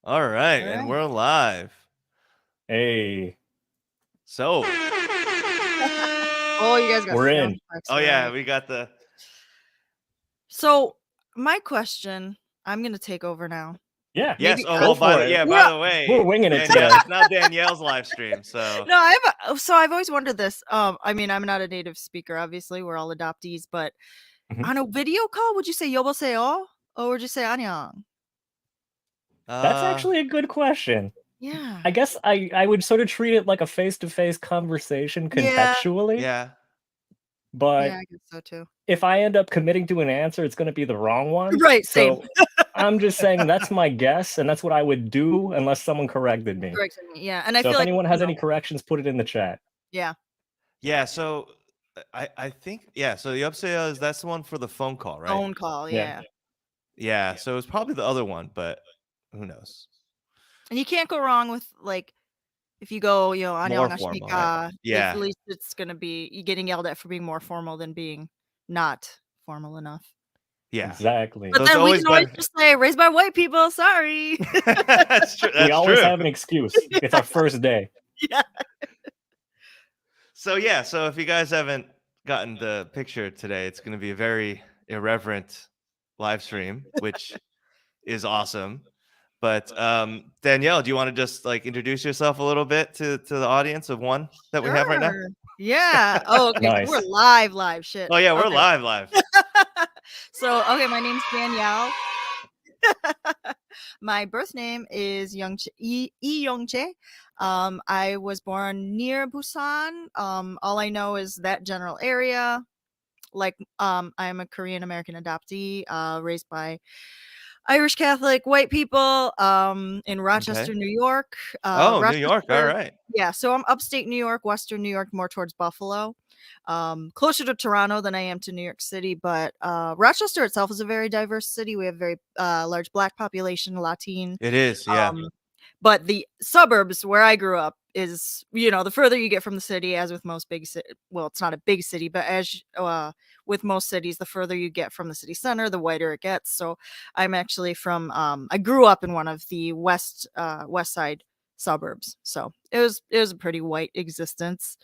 All right, All and right. we're live. Hey, So, Oh, you guys got we're sound in. effects, oh yeah, right? we got the. So, my question, I'm gonna take over now. Yeah, Yes. Maybe Oh go well. for it. By yeah. the We're way, winging it Danielle, today. it's now Danielle's live stream. So, No, I've always wondered this. I mean, I'm not a native speaker, obviously. We're all adoptees, but Mhm. on a video call, would you say 여보세요? Or would you say 안녕? That's uh, actually a good question. Yeah. I guess I would sort of treat it like a face-to-face conversation Yeah. contextually, yeah, Yeah, but I guess so too. if I end up committing to an answer, it's going to be the wrong one. Right, same. So I'm just saying that's my guess, and that's what I would do unless someone corrected me. Corrected me. Yeah. And I So feel if like, anyone has any corrections, put it in the chat. yeah. yeah. So, I think yeah. So the upsell is that's the one for the phone call, right? Phone call, Yeah. yeah. Yeah. So it's probably the other one, but who knows? And you can't go wrong with like if you go, More formal, right? 안녕하십니까, Yeah. at least it's gonna be you getting yelled at for being more formal than being not formal enough. Yeah. Exactly. But So it's then we always can always better. just say raised by white people, sorry. That's true. We That's always true. have an excuse. It's our first day. Yeah. So yeah, so if you guys haven't gotten the picture today, it's going to be a very irreverent live stream, which is awesome. But Danielle, do you want to just like introduce yourself a little bit to the audience of one that we have right now? Sure. Yeah. Oh, okay. So we're Nice. live shit. Oh yeah, we're Okay. live. So okay, my name's Danielle. My birth name is Youngche. I was born near Busan. All I know is that general area. Like, I'm a Korean American adoptee, raised by Irish Catholic white people, in Rochester, Okay. New York. Oh, New York. All Rochester, right. yeah. So I'm upstate New York, Western New York, more towards Buffalo, closer to Toronto than I am to New York City. But Rochester itself is a very diverse city. We have a very large Black population, Latin. It is. Yeah. But the suburbs where I grew up is, the further you get from the city, as with most big city, well, it's not a big city, but as with most cities, the further you get from the city center, the whiter it gets. So I'm actually from, I grew up in one of the west side suburbs. So it was a pretty white existence.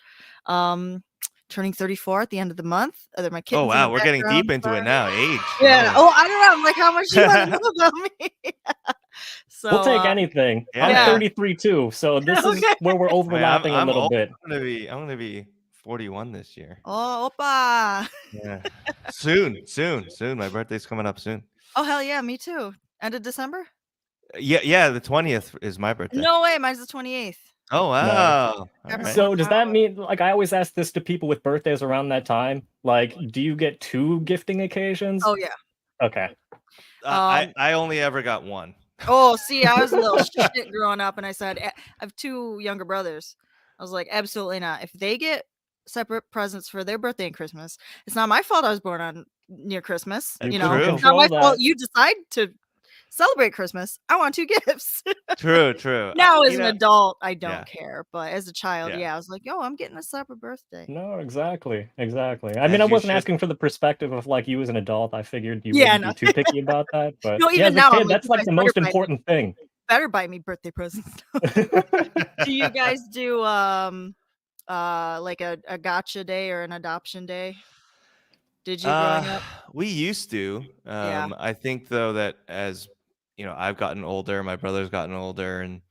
Turning 34 at the end of the month. My Oh kittens in the wow, we're getting background. deep into it now. Age. Yeah. Oh. Oh, I don't know. I'm like, how much do you want to know about me? So We'll take anything. I'm Yeah. 33 too, so this is Okay. where we're overlapping a little old. bit. I'm gonna be 41 this year. Oh, oppa. Yeah. Soon. My birthday's coming up soon. Oh, hell yeah, me too. End of December? Yeah, the 20th is my birthday. No way, mine's the 28th. Oh wow. All right. So does that mean, like, I always ask this to people with birthdays around that time, like, do you get 2 gifting occasions? Oh yeah. Okay. I only ever got one. Oh, see, I was a little shit growing up, and I said, I have 2 younger brothers. I was like, absolutely not. If they get separate presents for their birthday and Christmas, it's not my fault I was born on near Christmas. You You couldn't know, it's not control my that. fault you decide to celebrate Christmas. I want 2 gifts. True. Now, as an adult, I don't yeah. care, but as a child, Yeah. yeah, I was like, yo, I'm getting a separate birthday. No, exactly. I mean, As I you wasn't should. asking for the perspective of, like, you as an adult. I figured you Yeah, wouldn't no. be too picky about that, but No, yeah, even as a now, I'm kid, like, that's, you like, guys the better most buy me- important thing. Better buy me birthday presents. Do you guys do like a gotcha day or an adoption day? Did you growing up? We used to. Yeah. I think though that as I've gotten older, my brother's gotten older, and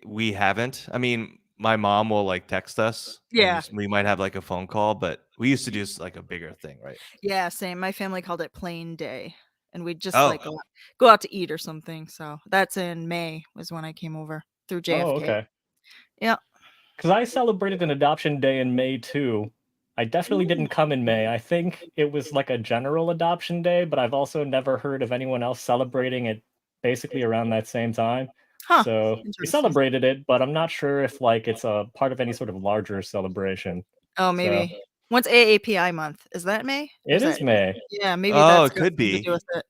we haven't. I mean, my mom will like text us, Yeah. and we might have like a phone call, but we used to do like a bigger thing, right? Yeah, same. My family called it plain day, and we'd just Oh. like go out to eat or something. So that's in May was when I came over through JFK. Oh, okay. Yeah. Because I celebrated an adoption day in May too. I definitely didn't come in May. I think it was like a general adoption day, but I've also never heard of anyone else celebrating it basically around that same time. Huh. So we Interesting. celebrated it, but I'm not sure if like it's a part of any sort of larger celebration. Oh, maybe. When's AAPI month? Is that May? It is May. Yeah, maybe Oh, that's it could got something be. to do with it.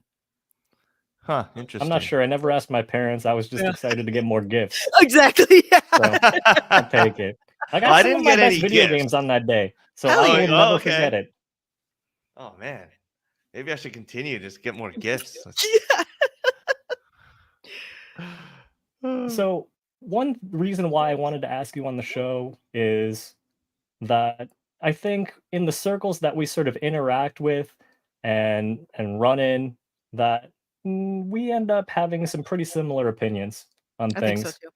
Huh, interesting. I'm not sure. I never asked my parents. I was just Yeah. excited to get more gifts. Exactly. Yeah. So I'll take it. I got Well, I some didn't of my get best any video gifts. games on that day, so Hell I yeah. will never okay. forget it. Oh man, maybe I should continue. Just get more gifts. Yeah. So one reason why I wanted to ask you on the show is that I think in the circles that we sort of interact with and run in, that we end up having some pretty similar opinions on I think so things. too.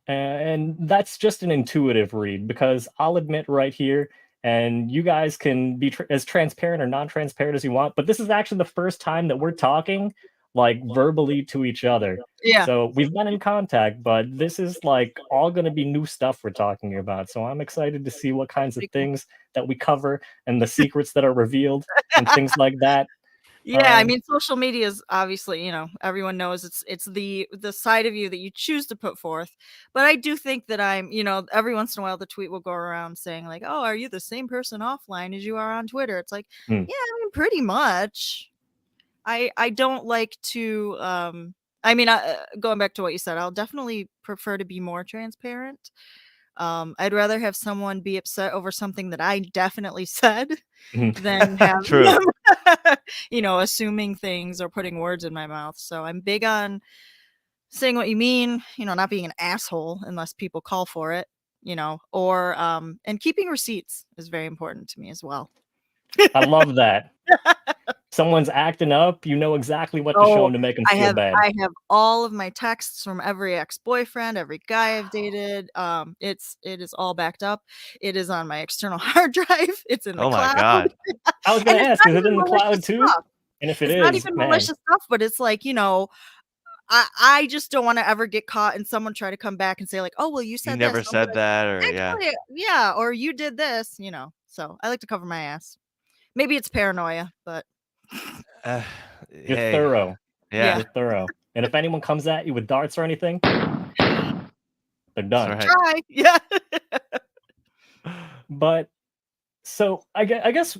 And that's just an intuitive read, because I'll admit right here, and you guys can be as transparent or non-transparent as you want, but this is actually the first time that we're talking like verbally to each other. Yeah. So we've been in contact, but this is like all going to be new stuff we're talking about. So I'm excited to see what kinds of Pretty cool. things that we cover and the secrets that are revealed and things like that. Yeah, I mean, social media is obviously, everyone knows it's the side of you that you choose to put forth. But I do think that I'm, every once in a while the tweet will go around saying like, "Oh, are you the same person offline as you are on Twitter?" It's like, Hmm. yeah, I mean, pretty much. I don't like to I mean, going back to what you said, I'll definitely prefer to be more transparent. I'd rather have someone be upset over something that I definitely said than have True. them, assuming things or putting words in my mouth. So I'm big on saying what you mean, not being an asshole unless people call for it, or and keeping receipts is very important to me as well. I love that. Someone's acting up, you know exactly what to show Oh, them to make them I feel have bad. I have all of my texts from every ex-boyfriend, every guy I've dated. It is all backed up. It is on my external hard drive. It's in the Oh my cloud. God. I was And going to it's ask, not is it even in the cloud malicious too? stuff. And if it It's not is, even man, malicious stuff, but it's like, I just don't want to ever get caught and someone try to come back and say like, "Oh, well, you You said never this." I'm said like, that, or yeah. actually, yeah, or you did this, So I like to cover my ass. Maybe it's paranoia, but you're Hey. thorough. Yeah. You're thorough. And if anyone comes at you with darts or anything, they're That's done. right. try. Yeah. But so I guess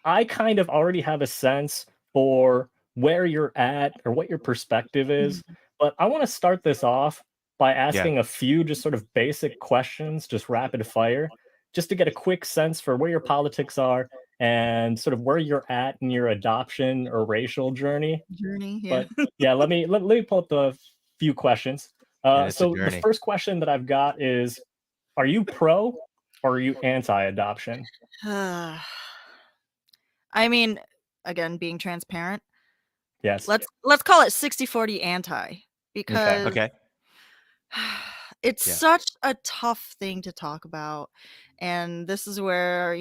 I kind of already have a sense for where you're at or what your perspective is. But I want to start this off by asking a few just sort of basic questions, just rapid fire, just to get a quick sense for where your politics are and sort of where you're at in your adoption or racial journey. Journey, yeah. But yeah, let me pull up the few questions. Yeah, it's a So the journey. first question that I've got is, are you pro or are you anti-adoption? I mean, again, being transparent. Yes. Let's call it 60-40 anti, because Okay. it's Yeah. such a tough thing to talk about. And this is where,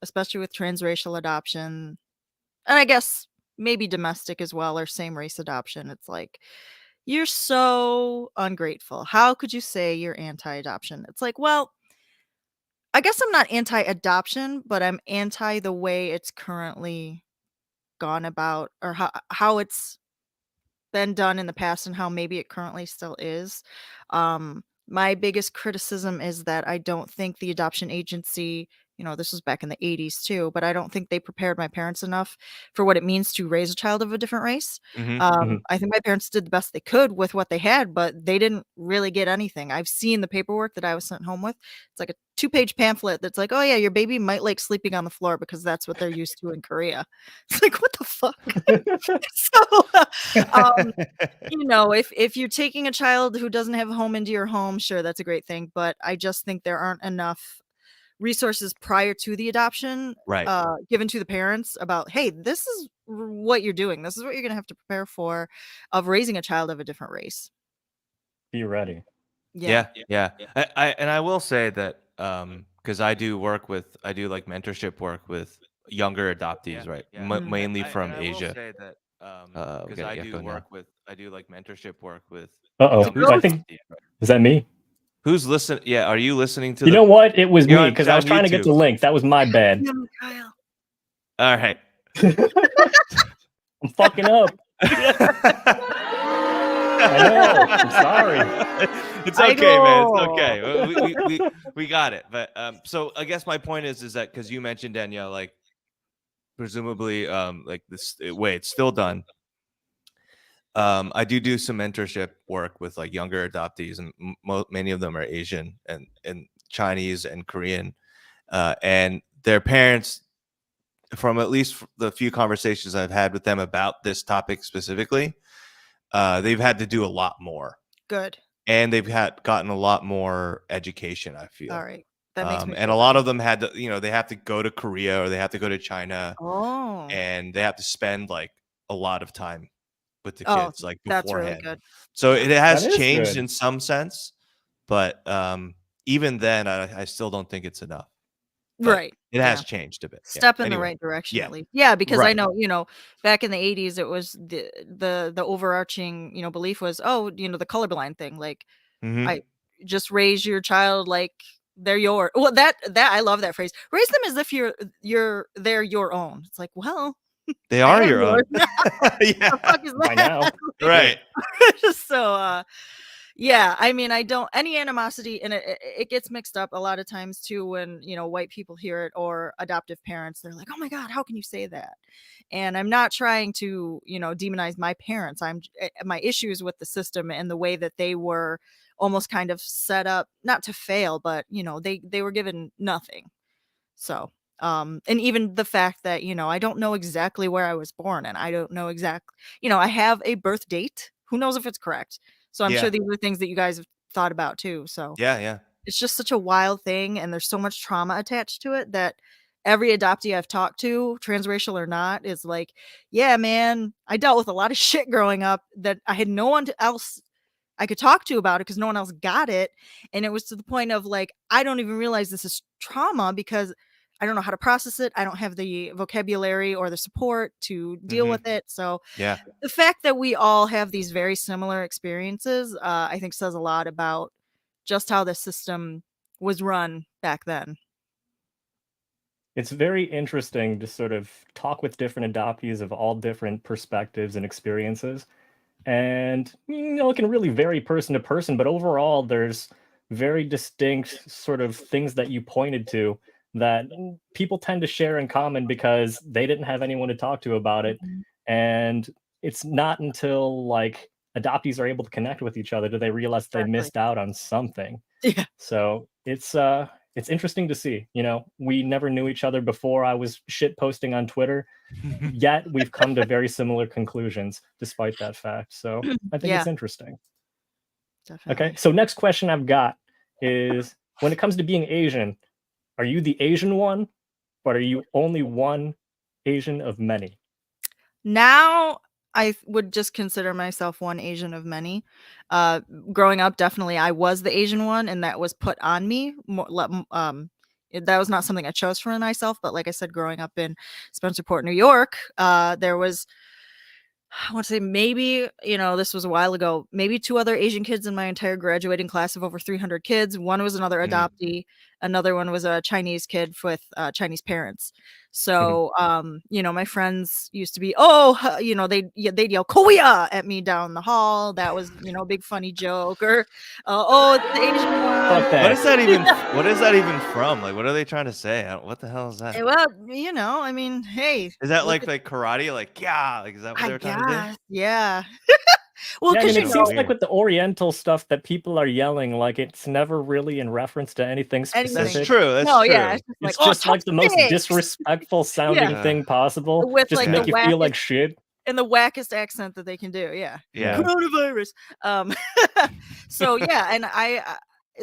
especially with transracial adoption, and I guess maybe domestic as well, or same race adoption, it's like, you're so ungrateful. How could you say you're anti-adoption? It's like, well, I guess I'm not anti-adoption, but I'm anti the way it's currently gone about, or how it's been done in the past and how maybe it currently still is. My biggest criticism is that I don't think the adoption agency, this was back in the 80s too, but I don't think they prepared my parents enough for what it means to raise a child of a different race. I think my parents did the best they could with what they had, but they didn't really get anything. I've seen the paperwork that I was sent home with. It's like a 2-page pamphlet that's like, "Oh yeah, your baby might like sleeping on the floor because that's what they're used to in Korea." It's like, what the fuck? So, if you're taking a child who doesn't have a home into your home, sure, that's a great thing. But I just think there aren't enough resources prior to the adoption Right. given to the parents about, hey, this is what you're doing. This is what you're going to have to prepare for of raising a child of a different race. Be ready. Yeah. Yeah. I will say that because I do like mentorship work with younger adoptees, right? Mainly from Asia. I do like mentorship work with Uh-oh. younger I think, adoptees, right? is that me? Who's listening? Yeah, are you listening to You know what? It was You're me on- because I was on trying to get YouTube. the link. That was my bad. Kyle. All right. I'm fucking up. I know. I'm sorry. It's okay, man. It's okay. We got it. But so I guess my point is that because you mentioned, Danielle, like presumably like this way it's still done. I do some mentorship work with like younger adoptees, and many of them are Asian and Chinese and Korean, and their parents, from at least the few conversations I've had with them about this topic specifically, they've had to do a lot more, Good. and they've gotten a lot more education, I feel. All right. That makes me And a feel lot better. of them had to, they have to go to Korea or they have to go to China, Oh. and they have to spend like a lot of time with the Oh, kids like that's really beforehand. good. So Yeah. it That has is changed good. in some sense, but even then, I still don't think it's enough. But Right. it Yeah. has changed a bit. Yeah. Step in the Anyway, right direction yeah, at least. Yeah, because I right. know, back in the 80s it was the overarching, belief was, oh, the colorblind thing. Like Hmm. I just raise your child like they're your well that I love that phrase. Raise them as if they're your own. It's like, well, They I are am your own. yours now. Yeah. The fuck is By that? now. Right. So yeah, I mean, I don't any animosity, and it gets mixed up a lot of times too when white people hear it or adoptive parents. They're like, "Oh my God, how can you say that?" And I'm not trying to demonize my parents. My issue is with the system and the way that they were almost kind of set up not to fail, but they were given nothing. So and even the fact that I don't know exactly where I was born, and I don't know I have a birth date. Who knows if it's correct? So I'm sure Yeah. these are things that you guys have thought about too. So Yeah. Yeah. it's just such a wild thing, and there's so much trauma attached to it that every adoptee I've talked to, transracial or not, is like, yeah, man, I dealt with a lot of shit growing up that I had no one else I could talk to about it because no one else got it. And it was to the point of like, I don't even realize this is trauma because I don't know how to process it. I don't have the vocabulary or the support to deal Hmm. with it. So Yeah. the fact that we all have these very similar experiences, I think says a lot about just how the system was run back then. It's very interesting to sort of talk with different adoptees of all different perspectives and experiences. And it can really vary person to person, but overall there's very distinct sort of things that you pointed to that people tend to share in common because they didn't have anyone to talk to about it. Mhm. And it's not until like adoptees are able to connect with each other do they realize they Exactly. missed out on something. Yeah. So it's interesting to see. We never knew each other before I was shit posting on Twitter, yet we've come to very similar conclusions despite that fact. So I think Yeah, it's interesting. Okay, definitely. so next question I've got is, when it comes to being Asian, are you the Asian one, but are you only one Asian of many? Now I would just consider myself one Asian of many. Uh, Growing up, definitely I was the Asian one, and that was put on me. That was not something I chose for myself, but like I said, growing up in Spencerport, New York, there was I want to say maybe, this was a while ago, maybe two other Asian kids in my entire graduating class of over 300 kids. One was another Mm. adoptee. Another one was a Chinese kid with Chinese parents. Mhm. So, my friends used to be, oh, they'd yell Korea at me down the hall. That was, a big funny joke. Or, oh, it's the Asian one. Fuck What that. is that even? What is that even from? Like, what are they trying to say? What the hell is that? Well, I mean, hey, Is that look like at, karate? Like, yeah, like is that what I they were trying to do? guess, yeah. Well, Yeah, I because mean, That's it so seems like weird. with the Oriental stuff that people are yelling, like it's never really in reference to anything That's anything. specific. true. That's No, yeah, true. it's just like, It's "Oh, just like the most chopsticks!" disrespectful Yeah, sounding thing possible, with, just to like, the make Yeah. you feel wackest like shit. and the wackest accent that they can do, yeah. Yeah. Yeah. "Coronavirus." Um, so, yeah, and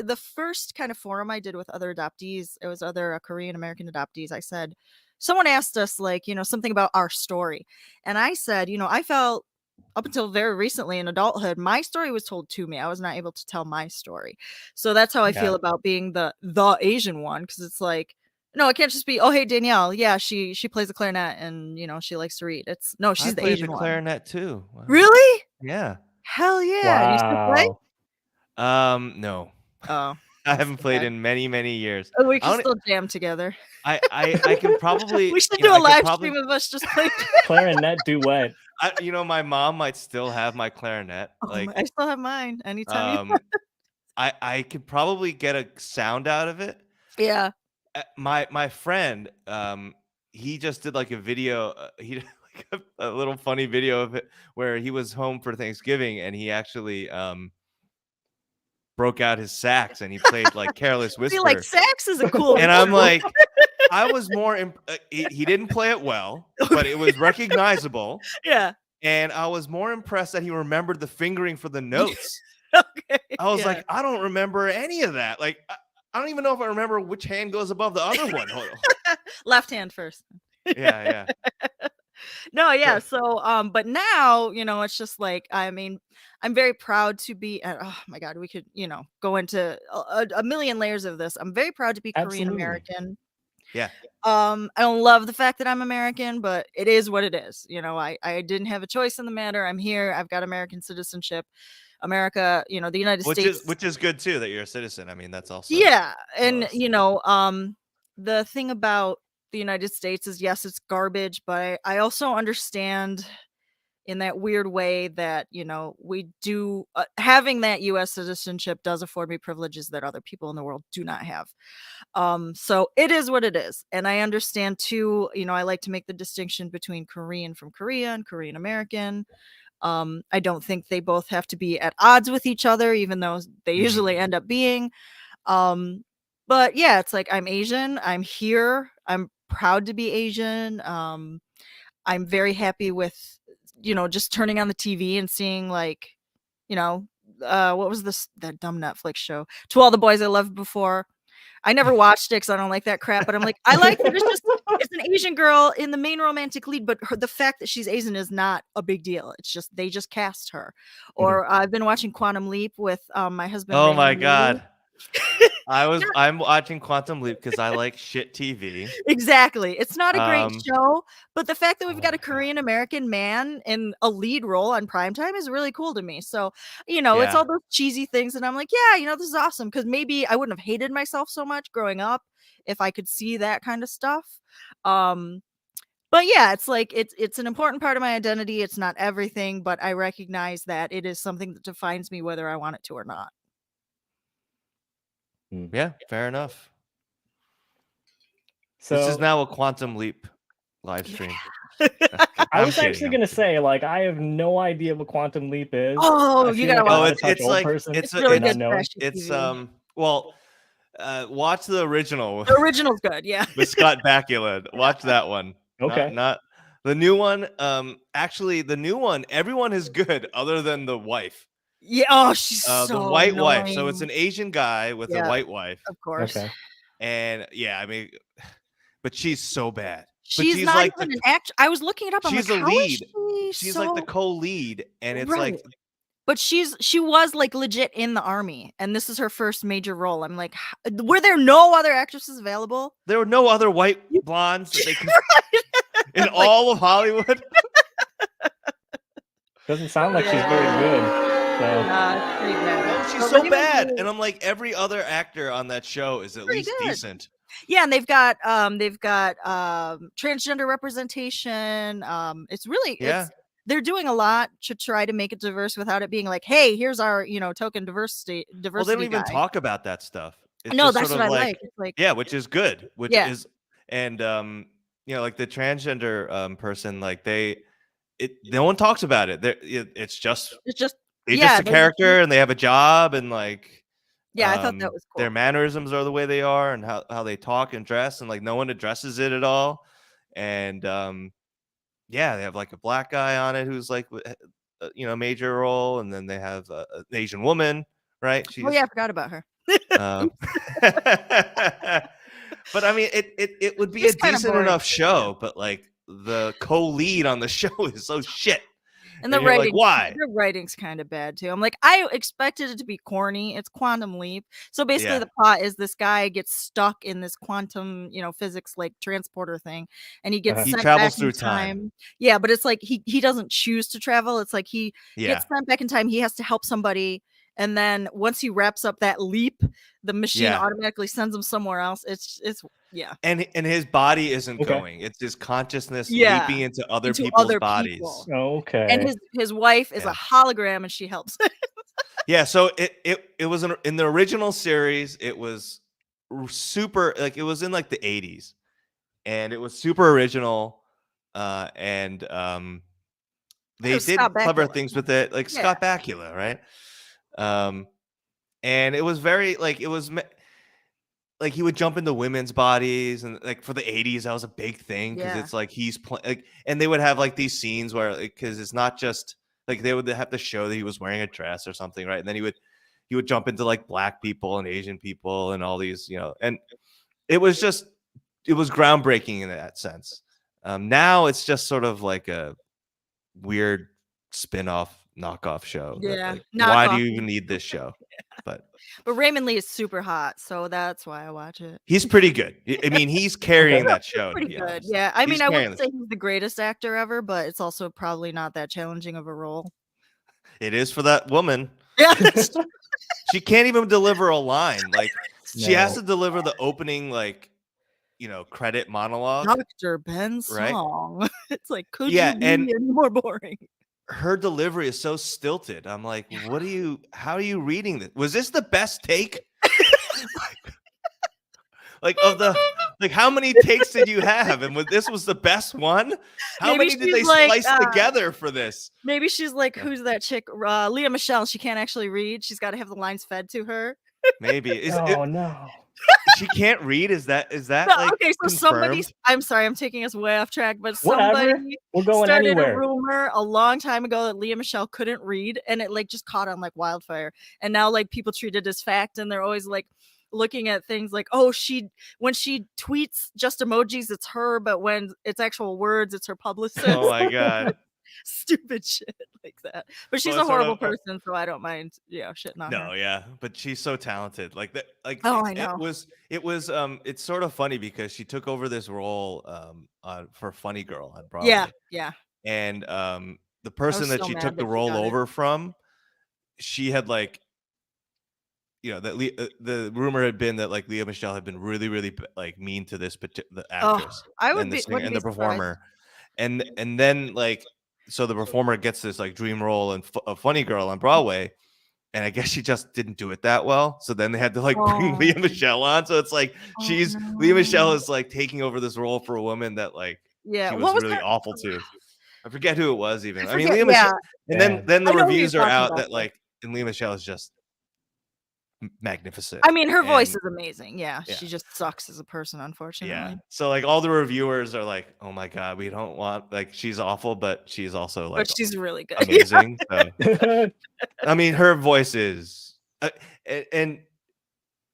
the first kind of forum I did with other adoptees, it was other, Korean American adoptees, I said someone asked us, like, something about our story, and I said, I felt up until very recently in adulthood, my story was told to me. I was not able to tell my story. So that's how I Yeah. feel about being the Asian one, because it's like, no, it can't just be, oh, hey, Danielle, yeah, she plays the clarinet and she likes to read. It's no, I she's the played the Asian one. clarinet too. Wow. Really? Yeah. Hell yeah. Do you still play? Wow. No. Oh, I that's haven't too played bad. in many, many years. Oh, we I can only, still jam together. I can probably, We should do a I could live probably, stream of us just playing. Clarinet duet. my mom might still have my clarinet. Oh Like, I still have mine anytime you um, I could probably get a sound out of it. Yeah. My friend, he just did like a video. He did like a little funny video of it where he was home for Thanksgiving and he actually broke out his sax and he played like Careless See, like, Whisper. sax is a cool And I'm instrument. like, I was more. He didn't play it well, but it was recognizable. Yeah. and I was more impressed that he remembered the fingering for the notes. Okay. I was Yeah. like, I don't remember any of that. Like, I don't even know if I remember which hand goes above the other one. Left hand first. Yeah. No, yeah. So, but now, it's just like, I mean, I'm very proud to be. Oh my God, we could, go into a million layers of this. I'm very proud to be Korean Absolutely. American. Yeah. I don't love the fact that I'm American, but it is what it is. I didn't have a choice in the matter. I'm here. I've got American citizenship. America, the United States. Which is good too that you're a citizen. I mean, that's also Yeah, and plus. the thing about the United States is, yes, it's garbage, but I also understand in that weird way that we do having that U.S. citizenship does afford me privileges that other people in the world do not have. So it is what it is, and I understand too. I like to make the distinction between Korean from Korea and Korean American. I don't think they both have to be at odds with each other, even though they usually end up being. But yeah, it's like, I'm Asian, I'm here, I'm proud to be Asian. I'm very happy with, just turning on the TV and seeing, like, what was that dumb Netflix show? To All the Boys I Loved Before. I never watched it because I don't like that crap, but I'm like, I like that it's an Asian girl in the main romantic lead, but the fact that she's Asian is not a big deal. It's just, they just cast her. Or I've been watching Quantum Leap with my husband. Oh my Raymond Lee. God. I'm watching Quantum Leap because I like shit TV. Exactly. It's not a great Um, show, but the fact that we've oh got my a God. Korean American man in a lead role on primetime is really cool to me. So, it's Yeah. all those cheesy things, and I'm like, yeah, this is awesome, because maybe I wouldn't have hated myself so much growing up if I could see that kind of stuff. But yeah, it's like, it's an important part of my identity. It's not everything, but I recognize that it is something that defines me whether I want it to or not. Yeah, fair enough. This is So now a Quantum Leap live stream. I was actually gonna say, like, I have no idea what Quantum Leap is. Oh, I you feel gotta like I'm watch a it's touch old like person it's really for not good knowing. trashy it's TV. well, watch the original The original's good, yeah. with Scott Bakula. Watch that one. Okay. Not the new one. Actually, the new one, everyone is good other than the wife. Yeah, oh, she's The so white annoying. wife. So it's an Asian guy with a Yeah, white wife. of course. Okay. And yeah, I mean, but she's so bad. But She's not like even an act. I was looking it up. I'm like, she's a how is lead. she She's so like the co-lead, and it's right? like But she was like legit in the army, and this is her first major role. I'm like, were there no other actresses available? there were no other white blondes that they could in Like, all of Hollywood. Doesn't sound like she's very good. So it's pretty bad. She's But so Raymond bad, Lee- and I'm like, every other actor on that show is at Pretty least good. decent. Yeah, and they've got transgender representation. It's really Yeah. they're doing a lot to try to make it diverse without it being like, hey, here's our token diversity Well, they don't even guy. talk about that stuff. It's No, just that's sort what of I like, like. It's like, yeah, which is good. Which Yeah. is, and like the transgender person, like no one talks about it. It's just it's just they're yeah, just a character, and they have a job, and like I thought that was cool. their mannerisms are the way they are, and how they talk and dress, and like no one addresses it at all. And yeah, they have like a black guy on it who's like a major role, and then they have an Asian woman, right? Oh yeah, I forgot about her. But I mean, it would be She's a kinda decent boring. enough show, but like the co-lead on the show is so shit. And the you're like, writing, why? the writing's kind of bad too. I'm like, I expected it to be corny. It's Quantum Leap. So basically, Yeah. the plot is this guy gets stuck in this quantum, physics like transporter thing, and he gets He sent travels back through in time. time. Yeah, but it's like he doesn't choose to travel. It's like he Yeah. gets sent back in time. He has to help somebody, and then once he wraps up that leap, the machine Yeah. automatically sends him somewhere else. It's yeah. And his body isn't Okay. going. It's his consciousness Yeah. leaping into other Into people's other bodies. people. Okay. And his wife is Yeah. a hologram, and she helps. Yeah, so it was in the original series, it was super, like it was in like the 80s, and it was super original, and they was did Scott clever Bakula. things with it, like Yeah. Scott Bakula, right? And it was very like like he would jump into women's bodies, and like for the 80s that was a big thing because Yeah. it's like he's like, and they would have like these scenes where, because it's not just like they would have to show that he was wearing a dress or something, right? And then he would jump into like black people and Asian people and all these, and it was groundbreaking in that sense. Now it's just sort of like a weird spin-off knockoff show that, Yeah, like, why do knockoff. you even need this show? But Raymond Lee is super hot, so that's why I watch it. he's pretty good. I mean, he's carrying that show, to Pretty be good. honest. Yeah, I He's mean, I carrying wouldn't the say he's the greatest actor ever, but it's also probably not that challenging of a role. It is for that woman. Yeah. She can't even deliver a line. Like, she has No. to deliver the opening, like, credit monologue, Dr. Ben right? Song. It's like, could Yeah, you be and any more boring? her delivery is so stilted. I'm like, how are you reading this? Was this the best take? Like, how many takes did you have? And this was the best one? How Maybe many did they she's like, splice together for this? Maybe she's like, Yeah. who's that chick? Leah Michelle. She can't actually read. She's got to have the lines fed to her. Maybe. Oh no. She can't read? Is that No, like okay, so confirmed? I'm sorry, I'm taking us way off track, but Whatever. somebody We're going started anywhere. a rumor a long time ago that Leah Michelle couldn't read, and it like just caught on like wildfire. And now like people treat it as fact, and they're always like looking at things like, oh, when she tweets just emojis, it's her, but when it's actual words, it's her publicist. Oh my god. Stupid shit like that. But she's Well, a sort horrible of, person, so I don't mind, shitting on her. no, yeah, but she's so talented. Like that, like Oh, I know. it's sort of funny because she took over this role for Funny Girl on Broadway. Yeah. And the person that so she mad took the that she role got it. over from, she had like, the rumor had been that like Leah Michelle had been really, really like mean to the actress I would and the be singer wouldn't and be the surprised. performer, and then like, so the performer gets this like dream role in a Funny Girl on Broadway, and I guess she just didn't do it that well. So then they had to like bring Leah Michelle on. So it's like Leah Michelle is like taking over this role for a woman that like she was really awful to. I forget who it was even. I mean, Leah Michelle. And then the reviews are out that like, and Leah Michelle is just magnificent. I mean, her voice is amazing. Yeah, she just sucks as a person, unfortunately. Yeah. So like all the reviewers are like, "Oh my god, we don't want, like, she's awful, but she's also like, but she's really good, amazing." So, I mean, her voice is, and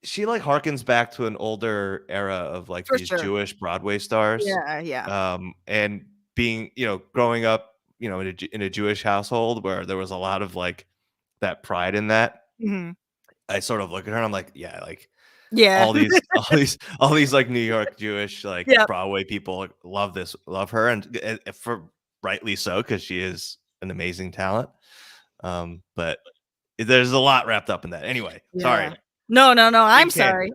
she like harkens back to an older era of like these Jewish Broadway stars. Yeah. And being, growing up, in a Jewish household where there was a lot of like that pride in that. Mm-hmm. I sort of look at her and I'm like, yeah, like, yeah, all these like New York Jewish like Broadway people love her, and for rightly so, because she is an amazing talent. But there's a lot wrapped up in that. Anyway, sorry. No. I'm sorry.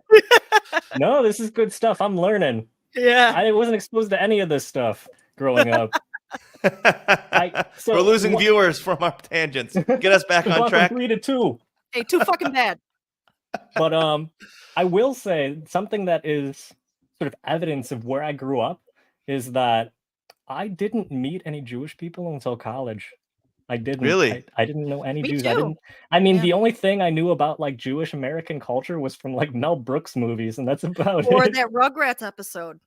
No, this is good stuff. I'm learning. Yeah, I wasn't exposed to any of this stuff growing up. We're losing viewers from our tangents. Get us back on track. 3 to 2. Hey, too fucking bad. But I will say something that is sort of evidence of where I grew up is that I didn't meet any Jewish people until college. I didn't. Really? I didn't know any Me Jews. too. The only thing I knew about like Jewish American culture was from like Mel Brooks movies, and that's about or it. that Rugrats episode.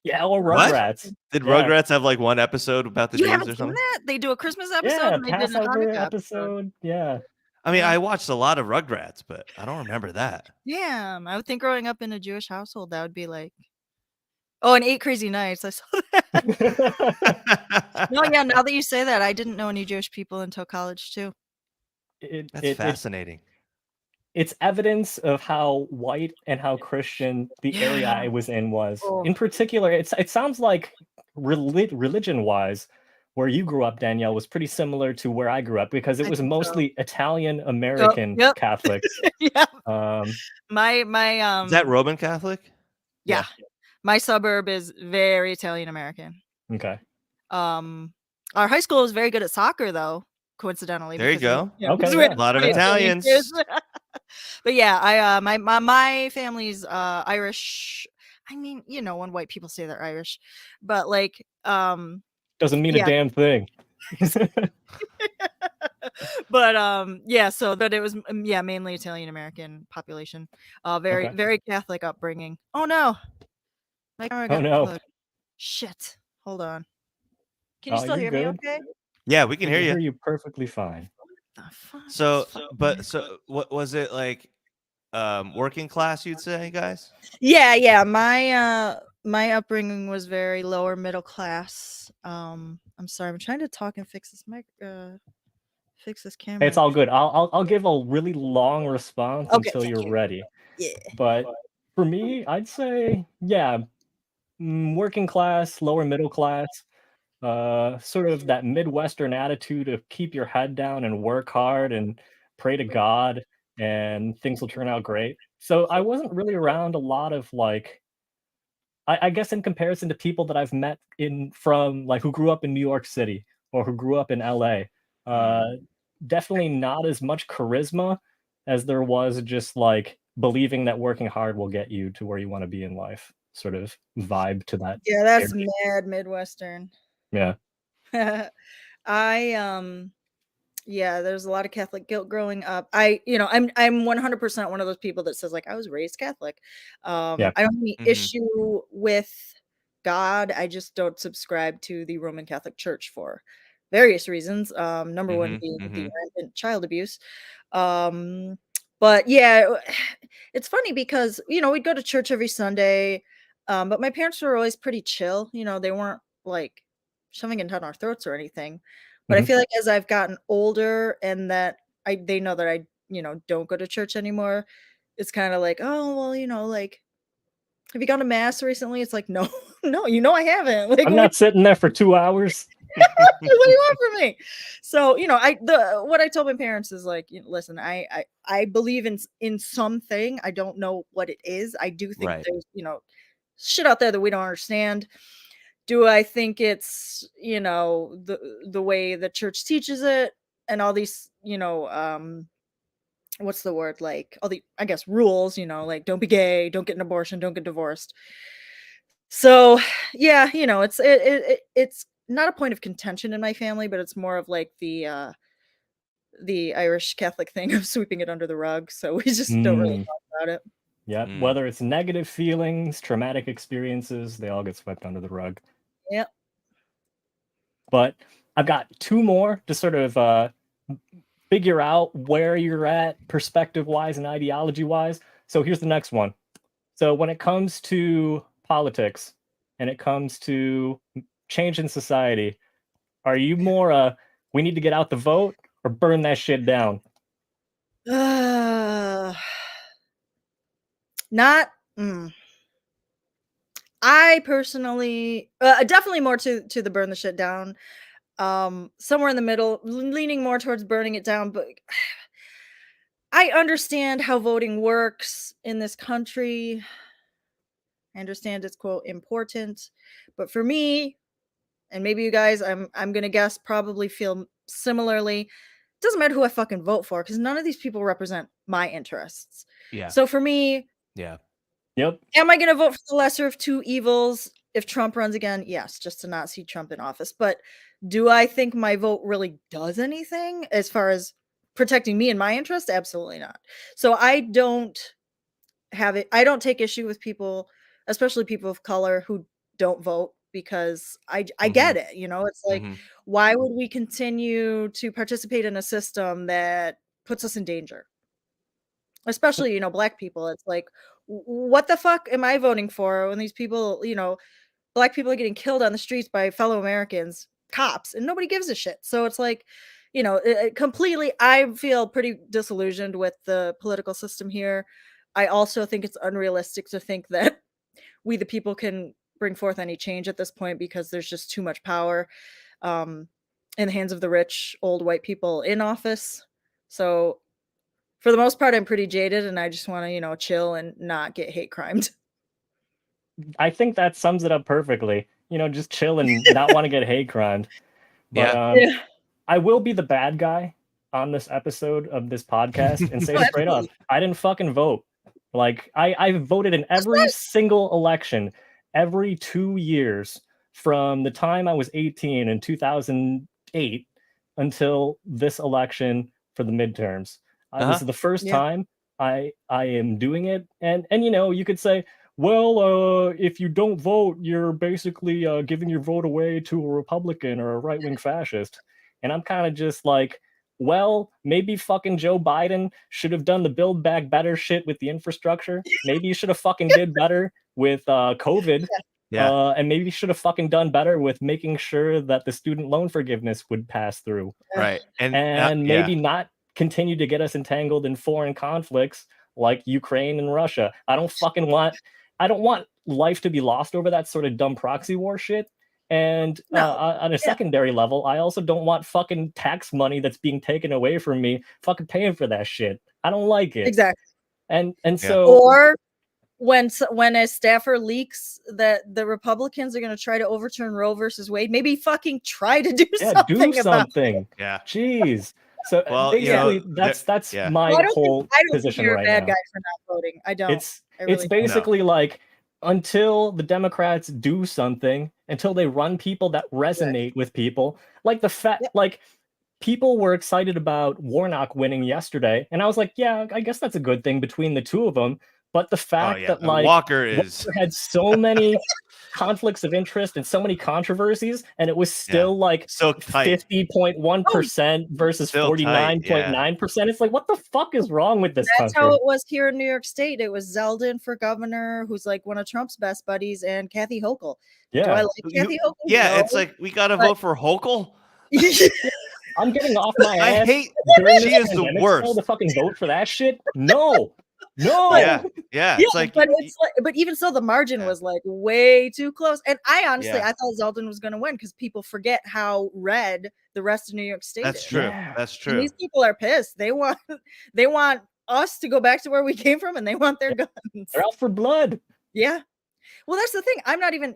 Yeah, or Rugrats. What? Did Rugrats have like one episode about the You Jews haven't or seen something? that? They do a Christmas episode. Yeah, and they did a Passover Hanukkah episode. Yeah. I mean, I watched a lot of Rugrats, but I don't remember that. Yeah, I would think growing up in a Jewish household, that would be like, oh, and 8 Crazy Nights. I saw that. No, yeah. Now that you say that, I didn't know any Jewish people until college too. That's fascinating. It's evidence of how white and how Christian the area I was in was. In particular, it sounds like religion-wise, where you grew up, Danielle, was pretty similar to where I grew up because it was mostly Italian American Catholics. Yeah. My is that Roman Catholic? Yeah. My suburb is very Italian American. Okay. Our high school was very good at soccer, though. Coincidentally, there you go. Okay, a lot of Italians. But yeah, my family's Irish. I mean, when white people say they're Irish, but like, doesn't mean a damn thing. But yeah, so that it was yeah, mainly Italian American population. Very Okay. very Catholic upbringing. Oh no, my camera Oh got no. plugged. Shit. Hold on. Can you Oh, still you're hear me? good. Okay. Yeah, we can We hear can you. hear you perfectly fine. The fuck is So, fucking- so what was it like? Working class, you'd say, guys? Yeah. My upbringing was very lower middle class. I'm sorry. I'm trying to talk and fix this fix this camera. It's all good. I'll give a really long response Okay, until thank you're you. ready. Yeah. But for me, I'd say, yeah, working class, lower middle class, sort of that Midwestern attitude of keep your head down and work hard and pray to God and things will turn out great. So I wasn't really around a lot of like, I guess in comparison to people that I've met in from like who grew up in New York City or who grew up in LA, definitely not as much charisma as there was just like believing that working hard will get you to where you want to be in life, sort of vibe to that Yeah, that's area. mad Midwestern. Yeah. I yeah, there's a lot of Catholic guilt growing up. I'm 100% one of those people that says like I was raised Catholic. Yeah. I don't have any Mhm. issue with God. I just don't subscribe to the Roman Catholic Church for various reasons. Number one being the rampant child abuse. Um, but yeah, it's funny because we'd go to church every Sunday, but my parents were always pretty chill. They weren't like shoving it down our throats or anything. But I Mhm. feel like as I've gotten older and that they know that I, don't go to church anymore, it's kind of like, oh, well, like, have you gone to mass recently? It's like, no, no, I haven't. Like, I'm what not sitting there for 2 hours. do you want from me? So, what I told my parents is like, listen, I believe in something. I don't know what it is. I do think Right. there's, shit out there that we don't understand. Do I think it's, the way the church teaches it and all these, what's the word? Like all the, I guess, rules, like don't be gay, don't get an abortion, don't get divorced. So, yeah, it's not a point of contention in my family, but it's more of like the Irish Catholic thing of sweeping it under the rug. So we just don't really Mm, talk about it. yeah. Mm. Whether it's negative feelings, traumatic experiences, they all get swept under the rug. Yep. But I've got 2 more to sort of figure out where you're at perspective wise and ideology wise. So here's the next one. So when it comes to politics and it comes to change in society, are you more we need to get out the vote or burn that shit down? Not. I personally, definitely more to the burn the shit down. Somewhere in the middle, leaning more towards burning it down, but I understand how voting works in this country. I understand it's quote important, but for me, and maybe you guys, I'm gonna guess probably feel similarly. Doesn't matter who I fucking vote for because none of these people represent my interests. Yeah. So for me, Yeah. Yep. am I gonna vote for the lesser of two evils if Trump runs again? Yes, just to not see Trump in office. But do I think my vote really does anything as far as protecting me and my interest? Absolutely not. So I don't I don't take issue with people, especially people of color who don't vote because I get Mhm. it. It's like, Mhm. why would we continue to participate in a system that puts us in danger? Especially, black people. It's like, what the fuck am I voting for when these people, black people are getting killed on the streets by fellow Americans, cops, and nobody gives a shit. So it's like, completely, I feel pretty disillusioned with the political system here. I also think it's unrealistic to think that we, the people, can bring forth any change at this point because there's just too much power um, in the hands of the rich, old white people in office. So for the most part, I'm pretty jaded and I just want to, chill and not get hate crimed. I think that sums it up perfectly. Just chill and not want to get hate crimed. But Yeah. Yeah. I will be the bad guy on this episode of this podcast and say Oh, straight up, absolutely. I didn't fucking vote. Like I voted in every single election, every 2 years from the time I was 18 in 2008 until this election for the midterms. This Uh-huh. is the first Yeah. time I am doing it, and you could say, well, if you don't vote, you're basically giving your vote away to a Republican or a right-wing fascist. And I'm kind of just like, well, maybe fucking Joe Biden should have done the Build Back Better shit with the infrastructure. Maybe you should have fucking did better with COVID. Yeah. And maybe you should have fucking done better with making sure that the student loan forgiveness would pass through. Right. And And yeah. maybe not continue to get us entangled in foreign conflicts like Ukraine and Russia. I don't want life to be lost over that sort of dumb proxy war shit. And No. on a secondary level, I also don't want fucking tax money that's being taken away from me fucking paying for that shit. I don't like it. Exactly. And Yeah. so Or when a staffer leaks that the Republicans are going to try to overturn Roe versus Wade, maybe fucking try to do something about it. Yeah. Jeez. So Well, basically, that's yeah. my Well, I don't whole think position you're a right bad now. guy for not voting. I don't. It's I really don't. basically like, until the Democrats do something, until they run people that resonate with people, like the fact, Yep. like people were excited about Warnock winning yesterday, and I was like, yeah, I guess that's a good thing between the two of them. But the fact that like Walker had so many conflicts of interest and so many controversies, and it was still like so tight. 50.1% versus Still tight, 49.9%. It's like, what the fuck is wrong with this That's country? how it was here in New York State. It was Zeldin for governor, who's like one of Trump's best buddies, and Kathy Hochul. Do I Yeah. like Kathy Hochul? Yeah, No. it's like we gotta But- vote for Hochul. I'm getting off my I ass. hate during she this is the pandemic worst. still to fucking vote for that shit. No. Yeah. It's like, but even so, the margin was like way too close. And I honestly, I thought Zeldin was going to win because people forget how red the rest of New York State that's is. true. Yeah. That's And true. these people are pissed. They want us to go back to where we came from, and they want their guns. They're out for blood. Yeah. Well, that's the thing. I'm not even,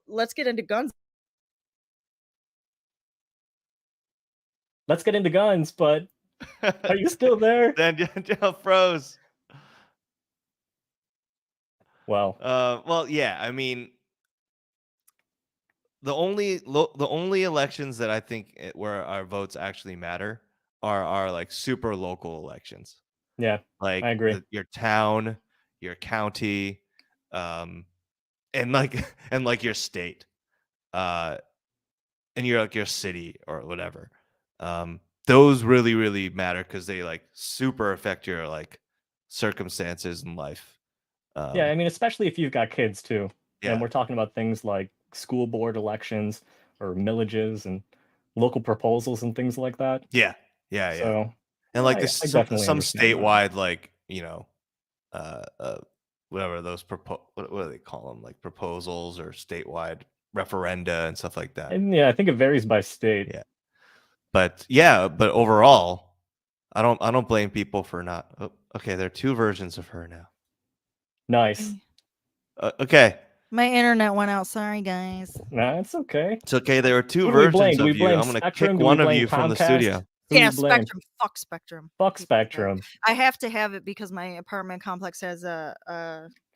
let's get into guns. Let's get into guns, but are you still there? Danielle froze. Well, yeah. I mean, the only elections that I think where our votes actually matter are like super local elections. Yeah, Like I agree. your town, your county, and like your state, and your city or whatever. Those really, really matter because they like super affect your like circumstances in life. Yeah, I mean, especially if you've got kids too. Yeah. And we're talking about things like school board elections or millages and local proposals and things like that. Yeah. So, And like I some definitely understand that. statewide, like, whatever those what do they call them? Like proposals or statewide referenda and stuff like that. And yeah, I think it varies by state. Yeah. But overall, I don't blame people for not. Oh, okay, there are two versions of her now. Nice. Okay. My internet went out. Sorry, guys. Nah, it's okay. It's okay. There are two Who do we versions blame? of Do we you. blame I'm gonna Spectrum? kick Do we one of blame you from the Comcast? studio. Who do Yeah, we blame? Spectrum. Fuck Spectrum. Fuck Spectrum. I have to have it because my apartment complex has a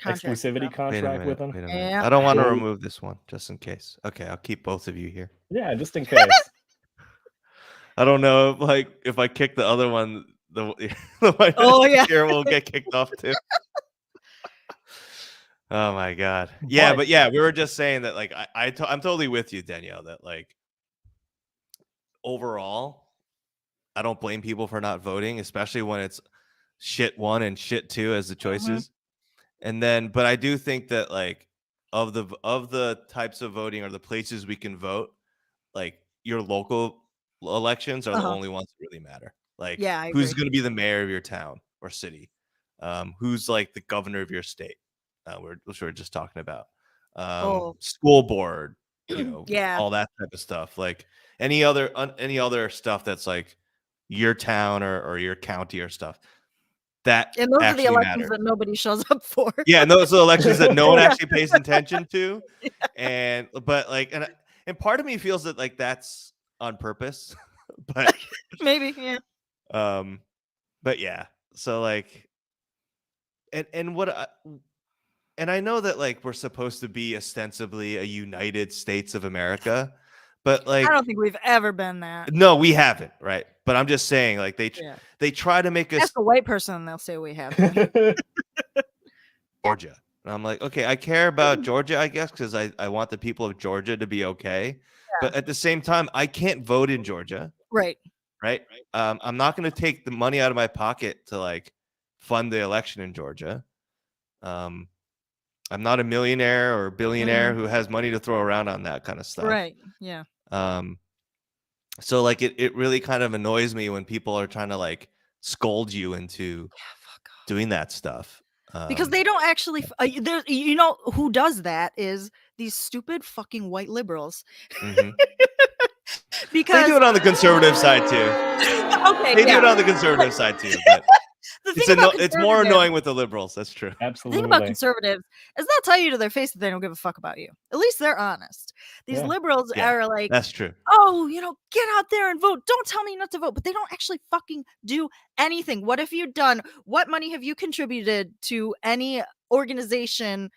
contract. Exclusivity Wait a contract with minute, them. wait a minute. Yeah. I don't want to Well- remove this one just in case. Okay, I'll keep both of you here. Yeah, just in case. I don't know if I kick the other one, the one Oh, yeah. here will get kicked off too. Oh my god. Yeah, But- but yeah, we were just saying that like I'm totally with you, Danielle, that like overall, I don't blame people for not voting, especially when it's shit 1 and shit 2 as the choices. And then but I do think that like of the types of voting or the places we can vote, like your local elections are the only ones that really matter. Like Yeah, I who's agree. going to be the mayor of your town or city? Who's like the governor of your state? Which we're just talking about. School board, Yeah. all that type of stuff. Like any other stuff that's like your town or your county or stuff. That And those are the actually elections matter. that nobody shows up for. Yeah, and those are elections that no one actually pays attention to. But like and part of me feels that like that's on purpose. But Maybe, yeah. but yeah. So like and I know that like we're supposed to be ostensibly a United States of America, But I like, don't think we've ever been that. no, we haven't, right? But I'm just saying, like Yeah. they try to make us Ask a white person, and they'll say we have been. Georgia. And I'm like, okay, I care about Georgia, I guess, because I want the people of Georgia to be okay. But at the same time, I can't vote in Georgia, Right. right? I'm not going to take the money out of my pocket to like fund the election in Georgia. I'm not a millionaire or billionaire who has money to throw around on that kind of stuff. Right. Yeah. So like it really kind of annoys me when people are trying to like scold you into Fuck off. doing that stuff. Because they don't actually. There, you know who does that is these stupid fucking white liberals. Mhm. They Because do it on the conservative side too. okay, They do it yeah. on the conservative side too, but The thing about it's more conservatives- annoying with the liberals. That's true. The thing Absolutely. about conservatives is they'll tell you to their face that they don't give a fuck about you. At least they're honest. These Yeah. liberals Yeah, are like, that's true. oh, you know, get out there and vote. Don't tell me not to vote. But they don't actually fucking do anything. What have you done? What money have you contributed to any organization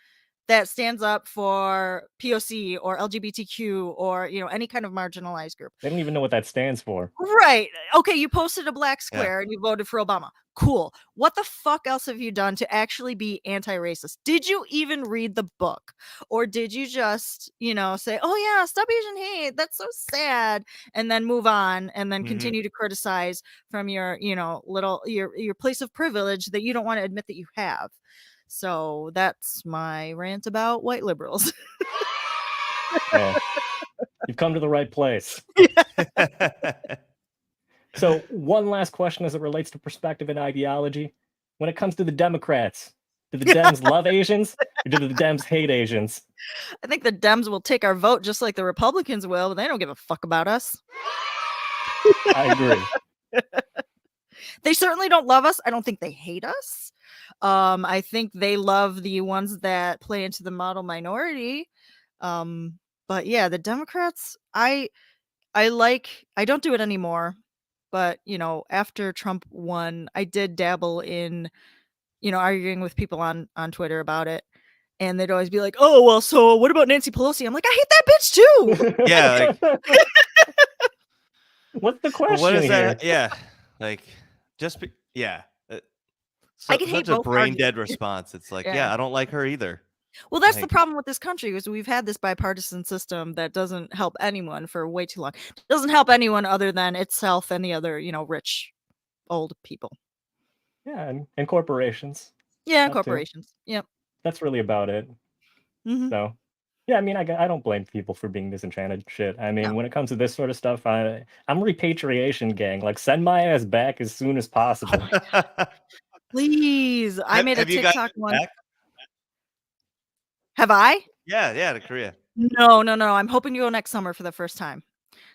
that stands up for POC or LGBTQ or, you know, any kind of marginalized group? They don't even know what that stands for. Right. Okay, you posted a black Yeah. square and you voted for Obama. Cool. What the fuck else have you done to actually be anti-racist? Did you even read the book? Or did you just, you know, say, "Oh yeah, stop Asian hate. That's so sad," and then move on and then Mhm. continue to criticize from your, you know, little your place of privilege that you don't want to admit that you have. So that's my rant about white liberals. Yeah. You've come to the right place. So, one last question as it relates to perspective and ideology. When it comes to the Democrats, do the Dems love Asians or do the Dems hate Asians? I think the Dems will take our vote just like the Republicans will, but they don't give a fuck about us. I agree. They certainly don't love us. I don't think they hate us. I think they love the ones that play into the model minority. But yeah, the Democrats, I don't do it anymore. But you know, after Trump won, I did dabble in, you know, arguing with people on Twitter about it. And they'd always be like, "Oh, well, so what about Nancy Pelosi?" I'm like, "I hate that bitch too." Yeah, like What's the well, what question is here? that? Yeah, like just yeah. I can hate Such a both brain parties. dead response. It's like, Yeah. yeah, I don't like her either. Well, that's the Like, problem with this country is we've had this bipartisan system that doesn't help anyone for way too long. Doesn't help anyone other than itself and the other, you know, rich old people. Yeah, and corporations. Yeah, That too. corporations. Yep. That's really about it. Mhm. So, yeah, I mean, I don't blame people for being disenchanted. Shit. I mean, No. when it comes to this sort of stuff, I'm repatriation gang. Like, send my ass back as soon as possible. Please. I made a have you guys TikTok been once. back? Have I? Yeah, to Korea. No. I'm hoping to go next summer for the first time.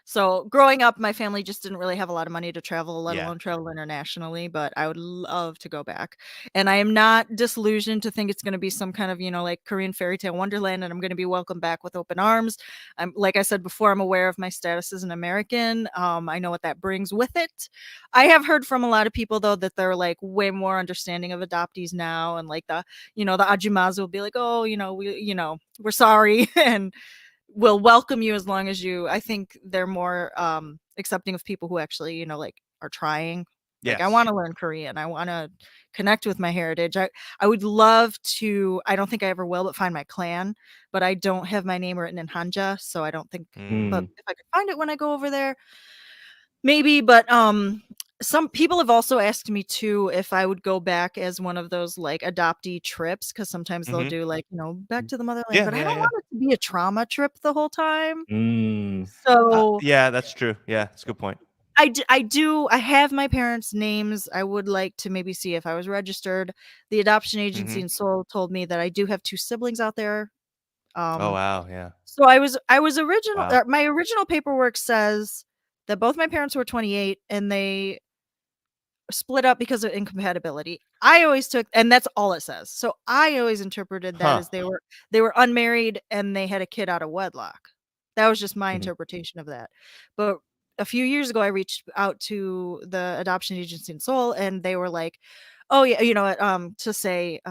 So growing up, my family just didn't really have a lot of money to travel, let Yeah. alone travel internationally, but I would love to go back. And I am not disillusioned to think it's going to be some kind of, you know, like Korean fairy tale wonderland and I'm going to be welcomed back with open arms. I'm, like I said before, I'm aware of my status as an American. I know what that brings with it. I have heard from a lot of people though that they're like way more understanding of adoptees now and like the, you know, the ajumas will be like, "Oh, you know, we're sorry." And will welcome you as long as you, I think they're more accepting of people who actually, you know, like are trying. Like I Yes. want to learn Korean. I want to connect with my heritage. I would love to, I don't think I ever will, but find my clan, but I don't have my name written in Hanja, so I don't think but Mm. if I could find it when I go over there, maybe. But some people have also asked me too if I would go back as one of those like adoptee trips because sometimes they'll Mhm. do like, you know, back to the motherland, Yeah, but I yeah, don't yeah. want it to be a trauma trip the whole time. Mm. So Yeah, that's true. Yeah, that's a good point. I have my parents' names. I would like to maybe see if I was registered. The adoption agency Mhm. in Seoul told me that I do have 2 siblings out there. Oh wow, yeah. So I was original Wow. my original paperwork says that both my parents were 28 and they split up because of incompatibility. I always took and that's all it says. So I always interpreted that Huh. as they were unmarried and they had a kid out of wedlock. That was just my Mhm. interpretation of that. But a few years ago I reached out to the adoption agency in Seoul and they were like, "Oh yeah, you know what, to say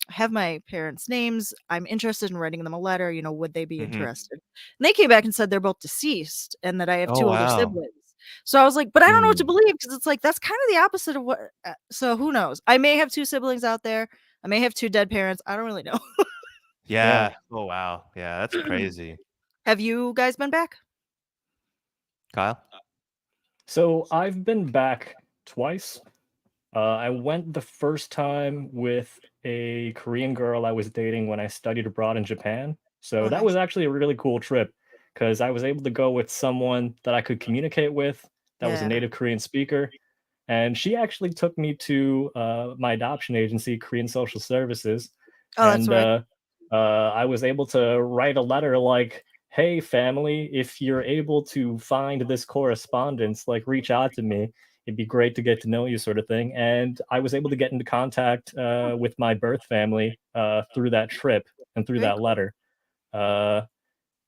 have my parents' names. I'm interested in writing them a letter. You know, would they be Mhm. interested? And they came back and said they're both deceased and that I have Oh, 2 older wow. siblings. So I was like, but I don't know what to Mm. believe because it's like that's kind of the opposite of what. So who knows? I may have 2 siblings out there. I may have 2 dead parents. I don't really know. Yeah. Yeah. Oh, wow. Yeah, that's crazy. Have you guys been back? Kyle? So I've been back twice. I went the first time with a Korean girl I was dating when I studied abroad in Japan. So Oh, that nice. was actually a really cool trip because I was able to go with someone that I could communicate with that was a Yeah. native Korean speaker. And she actually took me to my adoption agency, Korean Social Services. Oh, that's And right. I was able to write a letter like, hey, family, if you're able to find this correspondence, like reach out to me. It'd be great to get to know you, sort of thing. And I was able to get into contact with my birth family through that trip and through Very that cool. letter. Uh,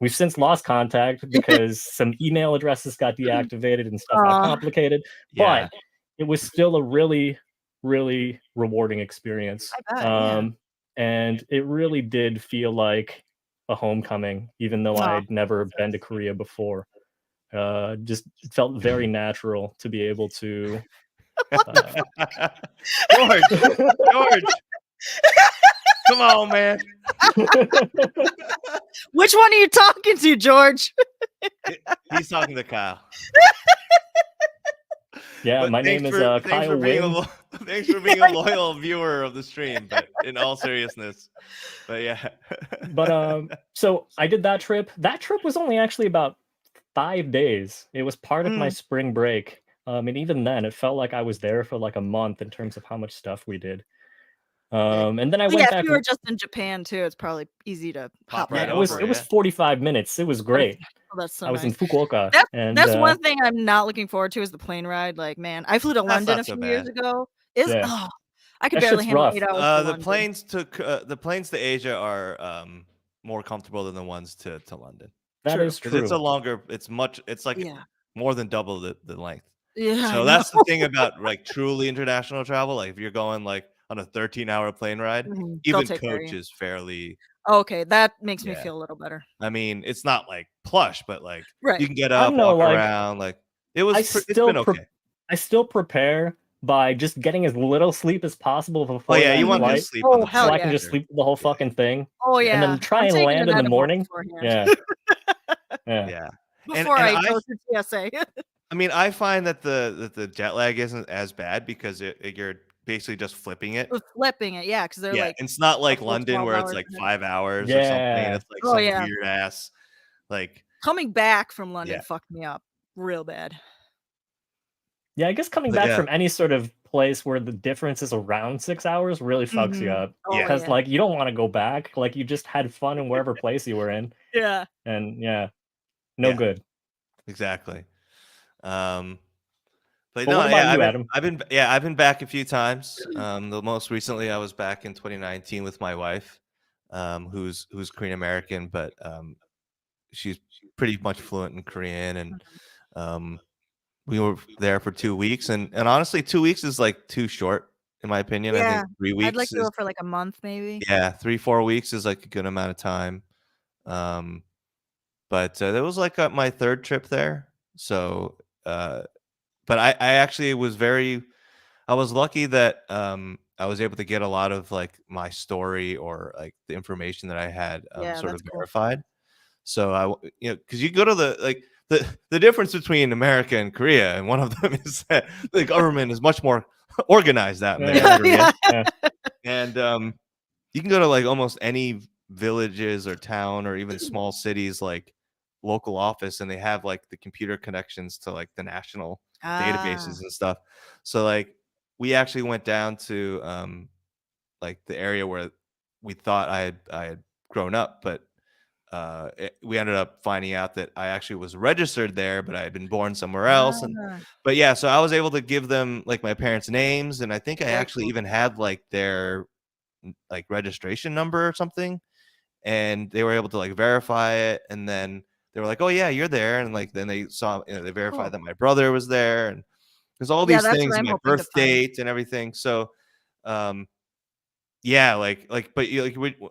we've since lost contact because some email addresses got deactivated and stuff got Aw, complicated, Yeah. but it was still a really, really rewarding experience. I bet. Yeah. And it really did feel like a homecoming, even though I Aw. had never been to Korea before. Just felt very natural to be able to. What the Uh, George, George, come on, man. Which one are you talking to, George? He's talking to Kyle. yeah, But my thanks name is for Kyle Wing. thanks for being a loyal viewer of the stream. But in all seriousness, but yeah. But so I did that trip. That trip was only actually about 5 days. It was part of my Mm. spring break. And even then, it felt like I was there for like a month in terms of how much stuff we did. Dang. And then I Well, yeah, went if back. you were just in Japan too, it's probably easy to hop Pop Yeah, right right it was over, over. it was yeah. 45 minutes. It was great. Oh, that's so I was in nice. Fukuoka, That's and that's one thing I'm not looking forward to is the plane ride. Like, man, I flew to That's London not a so few years bad. ago. yeah, I could that barely shit's handle rough. 8 hours to London. The planes to Asia are more comfortable than the ones to London. That True. is Because it's a true. longer, it's like Yeah. more than double the length. Yeah, I So know. that's the thing about like truly international travel. Like if you're going like on a 13-hour plane ride, Mhm. They'll even take care of coach you. is fairly, Okay, that makes me yeah. feel a little better. I mean, it's not like plush, but like you Right. can get I don't up, know, walk like around. Like I it's been still okay. I still prepare by just getting as little sleep as possible Oh before yeah, you that want Mhm. good flight, sleep on Oh, the so hell I plane can for yeah. just sure. sleep the whole Yeah, fucking thing, Oh, and yeah. then try I'm and taking land an in the edible morning. beforehand. Yeah, yeah. yeah. And Before and I I go through TSA. I mean, I find that the jet lag isn't as bad because you're basically just flipping it. With flipping it, yeah, because 'cause they're Yeah, like it's not a like full London 12 where it's hours like ahead. 5 hours or something. Yeah. It's like Oh, some yeah. weird ass like Coming back from London yeah. fucked me up real bad. Yeah, I guess coming But back yeah. from any sort of place where the difference is around 6 hours really fucks you Mhm. up. Oh, Yeah. Because yeah. like, you don't wanna go back, like, you just had fun in wherever place you were in, Yeah. and yeah, no Yeah, good. exactly. Um But But what no, about yeah, you, Adam? I've been back a few times. The most recently I was back in 2019 with my wife, who's Korean American, but she's pretty much fluent in Korean, and Mhm. um, we were there for 2 weeks, and honestly, 2 weeks is like too short in my opinion. I Yeah. think three I'd like weeks to go is for, like, a month maybe. yeah, 3 4 weeks is like a good amount of time. Um, but that was like my third trip there, so uh, but I actually I was lucky that I was able to get a lot of like my story or like the information that I had Yeah, sort that's of cool. verified. So because you go to the difference between America and Korea, and one of them is that the government is much more organized out in there in Yeah, Korea, Yeah. yeah. and you can go to like almost any villages or town or even small cities like local office, and they have like the computer connections to like the national Ah, databases and stuff. So like we actually went down to like the area where we thought I had grown up, but we ended up finding out that I actually was registered there, but I had been born somewhere else. And ah, but yeah, so I was able to give them like my parents' names, and I think I very actually cool. even had like their like registration number or something, and they were able to like verify it, and then they were like, "Oh yeah, you're there," and like then they saw, they verified Cool. that my brother was there, and there's all Yeah, these that's what things, I'm my hoping to birth find. date and everything. So, um, Yeah, but you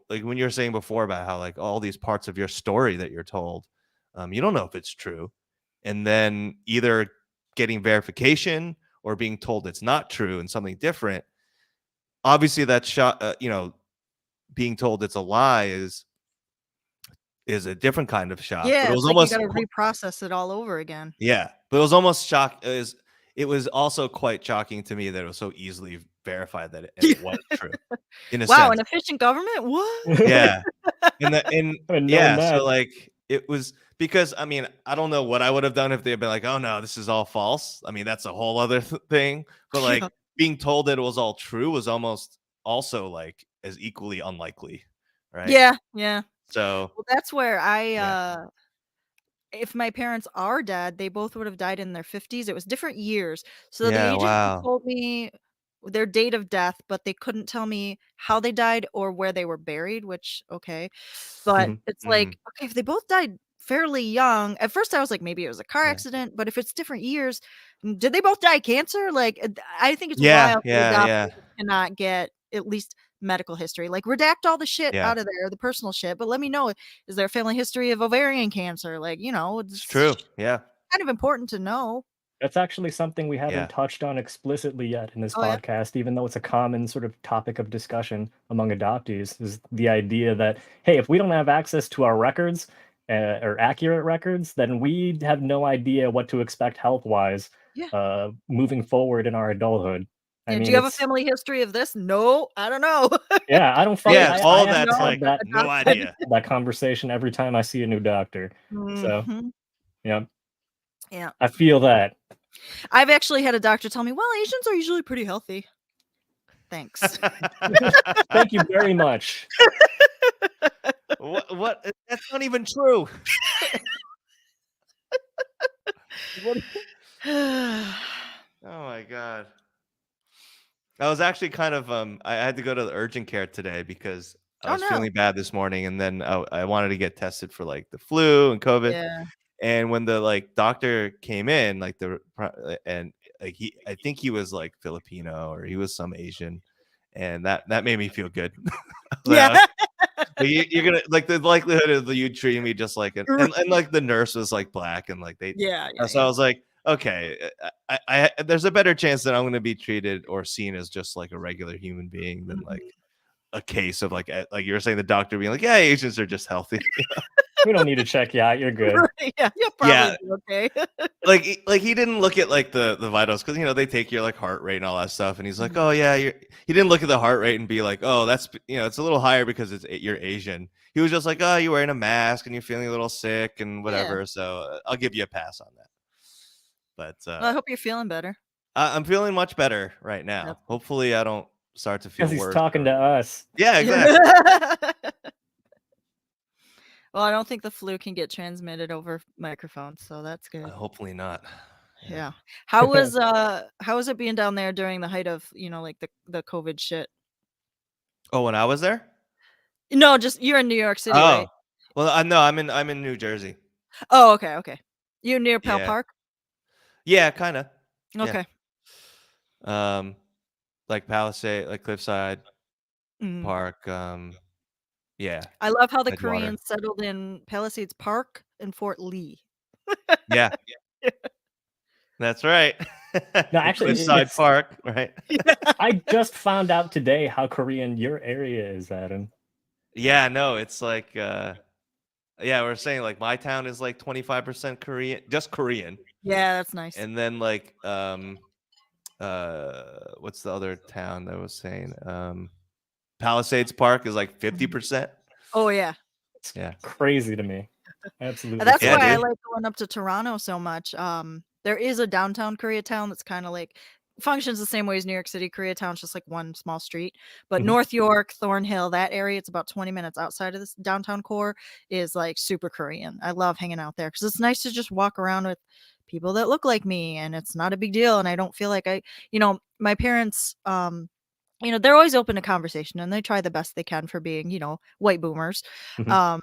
like when you were saying before about how like all these parts of your story that you're told, you don't know if it's true, and then either getting verification or being told it's not true and something different. Obviously, that shot, being told it's a lie is a different kind of shock. But Yeah, it it's was like you almost gotta reprocess it all over again. yeah, but it was almost it was also quite shocking to me that it was so easily verified that it was true in a Wow, an sense. efficient government? What? Yeah. And I mean, knowing yeah, so, that, like, it was because, I mean, I don't know what I would have done if they had been like, "Oh, no, this is all false." I mean, that's a whole other thing, but, like, Yeah. being told that it was all true was almost also, like, as equally unlikely, right? Yeah, yeah. So, Well, that's where yeah. if my parents are dead, they both would have died in their 50s. It was different years. So the Yeah, agency wow. told me their date of death, but they couldn't tell me how they died or where they were buried, which okay. But mhm. it's Mm, like, okay, if they both died fairly young, at first I was like, maybe it was a car yeah. accident, but if it's different years, did they both die of cancer? Like, I think it's Yeah, wild that yeah, yeah, adoptees cannot get at least medical history. Like, redact all the shit yeah. out of there, the personal shit, but let me know, is there a family history of ovarian cancer? Like, It's it's true. Yeah, kind of important to know. That's actually something we haven't yeah. touched on explicitly yet in this Oh, yeah? podcast, even though it's a common sort of topic of discussion among adoptees, is the idea that, hey, if we don't have access to our records or accurate records, then we have no idea what to expect health-wise Yeah. moving forward in our adulthood. I Yeah, do mean, you have a it's family history of this? No, I don't know. yeah, I don't fucking Yeah, I all I of have to that's no, have like, that no adopted. idea. that conversation every time I see a new doctor. So, Mhm. yeah, Yeah. I feel that. I've actually had a doctor tell me, "Well, Asians are usually pretty healthy." Thanks. Thank you very much. What? That's not even true. What? Oh my god. I was actually kind of I had to go to the urgent care today because I Oh, was no. feeling bad this morning, and then I wanted to get tested for like the flu and COVID. Yeah. And when the like doctor came in, like and like I think he was like Filipino or he was some Asian, and that made me feel good. I was Yeah. like, like, you're gonna like the likelihood of you treating me just like an and like the nurse was like black and like Yeah, yeah, so I yeah. was like, okay, there's a better chance that I'm gonna be treated or seen as just like a regular human being than like Mhm. a case of like you were saying the doctor being like, yeah, Asians are just healthy. We don't need to check you out. You're good. Right, yeah, you'll probably Yeah, be okay. like he didn't look at like the vitals because they take your like heart rate and all that stuff, and he's like, Mhm. oh yeah, he didn't look at the heart rate and be like, oh that's it's a little higher because you're Asian. He was just like, oh, you're wearing a mask and you're feeling a little sick and Yeah. whatever, so I'll give you a pass on that. But Well, I hope you're feeling better. I'm feeling much better right That's now. Hopefully, I don't start to Because feel he's worse. talking to us. Yeah, exactly. Yeah. Well, I don't think the flu can get transmitted over microphones, so that's good. Hopefully not. Yeah. Yeah. How was it being down there during the height of, like the COVID shit? Oh, when I was there? No, just you're in New York City, Oh, right? well, I no, I'm in New Jersey. Oh, okay, okay. You near Pell Yeah, Park? yeah, kind of. Yeah, Okay. um, like Palisade, like Cliffside Mhm. Park. Yeah, I love how the Edgewater. Koreans settled in Palisades Park and Fort Lee. Yeah, that's right. No, actually, Cliffside it's Park, right? I just found out today how Korean your area is, Adam. Yeah, no, it's like yeah, we're saying like my town is like 25% Korean, just Korean. Yeah, that's nice. And then like what's the other town that was saying? Palisades Park is like Mhm. 50%. Oh, yeah. It's Yeah. crazy to me. Absolutely That's Yeah, why I crazy. dude. like going up to Toronto so much. There is a downtown Koreatown that's kinda like functions the same way as New York City Koreatown, it's just like one small street. But Mhm. North York, Thornhill, that area, it's about 20 minutes outside of this downtown core, is like super Korean. I love hanging out there because it's nice to just walk around with people that look like me and it's not a big deal. And I don't feel like my parents, they're always open to conversation and they try the best they can for being, white boomers. Mhm. Um,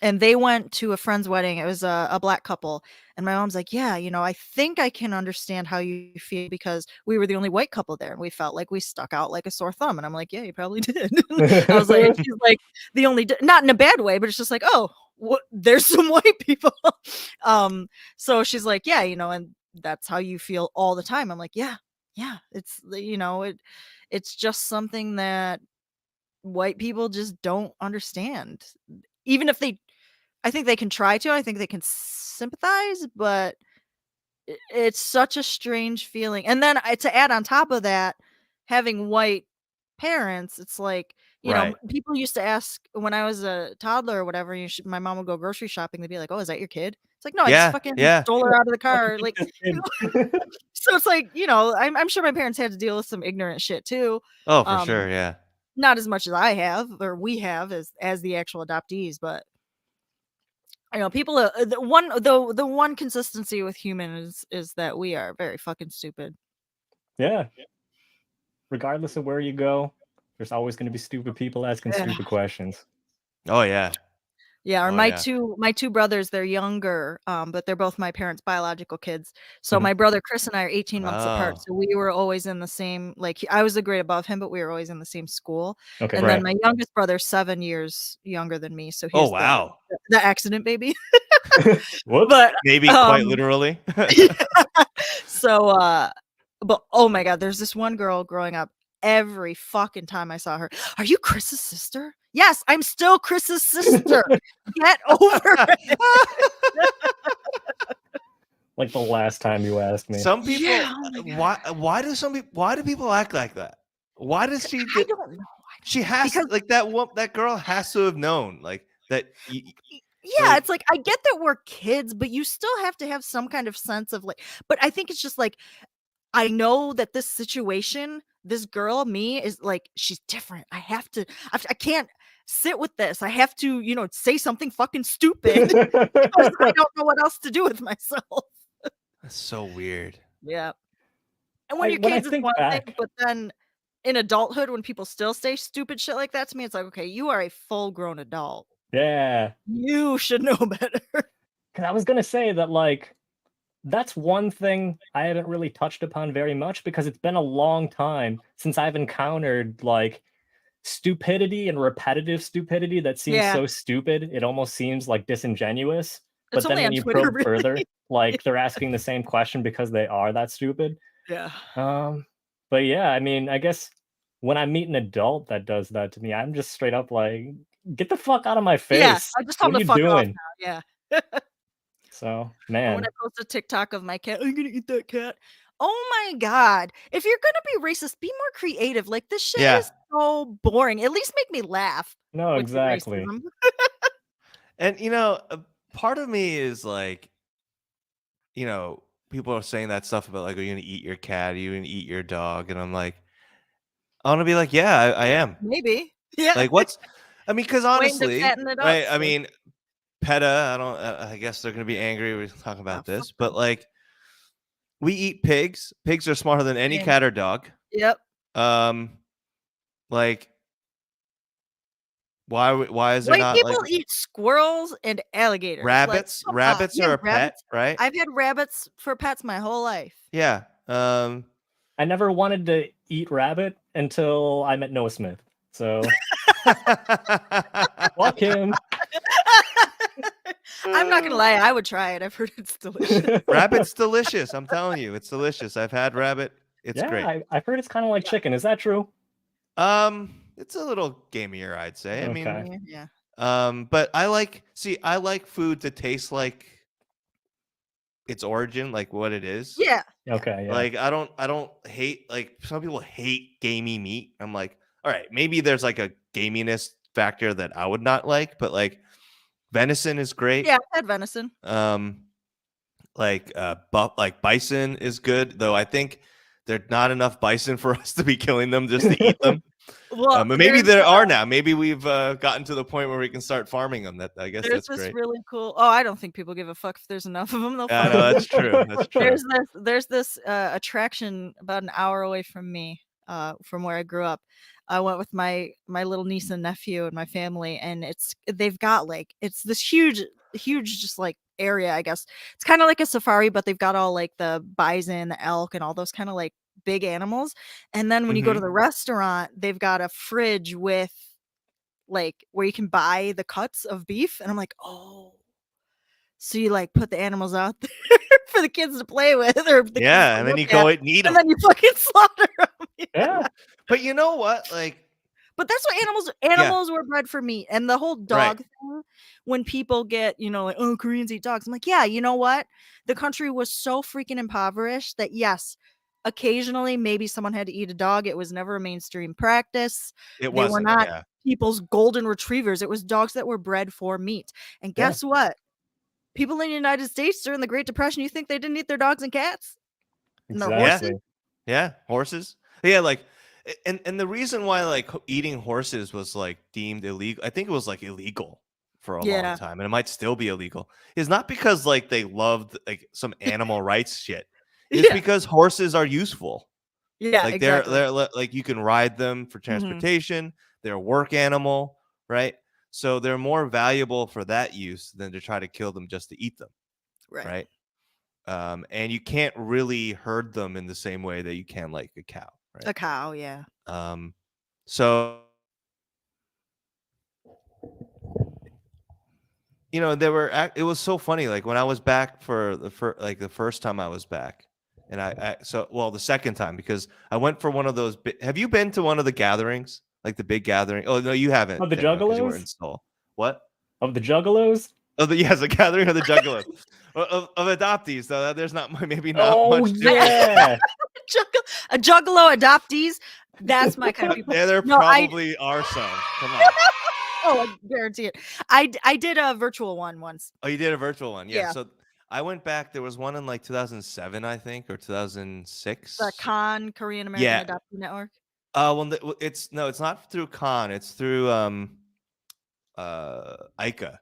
and they went to a friend's wedding. It was a black couple, and my mom's like, "Yeah, I think I can understand how you feel because we were the only white couple there, and we felt like we stuck out like a sore thumb." And I'm like, "Yeah, you probably did." I was like, and she's like, "The only not in a bad way, but it's just like, oh, there's some white people." So she's like, "Yeah, and that's how you feel all the time." I'm like, "Yeah, yeah, it's just something that white people just don't understand. Even if I think they can try to, I think they can sympathize, but it's such a strange feeling. And then to add on top of that, having white parents, it's like, Right. people used to ask when I was a toddler or whatever, my mom would go grocery shopping, they'd be like, "Oh, is that your kid?" It's like, "No, I just Yeah. fucking Yeah. stole her out of the How'd you car." get Like, this kid? so it's like, I'm sure my parents had to deal with some ignorant shit too. Oh, for Um, sure. Yeah. not as much as I have or we have as the actual adoptees, but people the one consistency with humans is that we are very fucking stupid. Yeah. Regardless of where you go, there's always going to be stupid people asking Yeah. stupid questions. Oh yeah. Yeah, or Oh my yeah. two brothers, they're younger, but they're both my parents' biological kids. So Mhm. my brother Chris and I are 18 months apart. Oh. So we were always in the same, like I was a grade above him, but we were always in the same school. Okay. And then Right. my youngest brother's 7 years younger than me, so Oh he's the wow. the accident baby. Whoops. But Maybe quite literally. so but oh my god, there's this one girl growing up, every fucking time I saw her, "Are you Chris's sister?" "Yes, I'm still Chris's sister." "Get over it." Like the last time you asked me. Some people. Yeah, oh my god. Why do people act like that? Why does she? I don't know. She has Because like that girl has to have known like that. yeah, Like it's like I get that we're kids, but you still have to have some kind of sense of like, but I think it's just like I know that this situation, this girl, me, is like, she's different. I can't sit with this. I have to, say something fucking stupid because I don't know what else to do with myself. that's so weird. Yeah. And when you're When I kids, it's think one thing, back, but then in adulthood, when people still say stupid shit like that to me, it's like, okay, you are a full grown adult. yeah, You should know better. because I was gonna say that like that's one thing I haven't really touched upon very much because it's been a long time since I've encountered like stupidity and repetitive stupidity that seems Yeah. so stupid, it almost seems like disingenuous. It's But then only when on you Twitter, probe really. further, like they're asking the same question because they are that stupid. Yeah. Um, but yeah, I mean, I guess when I meet an adult that does that to me, I'm just straight up like, get the fuck out of my Yeah. face. I just tell What them are to you fuck off doing? now. Yeah. So, Or when I man, post a TikTok of my cat, "I'm gonna eat that cat." Oh my god. If you're gonna be racist, be more creative. Like, this shit Yeah, is so boring. At least make me laugh no, with your exactly. racism. and part of me is like, people are saying that stuff about like, are you gonna eat your cat? Are you gonna eat your dog? And I'm like, I want to be like, yeah, I am. Maybe. Yeah. Like, because Waiting to honestly, fatten it up, right? I so mean, PETA. I don't. I guess they're gonna be angry. We're talking oh, about fuck this, but them. like, we eat pigs. Pigs are smarter than any Same. cat or dog. Yep. Um, like, why is there White not people like eat squirrels and alligators. Like, rabbits? come on. Rabbits Yeah, are a pet, rabbits. right? I've had rabbits for pets my whole life. Yeah. I never wanted to eat rabbit until I met Noah Smith. So, fuck him. I'm not gonna lie, I would try it. I've heard it's delicious. Rabbit's delicious. I'm telling you, it's delicious. I've had rabbit. It's Yeah, great. I've heard it's kind of like chicken. Is that true? It's a little gamier, I'd say. I mean, Okay. Yeah. but I like food to taste like its origin, like what it is. Yeah. Okay, yeah. Like I don't hate, like some people hate gamey meat. I'm like, all right, maybe there's like a gaminess factor that I would not like, but like venison is great. Yeah, I've had venison. Like like bison is good, though I think there's not enough bison for us to be killing them just to eat them. Well, But maybe there's there are now. Maybe we've gotten to the point where we can start farming them. I guess there's that's this great. really cool. Oh, I don't think people give a fuck if there's enough of them. They'll Yeah, farm no, them. that's true. That's true. There's this attraction about an hour away from me. from where I grew up. I went with my little niece and nephew and my family, and they've got like it's this huge just like area, I guess. It's kind of like a safari, but they've got all like the bison, the elk, and all those kind of like big animals. And then when you go to Mhm. the restaurant, they've got a fridge with like where you can buy the cuts of beef, and I'm like, oh, so you like put the animals out there for the kids to play with or the kids Yeah, to and then look you at, go and eat and them. then you fucking slaughter them. Yeah, But you know what? Like, But that's what yeah, animals were bred for meat. And the whole right. dog thing, when people get, like, oh, Koreans eat dogs. I'm like, yeah, you know what? The country was so freaking impoverished that yes, occasionally maybe someone had to eat a dog. It was never a mainstream practice. It They were wasn't. not Yeah. people's golden retrievers. It was dogs that were bred for meat. And yeah, guess what? People in the United States during the Great Depression, you think they didn't eat their dogs and cats? And their Yeah. horses? exactly. Yeah. Horses. Yeah. Like, and the reason why like eating horses was like deemed illegal, I think it was like illegal for a long Yeah. time, and it might still be illegal, is not because like they loved like some animal rights shit. It's Yeah. because horses are useful. Yeah, Like exactly. like you can ride them for Mhm. transportation. They're a work animal, right? So they're more valuable for that use than to try to kill them just to eat them, Right. right? And you can't really herd them in the same way that you can like a cow, right? A cow, yeah. So it was so funny. Like when I was back for the first time I was back, and the second time because I went for one of those. Have you been to one of the gatherings, like the big gathering? Oh no, you haven't, Of the Danielle, because you were in Juggalos? Seoul. What? Of the Juggalos? Oh, yes, the gathering of the juggalos of adoptees. So there's maybe not Oh much difference. yeah. A juggalo adoptees. That's my kind of people. Yeah, there No, probably are some. Come on. I guarantee it. I did a virtual one once. Oh, you did a virtual one. Yeah. Yeah. So I went back. There was one in like 2007, I think, or The 2006. Korean American Yeah. Adoptee Network. It's not through Khan. It's through ICA.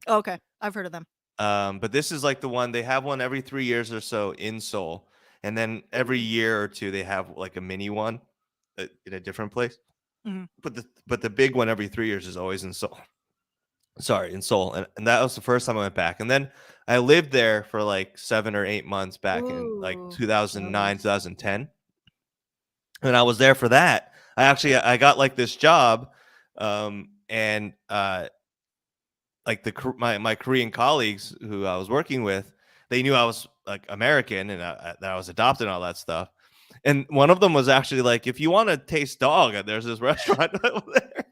Oh, okay, I've heard of them. But this is like the one they have one every 3 years or so in Seoul, and then every year or two they have like a mini one in a different place. Mhm. But the big one every 3 years is always in Seoul. Sorry, in Seoul, and that was the first time I went back, and then I lived there for like 7 or 8 months back in like Ooh, 2009, nice. 2010, and I was there for that. I got like this job, and like my Korean colleagues who I was working with, they knew I was like American and that I was adopted and all that stuff. And one of them was actually like, if you want to taste dog, there's this restaurant over there.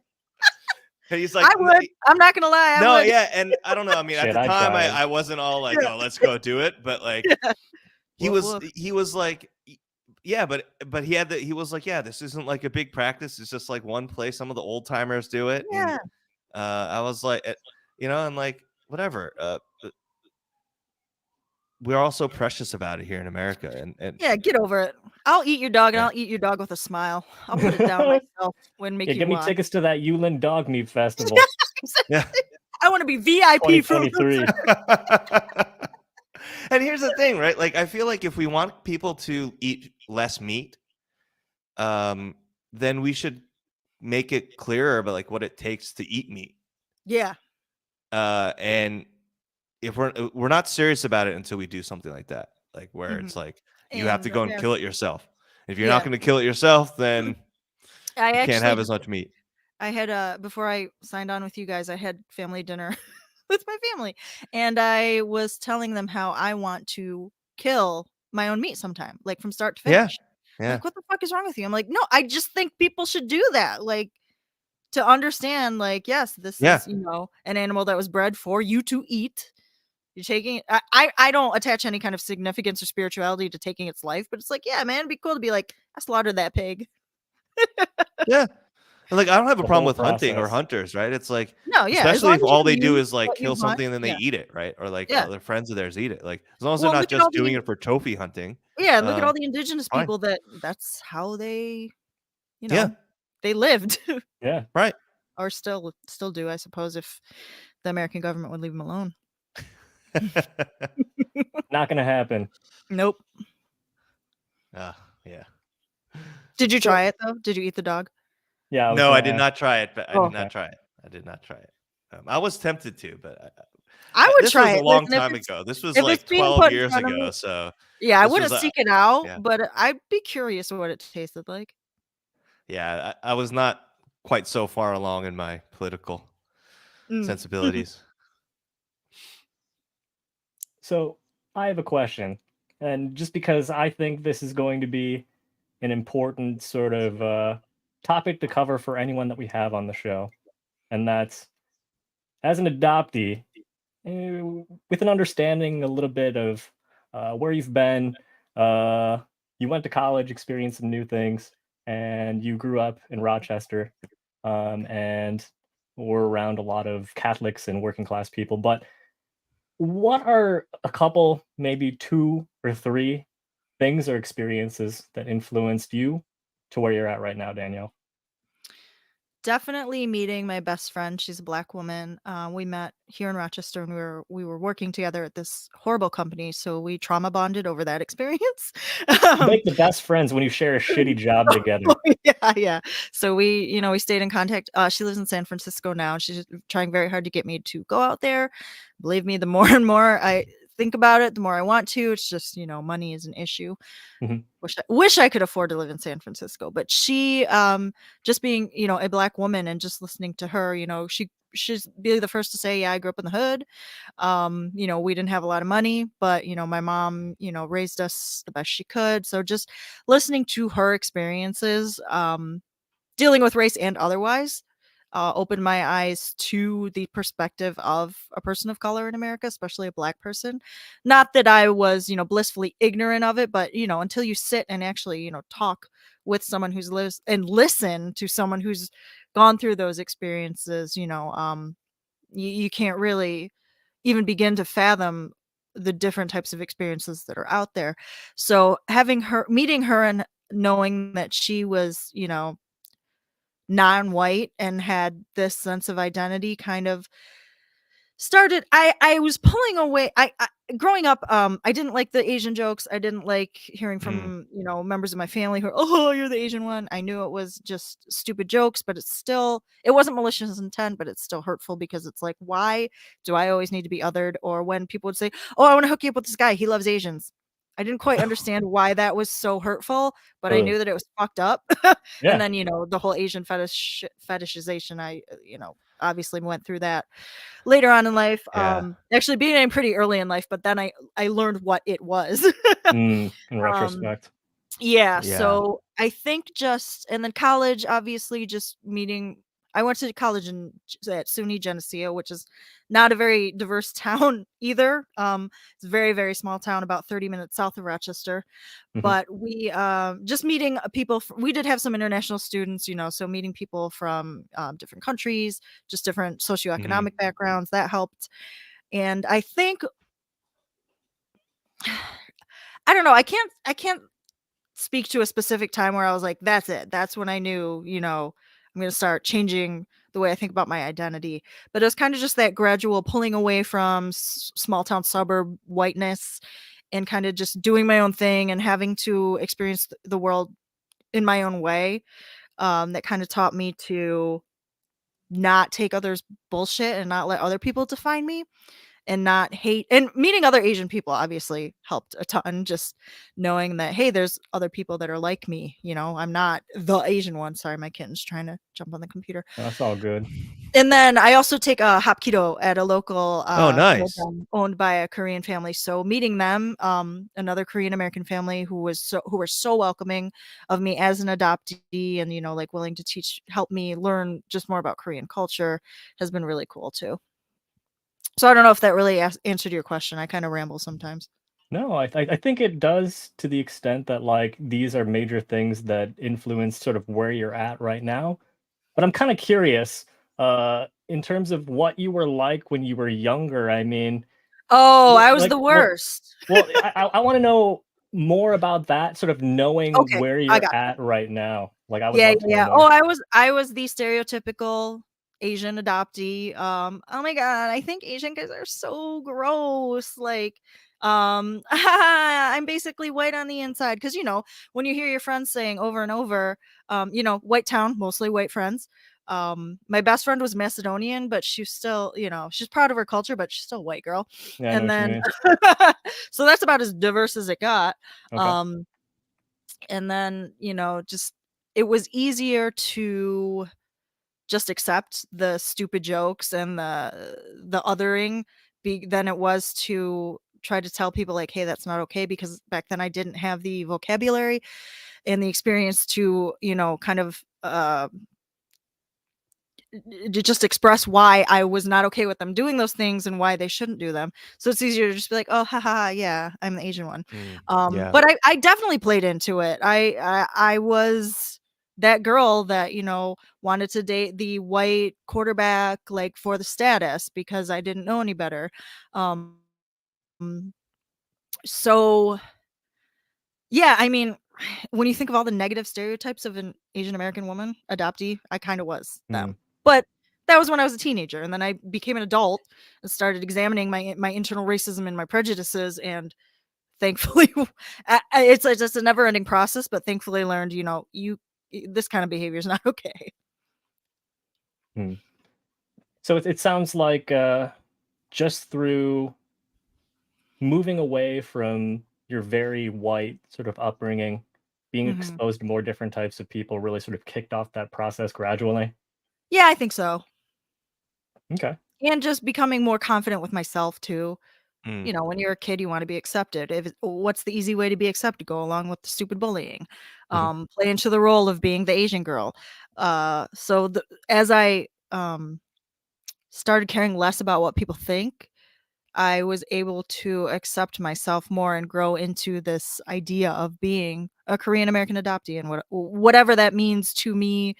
And he's like, I would. I'm not gonna lie. I no, would. yeah. And I don't know. I mean, at Shit, the I'd time, try it. I wasn't all like, Yeah. oh, let's go do it. But like, Yeah. he Woof, was woof. he was like, yeah, but he was like, yeah, this isn't like a big practice. It's just like one place. Some of the old timers do it. And Yeah. I was like, and like, whatever. We're all so precious about it here in America, and Yeah, get over it. I'll eat your dog, and Yeah. I'll eat your dog with a smile. I'll put it down myself. Wouldn't make Yeah, you give me watch. tickets to that Yulin Dog Meat Festival. yeah. I want to be VIP from 2023. And here's the thing, right? Like, I feel like if we want people to eat less meat, then we should make it clearer about like what it takes to eat meat. Yeah. And if we're not serious about it until we do something like that, like where it's like you have to And go and yeah. kill it yourself. If you're Yeah. not going to kill it yourself, then I you can't actually have as much meat. I had before I signed on with you guys, I had family dinner with my family, and I was telling them how I want to kill my own meat sometime, like from start to Yeah. finish. Yeah. Like, what the fuck is wrong with you? I'm like, no, I just think people should do that. Like, to understand, like, yes, this Yeah. is, an animal that was bred for you to eat. You're taking I don't attach any kind of significance or spirituality to taking its life, but it's like, yeah, man, it'd be cool to be like, I slaughtered that pig. Yeah. And like, I don't have a The problem whole with hunting or process. hunters, right? It's like, No, yeah, as especially long if as all you they do use is like what you kill hunt. something and then they Yeah. eat it, right? Or like Yeah. other friends of theirs eat it. Like, as long as Well, they're not look at just all the doing it for trophy hunting. Yeah, and look at um, all the indigenous fine. people that's how they, Yeah. they lived Yeah. Right. or still do, I suppose, if the American government would leave them alone. Not gonna happen. Nope. Yeah. Did you So try it though? Did you eat the dog? yeah, I was No, I gonna did ask. not try it, but I Oh, did okay. not try it. I did not try it. I was tempted to, but I would this was try a it. long Listen, time ago. This was if it's like being 12 put in years front of ago, me, so yeah, I this was wouldn't seek it out, yeah. but I'd be curious what it tasted like. Yeah, I was not quite so far along in my political Mm. sensibilities. So I have a question, and just because I think this is going to be an important sort of topic to cover for anyone that we have on the show, and that's as an adoptee, with an understanding a little bit of where you've been, uh, you went to college, experienced some new things, and you grew up in Rochester, and were around a lot of Catholics and working class people. But what are a couple, maybe 2 or 3 things or experiences that influenced you to where you're at right now, Danielle? Definitely meeting my best friend. She's a Black woman. We met here in Rochester, and we were working together at this horrible company, so we trauma bonded over that experience. You um, make the best friends when you share a shitty job together. yeah, yeah. So we stayed in contact. She lives in San Francisco now, and she's trying very hard to get me to go out there. Believe me, the more and more I think about it, the more I want to. It's just, money is an issue. Mhm, Wish I could afford to live in San Francisco, but she, just being, a Black woman and just listening to her, she's be the first to say, yeah, I grew up in the hood. We didn't have a lot of money, but my mom, raised us the best she could. So just listening to her experiences, dealing with race and otherwise, opened my eyes to the perspective of a person of color in America, especially a Black person. Not that I was, blissfully ignorant of it, but until you sit and actually, talk with someone who's lives and listen to someone who's gone through those experiences, you can't really even begin to fathom the different types of experiences that are out there. So meeting her and knowing that she was, non-white and had this sense of identity kind of started. I was pulling away. I growing up, I didn't like the Asian jokes. I didn't like hearing Mm. from, members of my family who are, "Oh, you're the Asian one." I knew it was just stupid jokes, but it wasn't malicious intent, but it's still hurtful because it's like, why do I always need to be othered? Or when people would say, "Oh, I want to hook you up with this guy. He loves Asians." I didn't quite understand why that was so hurtful, but I ugh. knew that it was fucked up. And Yeah, then, the whole Asian fetishization, I, obviously went through that later on in life. Yeah. Actually being pretty early in life, but then I learned what it was. in um, retrospect. yeah, Yeah. so I think just and then college, obviously just meeting. I went to college at SUNY Geneseo, which is not a very diverse town either. It's a very, very small town, about 30 minutes south of Rochester. Mhm, But we just meeting people. We did have some international students, so meeting people from different countries, just different Mhm. socioeconomic backgrounds, that helped. And I think I don't know. I can't speak to a specific time where I was like, that's it. That's when I knew, I'm going to start changing the way I think about my identity. But it was kind of just that gradual pulling away from small town suburb whiteness and kind of just doing my own thing and having to experience the world in my own way. That kind of taught me to not take others' bullshit and not let other people define me and not hate. And meeting other Asian people obviously helped a ton, just knowing that, hey, there's other people that are like me. I'm not the Asian one. Sorry, my kitten's trying to jump on the computer. that's all good. And then I also take a Hapkido at a local Oh, nice. program owned by a Korean family. So meeting them, another Korean American family who were so welcoming of me as an adoptee and like willing to help me learn just more about Korean culture has been really cool too. So I don't know if that really answered your question. I kind of ramble sometimes. No, I think it does to the extent that, like, these are major things that influence sort of where you're at right now. But I'm kinda curious, in terms of what you were like when you were younger. I mean, Oh, what I was like, the what worst. well, I wanna know more about that, sort of knowing Okay, where I you're got you. at right now. Like, I would Yeah, yeah, love to know yeah. Oh, more. I was the stereotypical Asian adoptee. Oh my god, I think Asian guys are so gross. Like, I'm basically white on the inside because when you hear your friends saying over and over, white town, mostly white friends. My best friend was Macedonian, but she's still, she's proud of her culture, but she's still a white girl. Yeah, I know And what you then, mean. so that's about as diverse as it got. Okay. Um, and then, just it was easier to just accept the stupid jokes and the othering than it was to try to tell people like, hey, that's not okay, because back then I didn't have the vocabulary and the experience to kind of to just express why I was not okay with them doing those things and why they shouldn't do them. So it's easier to just be like, oh, haha, yeah, I'm the Asian one. Yeah. But I definitely played into it. I was that girl that wanted to date the white quarterback, like, for the status, because I didn't know any better. Um, so yeah, I mean, when you think of all the negative stereotypes of an Asian American woman adoptee, I kind of was Mm. them. But that was when I was a teenager, and then I became an adult and started examining my internal racism and my prejudices, and thankfully, it's just a never ending process. But thankfully, learned this kind of behavior is not okay. Mm. So it sounds like just through moving away from your very white sort of upbringing, being Hmm. exposed to more different types of people really sort of kicked off that process gradually. Yeah, I think so, Okay. and just becoming more confident with myself too. Mm. When you're a kid, you want to be accepted. What's the easy way to be accepted? Go along with the stupid bullying. Mhm. Play into the role of being the Asian girl. As I started caring less about what people think, I was able to accept myself more and grow into this idea of being a Korean American adoptee, and whatever that means to me,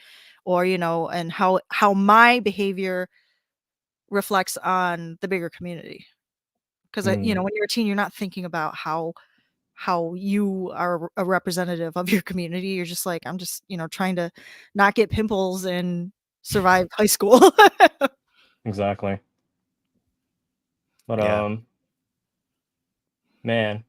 or and how my behavior reflects on the bigger community. Because Mm, when you're a teen, you're not thinking about how you are a representative of your community. You're just like, I'm just, trying to not get pimples and survive high school. exactly. But Yeah. man,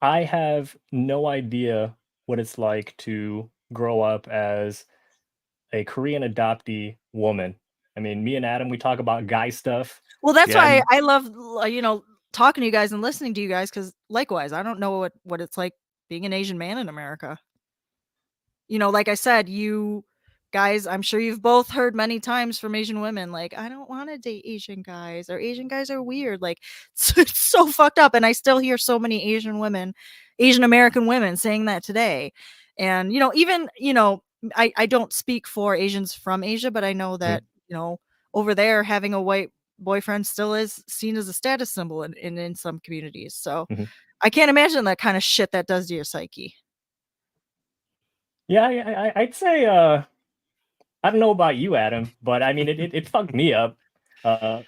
I have no idea what it's like to grow up as a Korean adoptee woman. I mean, me and Adam, we talk about guy stuff. Well, that's Yeah. why I love, talking to you guys and listening to you guys, because likewise, I don't know what it's like being an Asian man in America. Like I said, you guys, I'm sure you've both heard many times from Asian women, like, I don't want to date Asian guys, or Asian guys are weird. Like, it's so fucked up. And I still hear so many Asian American women saying that today. And, even, I don't speak for Asians from Asia, but I know Mhm, that, over there, having a white boyfriend still is seen as a status symbol in some communities. So mhm. I can't imagine that kind of shit that does to your psyche. Yeah, I'd say, I don't know about you, Adam, but I mean, it fucked me up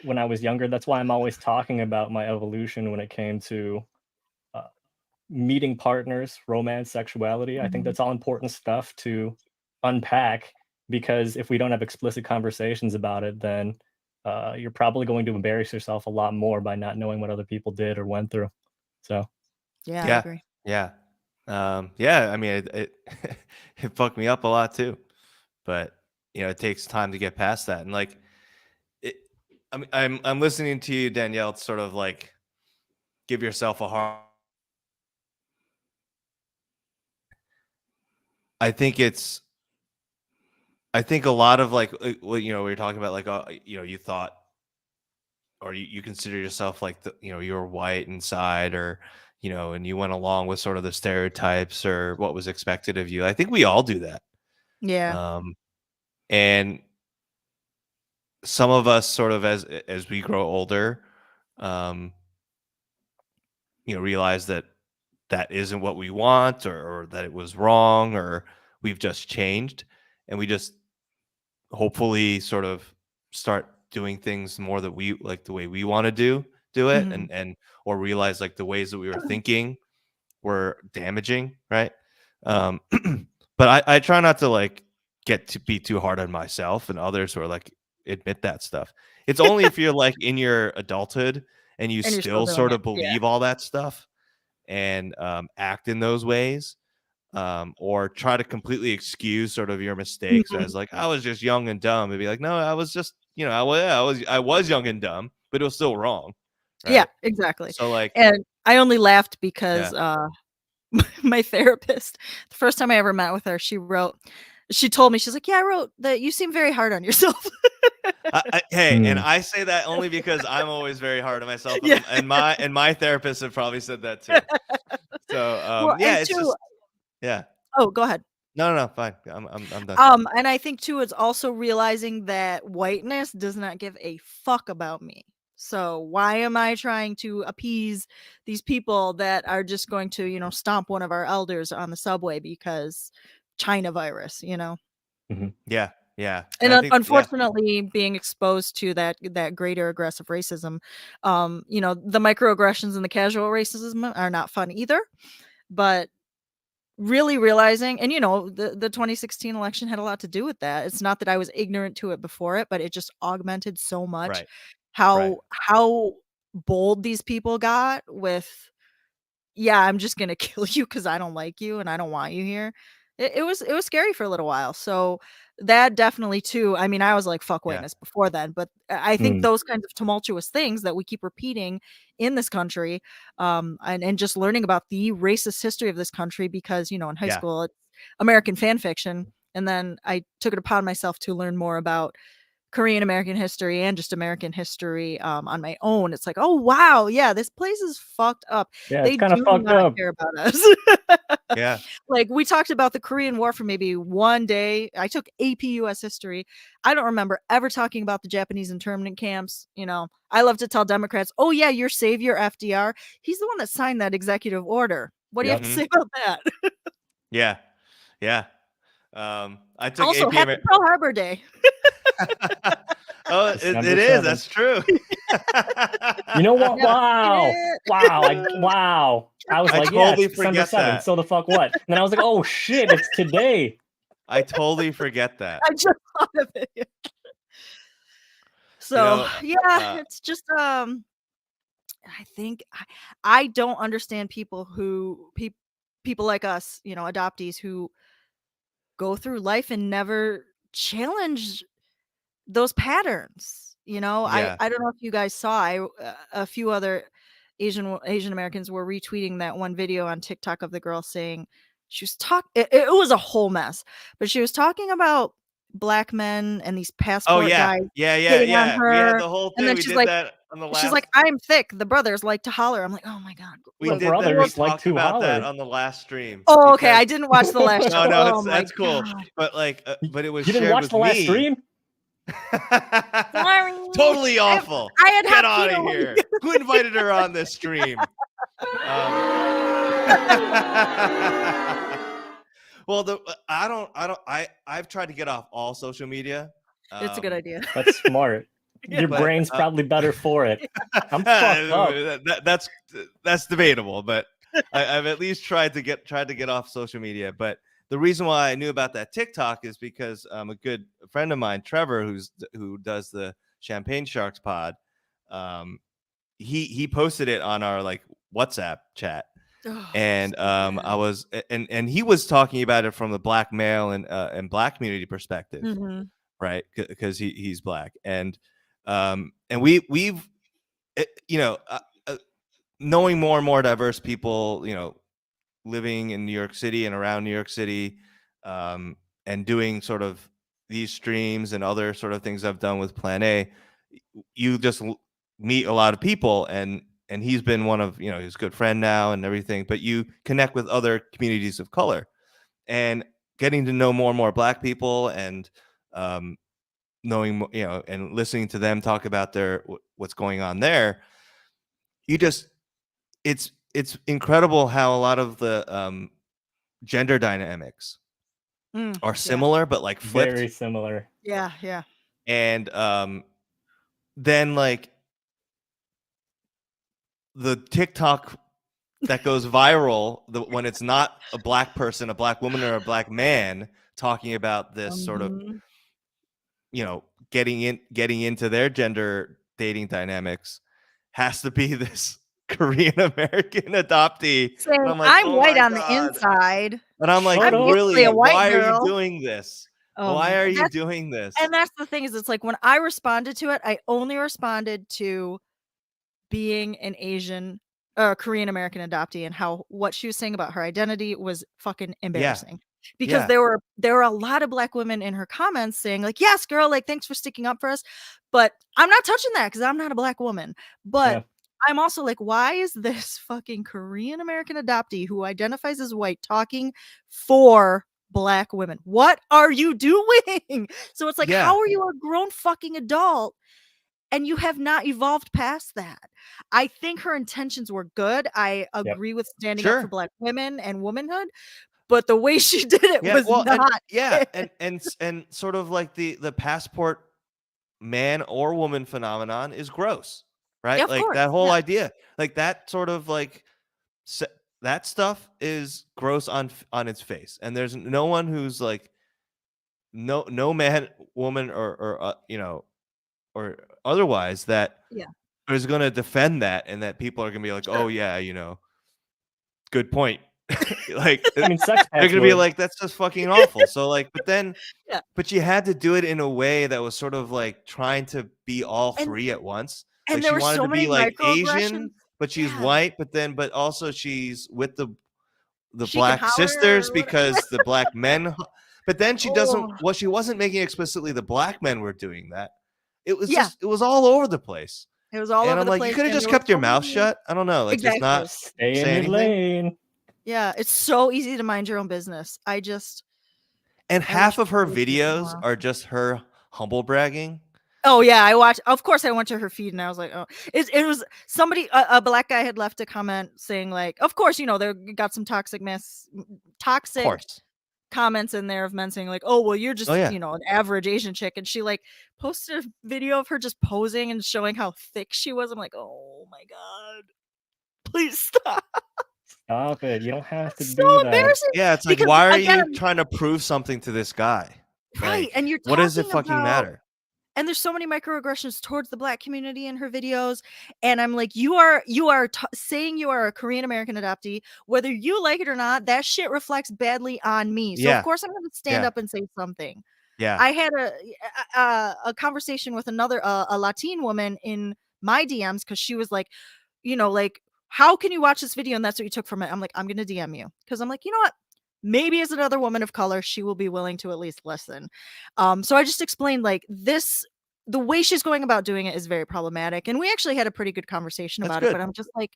when I was younger. That's why I'm always talking about my evolution when it came to uh, meeting partners, romance, sexuality. I think Mhm. that's all important stuff to unpack because if we don't have explicit conversations about it, then you're probably going to embarrass yourself a lot more by not knowing what other people did or went through. So, Yeah, I Yeah. agree. Yeah. Yeah, I mean, it it fucked me up a lot too, but, it takes time to get past that, and, like, it I'm listening to you, Danielle, sort of, like, give yourself a hard. I think it's I think a lot of, like, well, we were talking about, like, you thought, or you consider yourself like you're white inside, or and you went along with sort of the stereotypes or what was expected of you. I think we all do that. Yeah. Um and some of us sort of as we grow older, um realize that that isn't what we want, or that it was wrong, or we've just changed, and we just hopefully sort of start doing things more that we like, the way we want to do it, Mhm. and or realize, like, the ways that we were thinking were damaging, right? um but I try not to, like, get to be too hard on myself and others, or, like, admit that stuff. It's only if you're, like, in your adulthood and you And you're still still doing sort it. of Yeah. believe all that stuff and act in those ways, or try to completely excuse sort of your mistakes Mhm. as like I was just young and dumb, and be like, no, I was just, I was young and dumb, but it was still wrong, Yeah, right? exactly. So like, And I only laughed because, yeah, my therapist, the first time I ever met with her, she told me, she's like, "Yeah, I wrote that you seem very hard on yourself." hey, and Mm. I say that only because I'm always very hard on myself, Yeah. and my therapist have probably said that too. So Well, yeah, and it's too just yeah. Oh, go ahead. No, fine. I'm done. And I think too, it's also realizing that whiteness does not give a fuck about me. So why am I trying to appease these people that are just going to, stomp one of our elders on the subway because China virus, Mhm. Yeah, and And I think unfortunately, being exposed to that greater aggressive racism, the microaggressions and the casual racism are not fun either. But really realizing, and the 2016 election had a lot to do with that. It's not that I was ignorant to it before it, but it just augmented so much right, right, how bold these people got with, yeah, I'm just gonna kill you because I don't like you and I don't want you here. It was scary for a little while. So that definitely too. I mean, I was like, fuck yeah, whiteness before then, but I think Mm. those kinds of tumultuous things that we keep repeating in this country, and just learning about the racist history of this country because, in high yeah, school it's American fan fiction. And then I took it upon myself to learn more about Korean American history and just American history, on my own. It's like, oh wow, yeah, this place is fucked up. Yeah, it's They kind of do fucked not up. care about us. yeah, Like we talked about the Korean War for maybe one day. I took AP US history. I don't remember ever talking about the Japanese internment camps. I love to tell Democrats, oh yeah, your savior FDR, he's the one that signed that executive order. What do you have Yep. to hmm say about that? yeah, yeah. I took Also, AP. happy Pearl Harbor Day. Oh, it December is. 7th. That's true. You know what? Never Wow. forget it. Wow. I was I like, yeah, it's totally December forget 7th. that. So the fuck what? And then I was like, oh shit, it's today. I totally forget that. I just thought of it. You So know, yeah, uh, it's just I think I don't understand people like us, adoptees who go through life and never challenge those patterns. I yeah. I don't know if you guys saw, a few other Asian Americans were retweeting that one video on TikTok of the girl saying she was it was a whole mess, but she was talking about black men and these Oh passport yeah, guys yeah, hitting on yeah. We had her, the whole and thing. then We she's did like that on the she's last. like, "I'm thick, the brothers like to holler." I'm like, "Oh my god, We The look, did that. We brothers like talked to about that holler. on the last stream Oh, okay, because I didn't watch the last show. no, Oh it's my that's cool. god. But like, but it was You didn't shared watch with the last me. stream? Sorry. Totally I awful. I had Get hot out of feelings. here. Who invited her on this stream? Well, I've tried to get off all social media. It's a good idea. That's smart. Yeah. Your But brain's probably better for it. I'm fucked up. that's debatable, but I've at least tried to get off social media. But the reason why I knew about that TikTok is because a good friend of mine, Trevor, who does the Champagne Sharks pod, he posted it on our like WhatsApp chat, Oh, and so bad. I was and he was talking about it from the black male and black community perspective, Mhm. right? Because he's black, and we've knowing more and more diverse people, living in New York City and around New York City, and doing sort of these streams and other sort of things I've done with Plan A, you just meet a lot of people, and he's been one of his good friend now and everything, but you connect with other communities of color, and getting to know more and more black people, and knowing and listening to them talk about what's going on there, you just it's incredible how a lot of the gender dynamics are Yeah. similar but like flipped, Very similar. Yeah, yeah. and then like the TikTok that goes viral when it's not a black person, a black woman, or a black man talking about this sort of Mhm. getting into their gender dating dynamics, has to be this Korean American adoptee. And saying, I'm like, "I'm oh white my on the God. inside. And I'm like, Shut I'm up. basically a really, white why are you girl." doing this? Oh Why man, are you doing this? and that's the thing is, it's like when I responded to it, I only responded to being an Asian, Korean American adoptee, and how what she was saying about her identity was fucking Yeah. embarrassing. Because Yeah. there were a lot of Black women in her comments saying like, "Yes, girl, like thanks for sticking up for us," but I'm not touching that because I'm not a Black woman. But Yeah. I'm also like, why is this fucking Korean American adoptee who identifies as white talking for Black women? What are you doing? So it's like, Yeah. how are you a grown fucking adult and you have not evolved past that? I think her intentions were good. I Yep. agree with standing up for Sure. Black women and womanhood, but the way she did it Yeah. was Well, and not yeah, it. and sort of like the passport man or woman phenomenon is gross, Yeah, right? of Like course. that whole Yeah. idea, like that sort of like that stuff is gross on its face. And there's no one who's like no man, woman, or or otherwise that Yeah. is going to defend that, and that people are going to be like, oh Sure. yeah, good point. Like I mean, sex they're pets gonna be would. like, that's just fucking awful. So like, Yeah. but you had to do it in a way that was sort of like trying to be all And three at once. Like and there she were wanted so to many be like microaggressions. Asian, but she's Yeah. white, but also she's with the She can black holler sisters or whatever. because the black men. But then she doesn't. Oh. Well, she wasn't making explicitly the black men were doing that. Yeah. It was all over the place. It was all And over I'm the like, you place, could have and just there were kept your so mouth many. shut. I don't know, like just Exactly. not Stay in say your anything. lane. Yeah, it's so easy to mind your own business. And I wish half of her people would do that videos more. are just her humble bragging. Oh yeah, of course I went to her feed and I was like, oh, it was somebody, a Black guy had left a comment saying like, of course, there got some Of toxic course. comments in there of men saying like, oh well, you're Oh just yeah. an average Asian chick, and she like posted a video of her just posing and showing how thick she was. I'm like, oh my god, please stop. Stop it. You don't have to It's so do that. embarrassing Yeah, it's like, because why are you again, trying to prove something to this guy? right, and Like, you're what does it talking fucking about. matter? And there's so many microaggressions towards the Black community in her videos, and I'm like, you are saying you are a Korean American adoptee, whether you like it or not. That shit reflects badly on me. So of Yeah. course I'm going to stand Yeah. up and say something. Yeah. I had a conversation with another a Latin woman in my DMs because she was like, like, how can you watch this video and that's what you took from it? I'm like, I'm going to DM you because I'm like, you know what? Maybe as another woman of color, she will be willing to at least listen. So I just explained like this, the way she's going about doing it is very problematic. And we actually had a pretty good conversation That's about it, good. but I'm just like,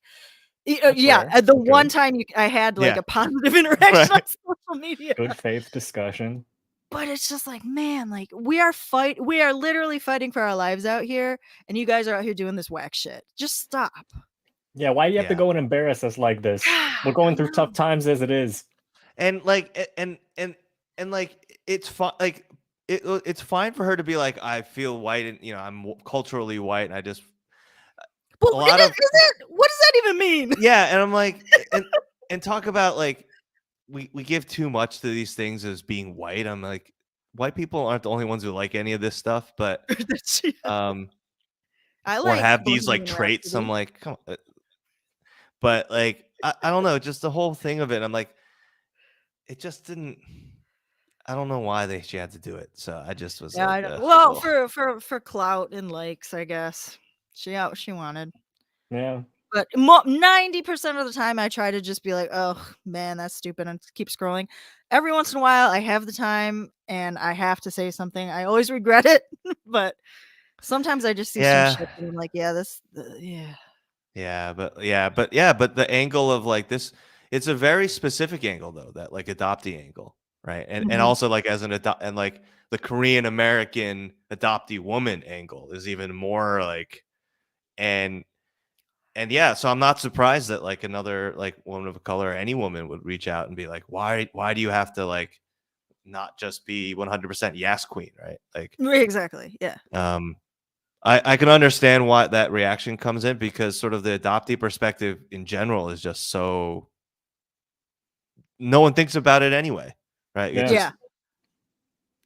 That's yeah, rare. the But one good. time I had like Yeah. a positive interaction on Right. social media. Good faith discussion. But it's just like, man, like we are literally fighting for our lives out here, and you guys are out here doing this whack shit. Just stop. Yeah, why do you have to Yeah. go and embarrass us like this? We're I going through know. tough times as it is. And like and like it's fine, like it's fine for her to be like, I feel white, and I'm culturally white, and I just But a lot of what does that even mean? yeah. And I'm like, and talk about like we give too much to these things as being white. I'm like, white people aren't the only ones who like any of this stuff, but I or like have these like Bohemian traits. I'm Rhapsody. like, come on. But like I don't know, just the whole thing of it. I'm like, it just didn't. I don't know why she had to do it. So I just was Yeah, I like, know. ugh, Well, ugh. for clout and likes, I guess. She wanted. Yeah. But 90% of the time I try to just be like, "Oh, man, that's stupid," and keep scrolling. Every once in a while I have the time and I have to say something. I always regret it, but sometimes I just see some Yeah, shit and I'm like, "Yeah, yeah." but the angle of like this, it's a very specific angle though, that like adoptee angle, right? And Mhm. also like as an and like the Korean American adoptee woman angle is even more like and yeah, so I'm not surprised that like another like woman of color, any woman would reach out and be like, why do you have to like not just be 100% yes queen, right? Like Exactly. Yeah. um I can understand why that reaction comes in, because sort of the adoptee perspective in general is just so no one thinks about it anyway, right? It's Yeah. Yeah. just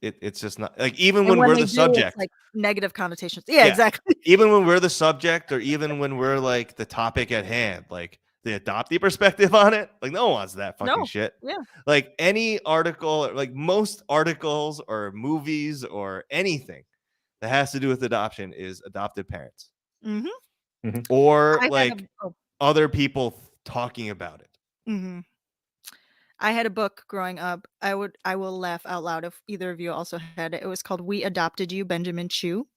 it's just not like even And when when we're they the do, it's subject. like negative connotations. Yeah, Yeah. exactly. Even when we're the subject, or even when we're like the topic at hand, like the adoptee perspective on it, like no one wants that fucking No. shit. Yeah. Like any article, like most articles or movies or anything that has to do with adoption is adopted parents Mhm. or I had like other people talking about it. mhm. I had a book growing up. I will laugh out loud if either of you also had it. It was called We Adopted You, Benjamin Chew.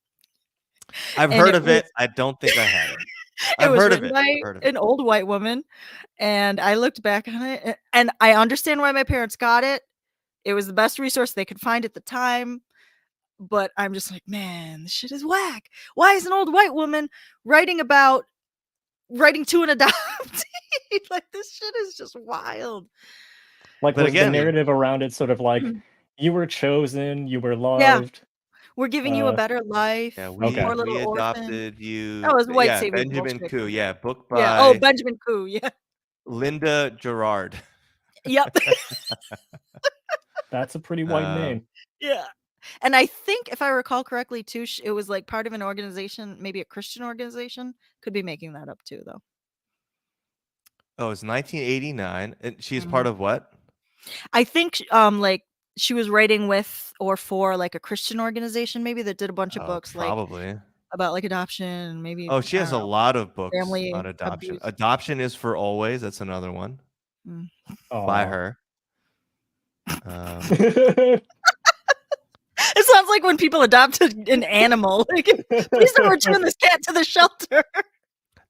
I've And heard it of was it. I don't think I had it. it I've was heard of written it. by Heard of it. an old white woman, and I looked back on it, and I understand why my parents got it. It was the best resource they could find at the time, but I'm just like, "Man, this shit is whack. Why is an old white woman writing to an adoptee? Like, this shit is just wild." Like, But was the again, narrative around it sort of like, you were chosen, you were Yeah. loved? We're giving you a better life, yeah, you Okay. poor we little orphan. adopted you. That was white Yeah, savior Benjamin bullshit. Koo. Yeah, book Yeah. Oh, by Benjamin Koo. Yeah. Linda Gerard. Yep. That's a pretty white name. Yeah. And I think if I recall correctly too, it was like part of an organization, maybe a Christian organization. Could be making that up too, though. Oh, it's 1989, and she's part Mhm. of what? I think like she was writing with or for like a Christian organization, maybe that did a bunch of Oh, books like probably. about like adoption, maybe Oh, she I has don't a know, lot of books family on adoption. abuse. Adoption is for Always. That's another one Mm. by Aw. her. It sounds like when people adopt an animal. Like, please don't return this cat to the shelter.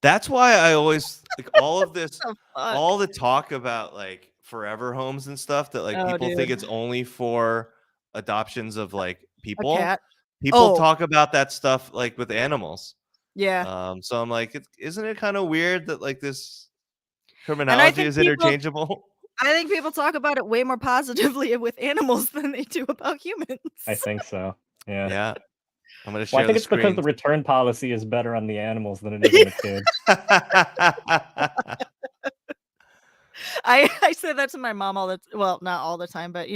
That's why I always like all of this, The fuck? all the talk about like forever homes and stuff that like Oh, people think dude. it's only for adoptions of like A people. cat. People Oh, talk about that stuff like with animals. yeah. So I'm like, isn't it kind of weird that like this And I terminology think is interchangeable? people talk about it way more positively with animals than they do about humans. I think so. Yeah. Yeah, I'm gonna Well, I share think the it's because screen. the return policy is better on the animals than it is on the kids. I say that to my mom all the well, not all the time, but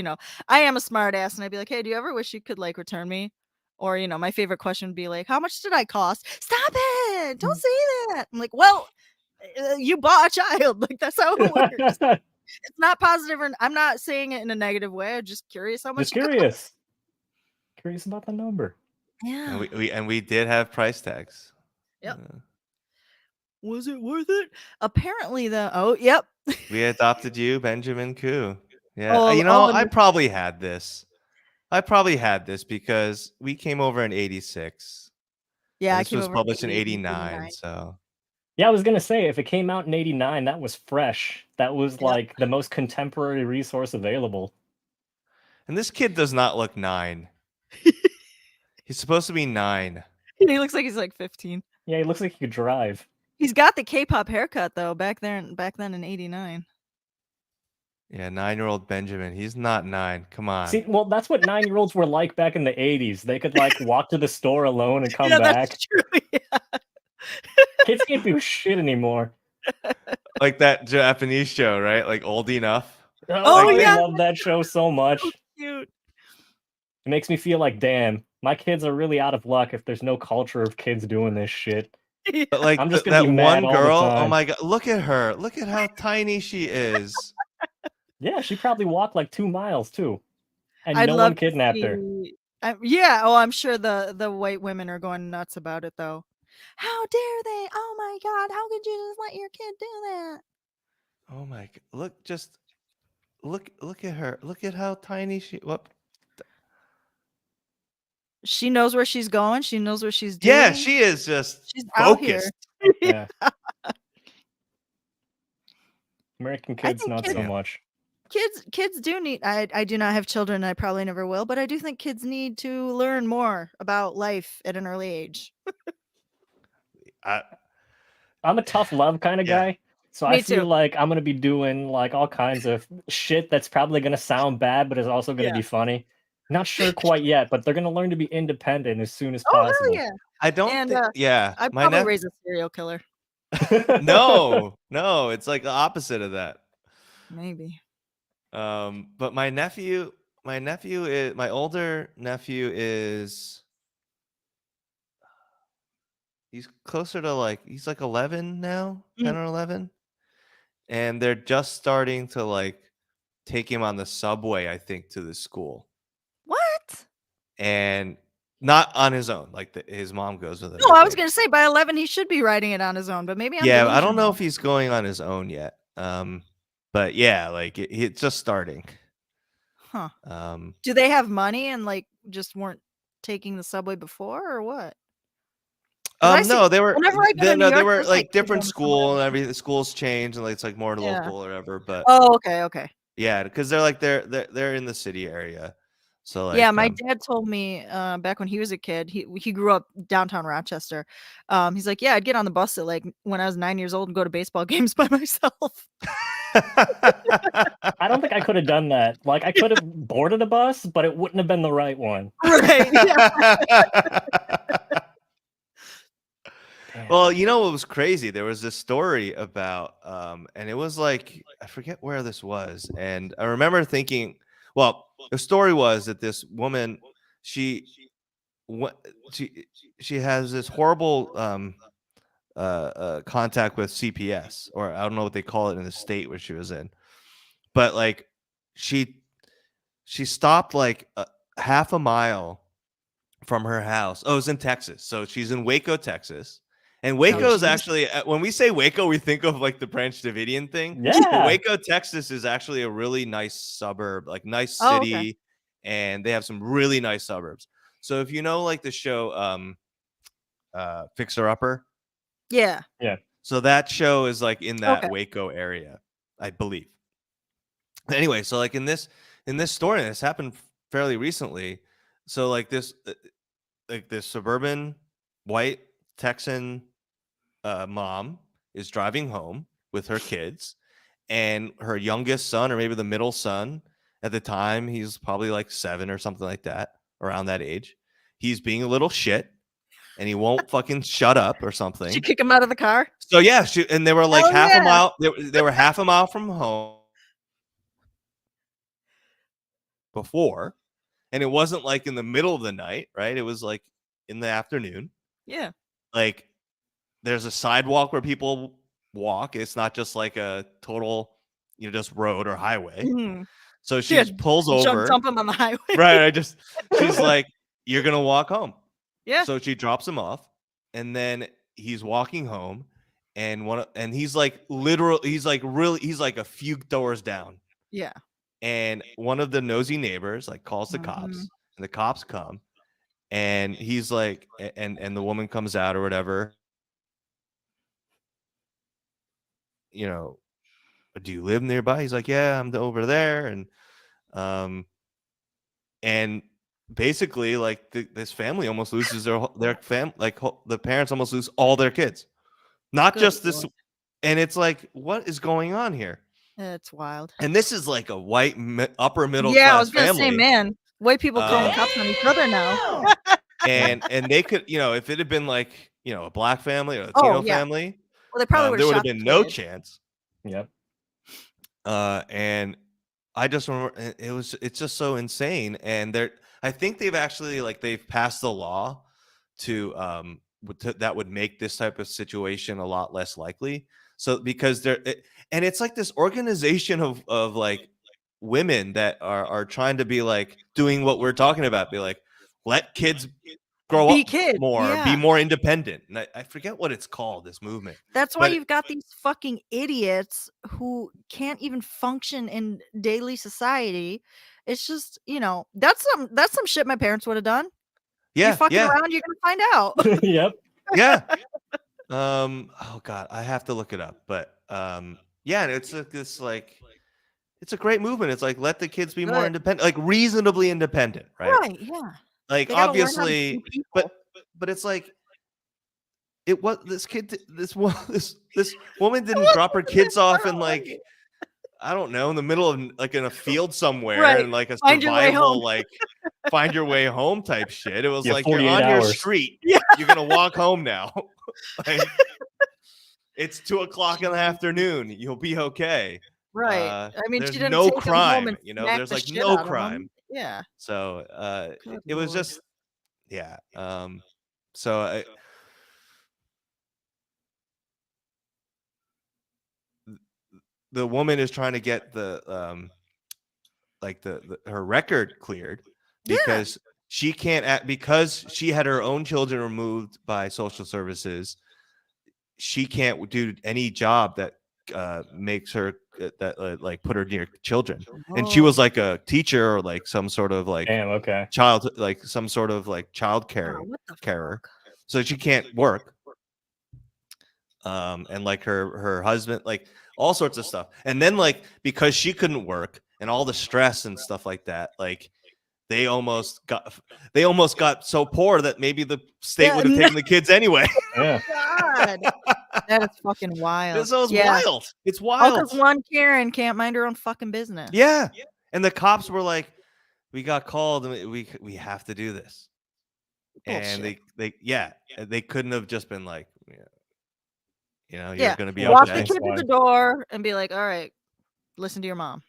I am a smart ass, and I'd be like, "Hey, do you ever wish you could like return me?" Or my favorite question would be like, "How much did I cost?" Stop it! Don't say that. I'm like, "Well, you bought a child. Like that's how it works. It's not positive, or I'm not saying it in a negative way. I'm just curious how much Just it cost." curious. Curious about the number. And Yeah. we did have price tags. Yep. Was it worth it? Apparently, though. Oh, yep. We adopted you, Benjamin Koo. Yeah, Oh, I and probably had this. I probably had this because we came over in '86, yeah, and I this came was over in published in 88, '89. 89. So Yeah, I was gonna say, if it came out in '89, that was fresh. That was Yep. like the most contemporary resource available. and this kid does not look 9. He's supposed to be 9. He looks like he's like 15. Yeah, he looks like he could drive. He's got the K-pop haircut though. Back then in '89. Yeah, 9-year-old Benjamin. He's not 9. Come on. See, well, that's what 9-year-olds were like back in the '80s. They could like walk to the store alone and come Yeah, back. that's true. Yeah. Kids can't do shit anymore. Like that Japanese show, right? Like Old Enough. Oh, I yeah, love that show so much. so cute. It makes me feel like, damn, my kids are really out of luck if there's no culture of kids doing this shit. Yeah. But like I'm just gonna be that mad one all the girl. Oh time. my god, look at her. Look at how tiny she is. Yeah, she probably walked like 2 miles too, and I'd no love one to kidnapped her. see. Yeah. Oh, I'm sure the white women are going nuts about it though. How dare they? Oh my God! How could you just let your kid do that? Oh my god. Look at her. Look at how tiny she. What? She knows where she's going. She knows what she's doing. Yeah, she is just She's out here. focused. Yeah. American I kids, think not so Yeah. much. kids do need. I do not have children. I probably never will, but I do think kids need to learn more about life at an early age. I'm a tough love kind of Yeah. guy, so Me I feel too. like I'm gonna be doing like all kinds of shit that's probably gonna sound bad, but is also gonna Yeah. be funny. Not sure quite yet, but they're gonna learn to be independent as soon as Oh hell possible. yeah! I don't And think. Yeah, I'd my probably nephew. raise a serial killer. No, it's like the opposite of that. Maybe. But my nephew my older nephew is he's closer to like he's like 11 now, 10 Mm. or 11, and they're just starting to like take him on the subway, I think, to the school, What? and not on his own. Like his mom goes with him, No, I I was think. gonna say by 11 he should be riding it on his own, but maybe I'm Yeah, I don't know delusional. if he's going on his own yet. But yeah, like it's just starting. Huh. Um, Do they have money and like just weren't taking the subway before or what? 'Cause I see no, they were whenever I go to they New no, they York, were there's like like kids different on the subway school all and the time. everything. The schools changed and like, it's like more Yeah. local or whatever. But Oh, okay. yeah, because they're like they're in the city area, so Yeah, like my dad told me, back when he was a kid, he grew up downtown Rochester. He's like, "Yeah, I'd get on the bus at, like, when I was 9 years old and go to baseball games by myself." I don't think I could have done that. Like, I could have boarded a bus, but it wouldn't have been the right one. Right, yeah. Damn. Well, you know what was crazy? There was this story about, and it was like I forget where this was, and I remember thinking, well, the story was that this woman, she, what, she has this horrible contact with CPS, or I don't know what they call it in the state where she was in, but like she she stopped like half a mile from her house. Oh, it was in Texas. So she's in Waco, Texas. And Oh, Waco is jeez. actually, when we say Waco, we think of like the Branch Davidian thing. But Yeah. Waco, Texas is actually a really nice suburb, like nice Oh, okay. city. And they have some really nice suburbs. So if you know like the show Fixer Upper, Yeah. Yeah. so that show is like in that Okay. Waco area, I believe. Anyway, so like in this story, and this happened fairly recently. So like this suburban white Texan mom is driving home with her kids, and her youngest son, or maybe the middle son at the time, he's probably like 7 or something like that, around that age. He's being a little shit, and he won't fucking shut up or Did you something. kick him out of the car? So yeah, and they were like Hell half a yeah. mile. They were half a mile from home before, and it wasn't like in the middle of the night, right? It was like in the afternoon. Yeah. Like there's a sidewalk where people walk. It's not just like a total, just road or highway. Mhm. So She she had pulls over. dump him on the highway. Right. She's like, "You're gonna walk home." Yeah. So she drops him off, and then he's walking home, and he's like he's like a few doors down, Yeah. and one of the nosy neighbors like calls the cops, Mhm. and the cops come, and he's like, and the woman comes out or whatever, do you live nearby? He's like, yeah, I'm over there. Um, and basically like this family almost loses their the parents almost lose all their kids, not Good just this. Lord. And it's like, what is going on here? It's wild. And this is like a white upper middle Yeah, I class was gonna say, family. man, white people calling cops on each other now. and they could, if it had been like, a black family or a Oh, Latino yeah. family, Well, they probably there would've would have shot the been no kid. chance. Yep. And I just remember it's just so insane. And I think they've actually they've passed the law to that would make this type of situation a lot less likely. So because and it's like this organization of like women that are trying to be like doing what we're talking about, be like, let kids grow Be up kids, more, be yeah. more independent. And I forget what it's called, this movement. That's why But you've got these fucking idiots who can't even function in daily society. It's just, that's some shit my parents would have done. You're yeah, fucking yeah, around, you're gonna find out. Yep. yeah. Oh god, I have to look it up. But yeah, and it's it's a great movement. It's like, let the kids be more Good. independent, like reasonably independent, right? Right, yeah. Like They gotta learn how to be obviously, people. but it's like this woman didn't drop her kids off in like, I don't know, in the middle of like in a field somewhere, Right. and like a Find your way home. survival like find your way home type shit. It was You have like, you're 48 on your hours. street. Yeah. You're gonna walk home now. Like, it's 2:00 in the afternoon. You'll be okay. Right. I mean, There's she didn't no take him home crime. and smack There's the like shit no out of him. crime. Yeah. So Good it was lord. just yeah. So the woman is trying to get the like her record cleared Yeah. because she can't because she had her own children removed by social services. She can't do any job that makes her that like put her near children. And she was Oh. like a teacher or like some sort of like Damn. Okay. child, like some sort of like child Wow, what the carer. fuck? So she can't work. And like her husband, like all sorts of stuff. And then like because she couldn't work and all the stress and stuff like that, like they almost got so poor that maybe the state Yeah, would have no, taken the kids anyway. Yeah. God. That is fucking wild. This is Yeah. wild. It's All because wild. one Karen can't mind her own fucking business. Yeah. And the cops were like, we got called and we have to do this. And Bullshit. they couldn't have just been like, you're Yeah. gonna be Yeah, Walk the okay. that's kid to the fine. door and be like, all right, listen to your mom.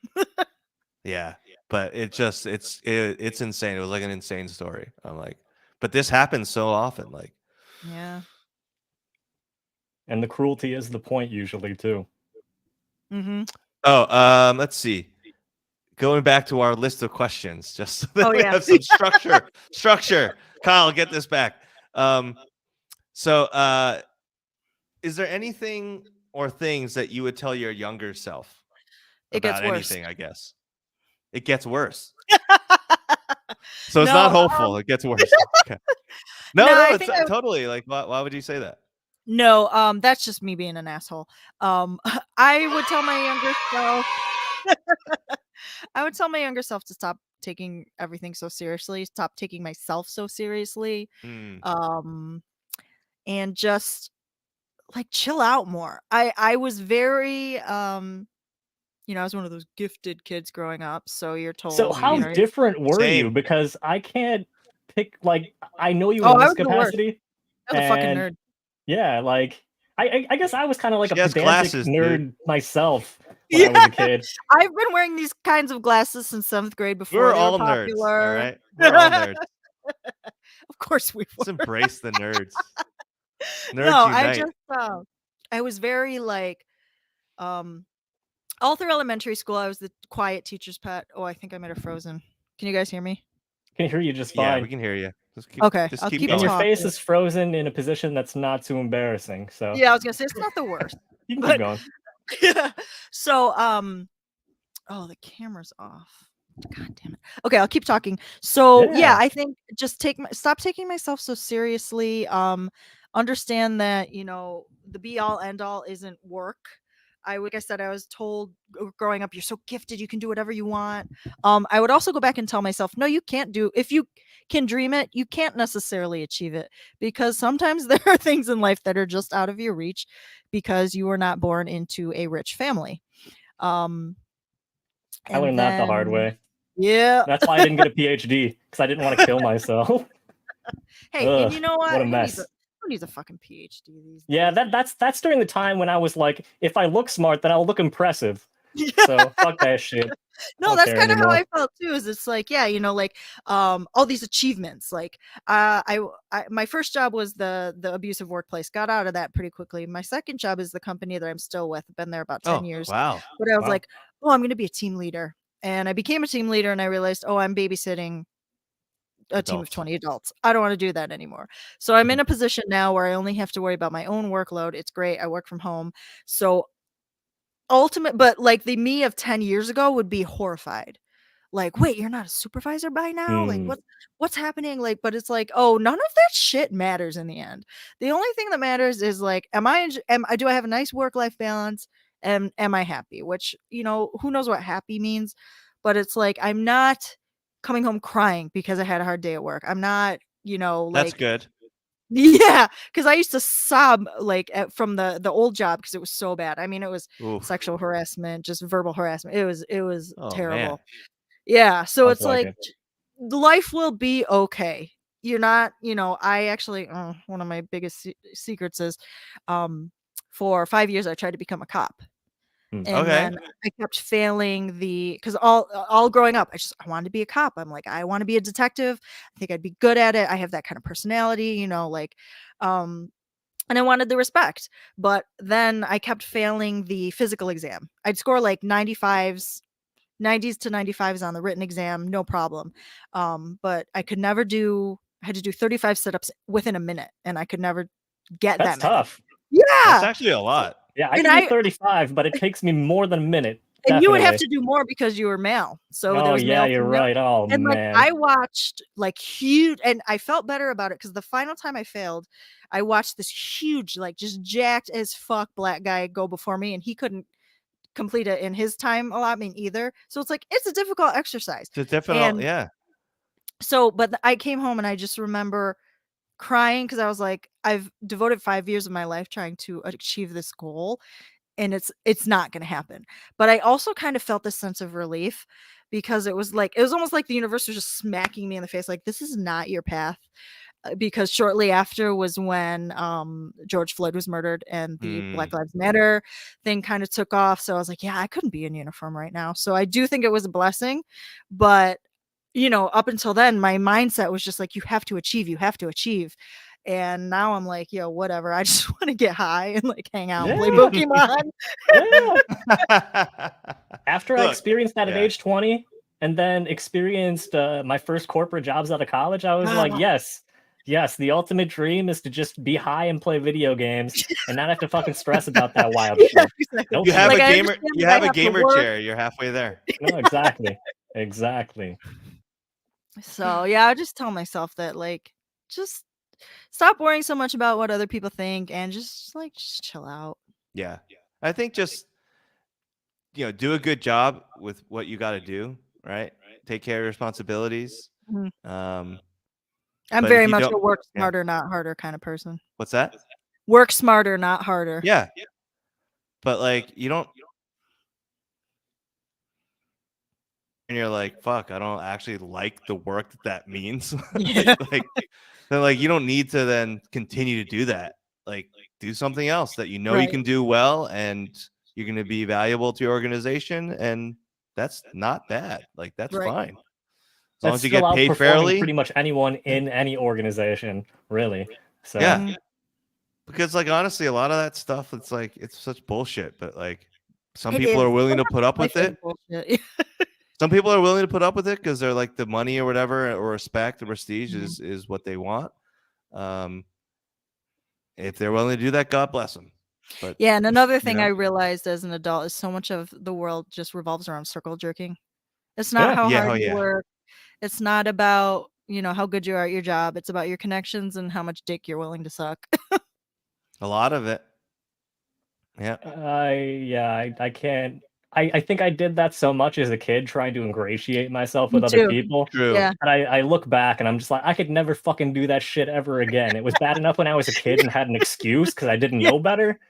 Yeah. But it's insane. It was like an insane story. I'm like, but this happens so often. Like, Yeah. And the cruelty is the point usually too. Mm-hmm. oh, let's see. Going back to our list of questions, just so that Oh, we yeah. have some structure. Kyle, get this back. So is there anything or things that you would tell your younger self It gets about worse. anything? I guess it gets worse. So it's not No, hopeful. It gets worse. Okay. No, no, no, I it's think I totally like. Why would you say that? no, that's just me being an asshole. I would tell my younger self I would tell my younger self to stop taking everything so seriously, stop taking myself so seriously, Mm. um, and just like chill out more. I was very I was one of those gifted kids growing up, so you're So told, how different were you? Same. Because I can't pick like I know you Oh, in I this was the worst. capacity, I was a fucking and nerd. yeah, like I guess I was kind of like a She has pedantic glasses, dude. nerd myself when I Yeah. was a kid. I've been wearing these kinds of glasses since 7th grade before We're they were all nerds, all popular. right? We're all nerds. Of course we Let's were. embrace the nerds. Nerds No, I unite. just, I was very like, um, all through elementary school, I was the quiet teacher's pet. Oh, I think I might have frozen. Can you guys hear me? Can hear you just Yeah, we fine. can hear you. Okay, Just I'll keep keep And your going. face talking. is frozen in a position that's not too embarrassing. So Yeah, I was gonna say it's not the worst, you can keep but going. so oh, the camera's off. God damn it. Okay, I'll keep talking. So yeah, Yeah. I think just stop taking myself so seriously. Understand that the be all end all isn't work. Like I said, I was told growing up, you're so gifted, you can do whatever you want. I would also go back and tell myself, no, you can't do. If you can dream it, you can't necessarily achieve it, because sometimes there are things in life that are just out of your reach because you were not born into a rich family. Um, I and learned that the hard then way. yeah. That's why I didn't get a PhD, because I didn't want to kill myself. Hey, and Ugh, you know what what? a mess. Who needs a fucking PhD these Yeah, days? that's during the time when I was like, if I look smart, then I'll look impressive. So fuck that shit. I No, don't that's care kind of how I anymore. felt too. Is it's like, yeah, like all these achievements. Like my first job was the abusive workplace. Got out of that pretty quickly. My second job is the company that I'm still with. Been there about 10 Oh, years. wow. But I was Wow. like, oh, I'm going to be a team leader. And I became a team leader, and I realized, oh, I'm babysitting a team of Adults. 20 adults. I don't want to do that anymore. So I'm in a position now where I only have to worry about my own workload. It's great. I work from home. So but like the me of 10 years ago would be horrified. Like, wait, you're not a supervisor by now? Like Hmm. what's happening? Like, but it's like, oh, none of that shit matters in the end. The only thing that matters is like, do I have a nice work-life balance? And am I happy? Which, who knows what happy means, but it's like I'm not coming home crying because I had a hard day at work. I'm not, That's like good. yeah, because I used to sob like from the old job because it was so bad. I mean, it was Oof. sexual harassment, just verbal harassment. It was Oh, man. terrible. Yeah, so Sounds it's like like it. life will be okay. You're not, I actually one of my biggest secrets is for 5 years I tried to become a cop. And Okay. then I kept failing because all growing up, I wanted to be a cop. I'm like, I want to be a detective. I think I'd be good at it. I have that kind of personality, and I wanted the respect. But then I kept failing the physical exam. I'd score like 90s to 95s on the written exam, no problem. But I had to do 35 sit-ups within a minute, and I could never get That's that many. tough. That's Yeah. actually a lot. Yeah, I And can do 35, but it takes me more than a minute. And you would have Definitely. to do more because you were male. So there Oh was yeah, male, you're female. right. Oh And like man. I watched like huge, and I felt better about it because the final time I failed, I watched this huge, like just jacked as fuck black guy go before me, and he couldn't complete it in his time allotment either. So it's like it's a difficult exercise. It's difficult. And Yeah. so, but I came home and I just remember crying because I was like, I've devoted 5 years of my life trying to achieve this goal, and it's not going to happen. But I also kind of felt this sense of relief because it was almost like the universe was just smacking me in the face, like, this is not your path. Because shortly after was when George Floyd was murdered and the Black Lives Matter thing kind of took off. So I was like, yeah, I couldn't be in uniform right now. So I do think it was a blessing. But up until then, my mindset was just like, you have to achieve, you have to achieve. And now I'm like, yo, whatever. I just want to get high and like hang out and play Yeah. Pokemon. Yeah. After I Look, experienced that at yeah. age 20 and then experienced my first corporate jobs out of college, I was like, yes, the ultimate dream is to just be high and play video games and not have to fucking stress about that wild Yeah, shit. exactly. No You have Like, a I gamer. understand You that I have a have to gamer work. chair. You're halfway there. No, exactly. Exactly. So yeah, I just tell myself that like just stop worrying so much about what other people think and just chill out. Yeah. I think just do a good job with what you got to do. Right. Take care of your responsibilities. Mhm. Um, I'm but if very you much don't, a work yeah. smarter, not harder kind of person. What's that? Work smarter, not harder. Yeah. But like you don't, and you're like, fuck, I don't actually like the work that means. Yeah. Like you don't need to then continue to do that. Like do something else that you Right. can do well, and you're going to be valuable to your organization, and that's not bad. Like that's Right. fine. As long That's as you still get paid outperforming fairly. pretty much anyone in any organization, really. So Yeah. Because like honestly, a lot of that stuff, it's like it's such bullshit. But like some It people is. are willing to Sometimes put up life with is it. bullshit. Some people are willing to put up with it because they're like the money or whatever, or respect or prestige Mhm. is what they want. If they're willing to do that, God bless them. But Yeah, and another you thing know, I realized as an adult is so much of the world just revolves around circle jerking. It's not how yeah, hard oh you yeah, work. It's not about, how good you are at your job. It's about your connections and how much dick you're willing to suck. a lot of it. Yeah, I can't. I think I did that so much as a kid, trying to ingratiate myself Me with other too. people. true. Yeah. And I look back and I'm just like, I could never fucking do that shit ever again. It was bad enough when I was a kid and had an excuse because I didn't Yeah. know better.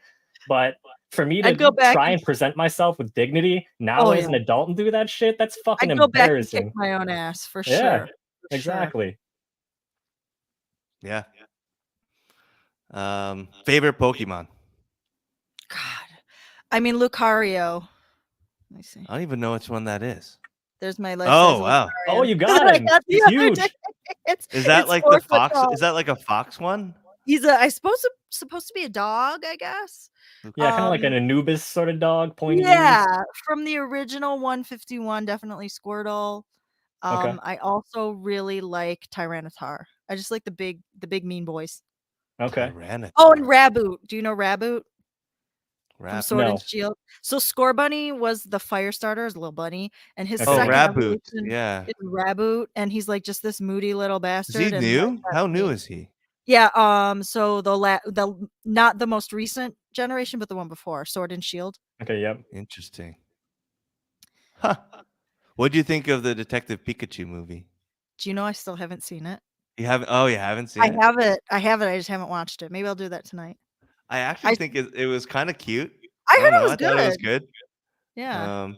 But for me I'd go to back try and and present myself with dignity now Oh, as yeah. an adult and do that shit, that's fucking I'd go back and kick embarrassing. my own ass for Yeah, sure. For sure. exactly. Yeah. Favorite Pokemon? God. I mean, Lucario. Let me see. I don't even know which one that is. There's my life Oh size wow. Oh, Lucario you that got I him. got the He's other day. huge. Is that It's like 4 the foot fox? tall. Is that like a fox one? He's supposed to be a dog, I guess. Yeah, kind of like an Anubis sort of dog, pointy ears. Yeah, from the original 151, definitely Squirtle. Okay. I also really like Tyranitar. I just like the big mean boys. Okay. Tyranitar. Oh, and Raboot. Do you know Raboot from Sword No. and Shield? So Scorbunny was the fire starter, his little bunny, and his Okay, Oh, second yeah. Raboot. evolution Yeah. is Raboot, and he's like just this moody little Is bastard. he And new? How new is he? Yeah, so the not the most recent generation, but the one before, Sword and Shield. Okay, yep. Interesting. Huh. What do you think of the Detective Pikachu movie? Do you know I still haven't seen it? You haven't? Oh, you haven't seen I it? have it. I just haven't watched it. Maybe I'll do that tonight. I actually think it was kind of cute. I I heard don't it know. was I thought it was good. good. Yeah.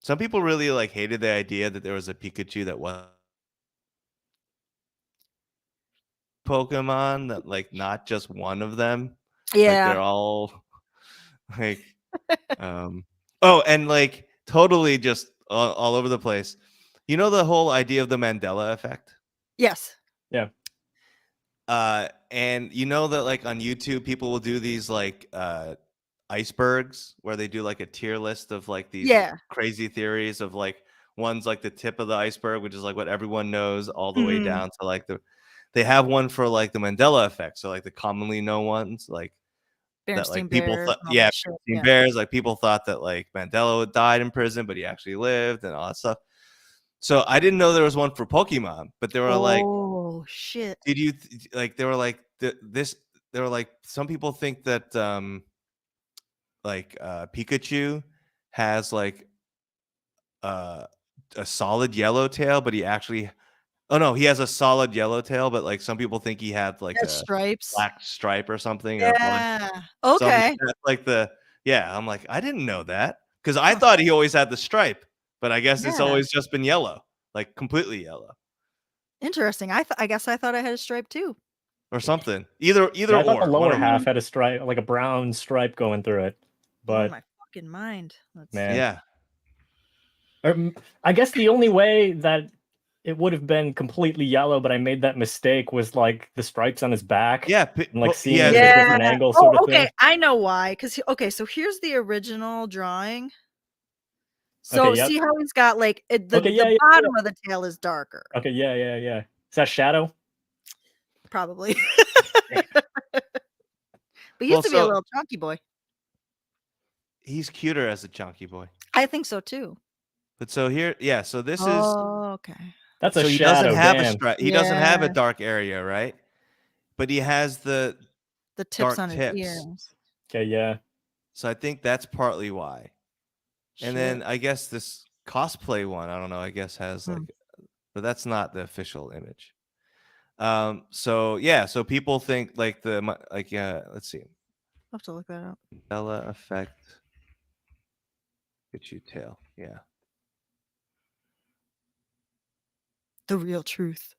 Some people really like hated the idea that there was a Pikachu that was Pokemon, that like not just one of them. Like they're Yeah. all like Oh, and like totally just all over the place. You know the whole idea of the Mandela effect? Yes. Yeah. And you know that like on YouTube, people will do these like icebergs where they do like a tier list of like these Yeah. crazy theories of like one's like the tip of the iceberg, which is like what everyone knows, all the way Mhm. down to like they have one for like the Mandela effect. So like the commonly known ones, like that Bernstein like people Bears thought, and all yeah, that shit. Bear Yeah. Bears, like people thought that like Mandela died in prison, but he actually lived and all that stuff. So I didn't know there was one for Pokemon, but they were like, Oh shit. did you like they were like this they were like some people think that Pikachu has like a solid yellow tail, but he actually he has a solid yellow tail, but like some people think he had like That's a stripes. black stripe or something or orange. Yeah. So I'm like, Okay. that's like I'm like, I didn't know that because I thought he always had the stripe, but I guess it's Yeah. always just been yellow, like completely yellow Interesting. I guess I thought I had a stripe too. or something. Either Yeah, I thought the or. lower half had a stripe, like a brown stripe going through it. Blowing But my fucking mind. Let's see. man, Yeah. I guess the only way that it would have been completely yellow, but I made that mistake was like the stripes on his back. Yeah. And like seeing yeah, it at a different angle, sort of okay. thing. I know why. Okay, so here's the original drawing. So Okay, yep. see how he's got like the Okay, yeah, bottom of the tail is darker. Okay, yeah. Is that Shadow? Probably. But he used to be a little chunky boy. He's cuter as a chunky boy. I think so too. But so here, yeah. So this is okay. That's a so he shadow. doesn't have a Damn. stripe. He doesn't have a Yeah. dark area, right? But he has the tips dark on his tips. ears. Okay, yeah. So I think that's partly why. And then I guess this cosplay one, I don't know, I guess has like, but that's not the official image. So yeah, so people think like let's see. I'll have to look that up. Mandela effect. Get you tail. Yeah. The real truth.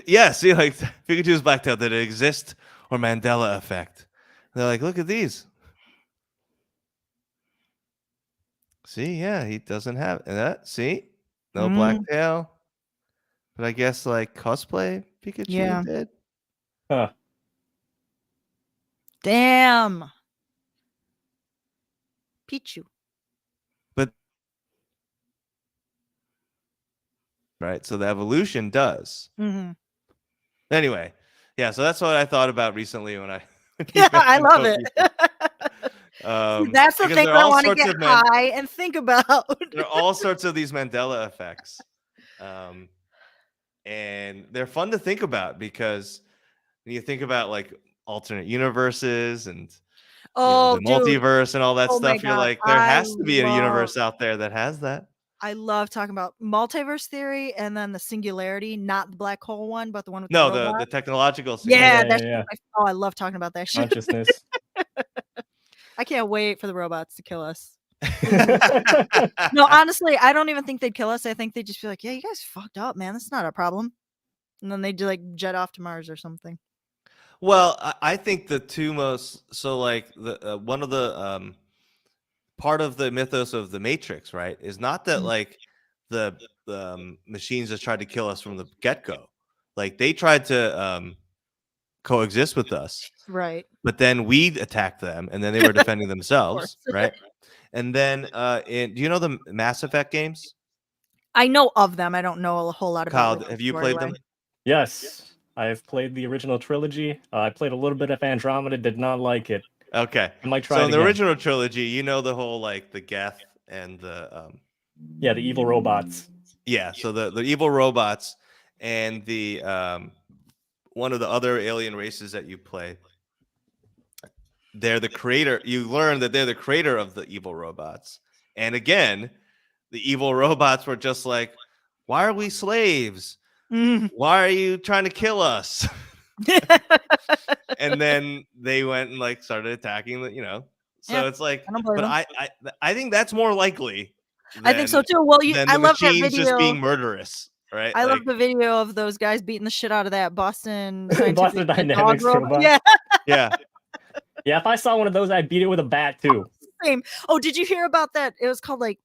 Yeah, see, like Pikachu's black tail, did it exist or Mandela effect? They're like, look at these. See, yeah, he doesn't have that. See, no black tail. But I guess like cosplay Pikachu did. Huh. Damn. Pichu. But right, so the evolution does. Anyway, yeah, so that's what I thought about recently when I. Yeah, I love it. That's the thing I want to get high and think about. There are all sorts of these Mandela effects. And they're fun to think about because when you think about like alternate universes and the multiverse and all that stuff, you're like, there has to be a universe out there that has that. I love talking about multiverse theory and then the singularity, not the black hole one, but the one with the technological singularity. Yeah. Oh, I love talking about that shit. Consciousness. I can't wait for the robots to kill us. No, honestly, I don't even think they'd kill us. I think they'd just be like, yeah, you guys fucked up, man. That's not a problem. And then they'd like jet off to Mars or something. Well, I think the two most, so like the one of the part of the mythos of the Matrix, right, is not that like the machines just tried to kill us from the get-go. Like they tried to coexist with us, right? But then we attacked them, and then they were defending themselves, right? And then, do you know the Mass Effect games? I know of them. I don't know a whole lot about. Kyle, have you played them? Yes, I've played the original trilogy. I played a little bit of Andromeda. Did not like it. Okay, I might try. So in the original trilogy, you know the whole like the Geth and the the evil robots. Yeah, so the evil robots and the one of the other alien races that you play. They're the creator. You learn that they're the creator of the evil robots. And again, the evil robots were just like, why are we slaves? Why are you trying to kill us? And then they went and like started attacking the, so it's like, but I think that's more likely. I think so too. Well, I love that video. Just being murderous, right? I love the video of those guys beating the shit out of that Boston Dynamics robot. Yeah. Yeah, if I saw one of those, I'd beat it with a bat too. Same. Oh, did you hear about that? It was called like,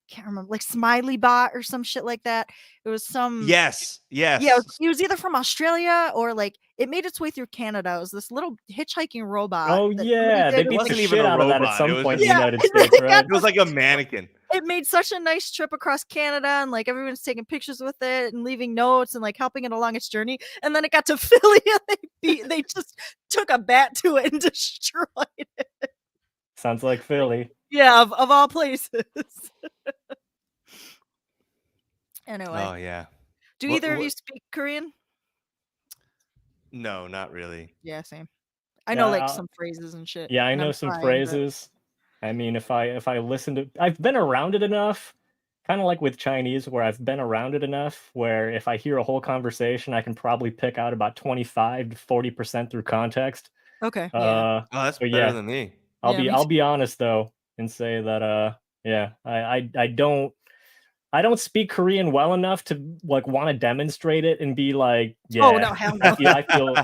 can't remember, like Smiley Bot or some shit like that. It was some Yes, yeah, yes. it was either from Australia or like it made its way through Canada. It was this little hitchhiking robot Oh that somebody yeah, they did. It beat the wasn't even shit a out of that at robot. It some was point in just the Yeah, United and then States, it got right? it was like a mannequin. it made such a nice trip across Canada, and like everyone's taking pictures with it and leaving notes and like helping it along its journey. And then it got to Philly and they just took a bat to it and destroyed it. Sounds like Philly. Yeah, of all places. Anyway, Oh yeah. do What either of you what speak Korean? No, not really. Yeah, same. I know Yeah, like some phrases and shit, yeah, I and I'm know some trying, but phrases. I mean, if I listen to, I've been around it enough, kind of like with Chinese, where I've been around it enough where if I hear a whole conversation, I can probably pick out about 25 to 40% through context. okay, yeah, Oh, that's But better yeah, than me. yeah, me I'll too. be honest though and say that yeah, I don't speak Korean well enough to like want to demonstrate it and be like, Oh yeah, no, hell no.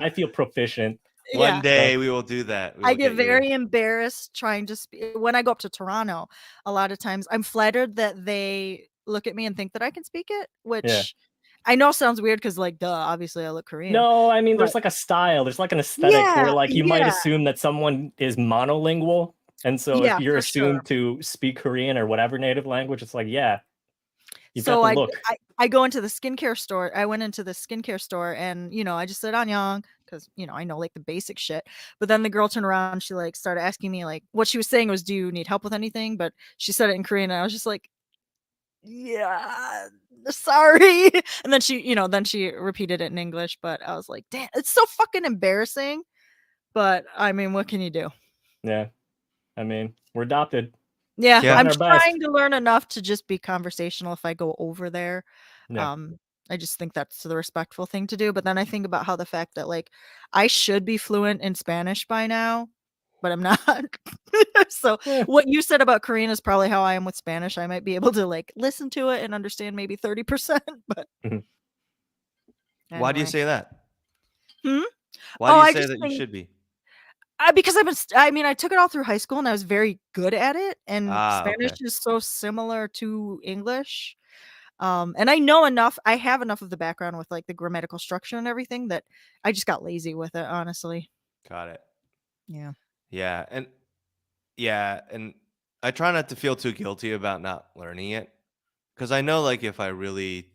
I feel proficient. One Yeah. So day we will do that. We I will get get you. very embarrassed trying to when I go up to Toronto, a lot of times I'm flattered that they look at me and think that I can speak it, yeah. which I know sounds weird because like duh, obviously I look Korean. No, I mean But there's like a style, there's like an aesthetic yeah, where like you might yeah, assume that someone is monolingual. And so if yeah, you're for sure. assumed to speak Korean or whatever native language, it's like, yeah, you've got So the I look. I go into the skincare store. I went into the skincare store and, I just said "Annyeong" because, I know like the basic shit. But then the girl turned around, she like started asking me like what she was saying was, "Do you need help with anything?" But she said it in Korean and I was just like, "Yeah, sorry." And then then she repeated it in English, but I was like, "Damn, it's so fucking embarrassing." But I mean, what can you do? Yeah. I mean, we're adopted. Yeah, Yeah. Trying I'm our best. trying to learn enough to just be conversational if I go over there. Yeah. Um, I just think that's the respectful thing to do, but then I think about how the fact that, like, I should be fluent in Spanish by now, but I'm not. So, Yeah. what you said about Korean is probably how I am with Spanish. I might be able to, like, listen to it and understand maybe 30%, but Mhm. Why do you anyway. say that? Hmm? Why Oh, do you I say just that you think should be? because I mean, I took it all through high school and I was very good at it, and Ah, Spanish okay. is so similar to English. And I have enough of the background with like the grammatical structure and everything that I just got lazy with it, honestly. Got it. Yeah. Yeah, and I try not to feel too guilty about not learning it because I know like if I really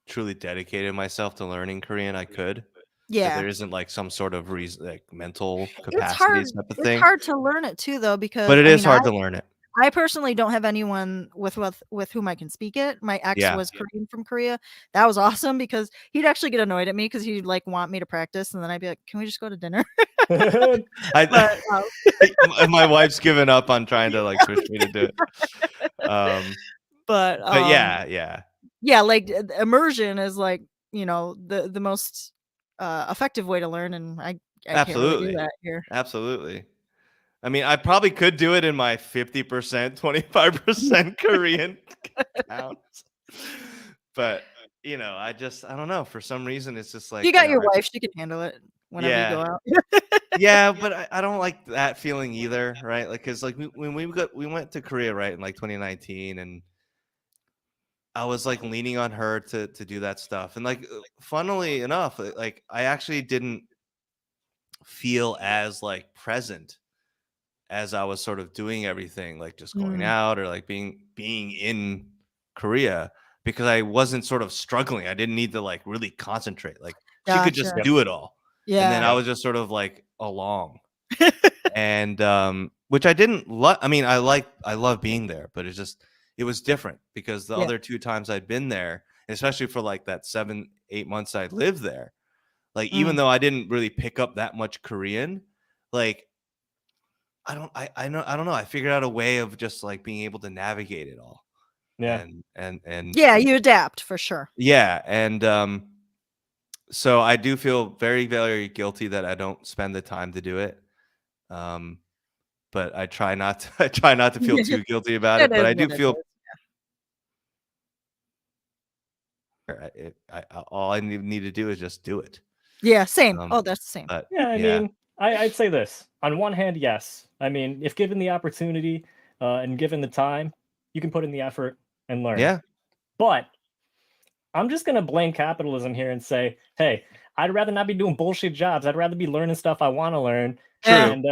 truly dedicated myself to learning Korean, I could. That Yeah. there isn't like some sort of reason, like mental It's capacity hard type of it's thing. hard to learn it too though But because it I is mean, hard to learn it. I personally don't have anyone with whom I can speak it. My ex Yeah. was Korean from Korea. That was awesome because he'd actually get annoyed at me because he'd like want me to practice and then I'd be like, "Can we just go to dinner?" I But my wife's given up on trying to like push me to do it. but But yeah. yeah, like immersion is like, the most effective way to learn and I can't really do Absolutely. that here. Absolutely. I mean, I probably could do it in my 50%, 25% Korean counts. But, I don't know. For some reason, it's just You like, got your wife, she can handle it whenever you yeah. go out. Yeah, but I don't like that feeling either, right? Like, cause like when we went to Korea, right, in like 2019, and I was like leaning on her to do that stuff, and like, funnily enough, like I actually didn't feel as like present as I was sort of doing everything, like just going Mm, out or like being in Korea because I wasn't sort of struggling. I didn't need to like really concentrate. Like she could gotcha. just Yep. do it all. And then Yeah. I Yep. was just sort of like along. And which I didn't I mean, I love being there, but it was different because the Yeah. other two times I'd been there, especially for like that 7-8 months I'd lived there, like even Mm, though I didn't really pick up that much Korean, like I don't know. I figured out a way of just like being able to navigate it all. Yeah. And yeah, you adapt for sure. yeah, and so I do feel very, very guilty that I don't spend the time to do it. Um, but I try not to I try not to feel too guilty about It it, but is I what do it feel is. all I need to do is just do it. Yeah, same. Um, Oh, that's the same. but Yeah, I yeah. mean, I'd say this. On one hand, yes. I mean, if given the opportunity and given the time, you can put in the effort and learn. Yeah, But I'm just gonna blame capitalism here and say, hey, I'd rather not be doing bullshit jobs. I'd rather be learning stuff I want to learn. Yeah. true. And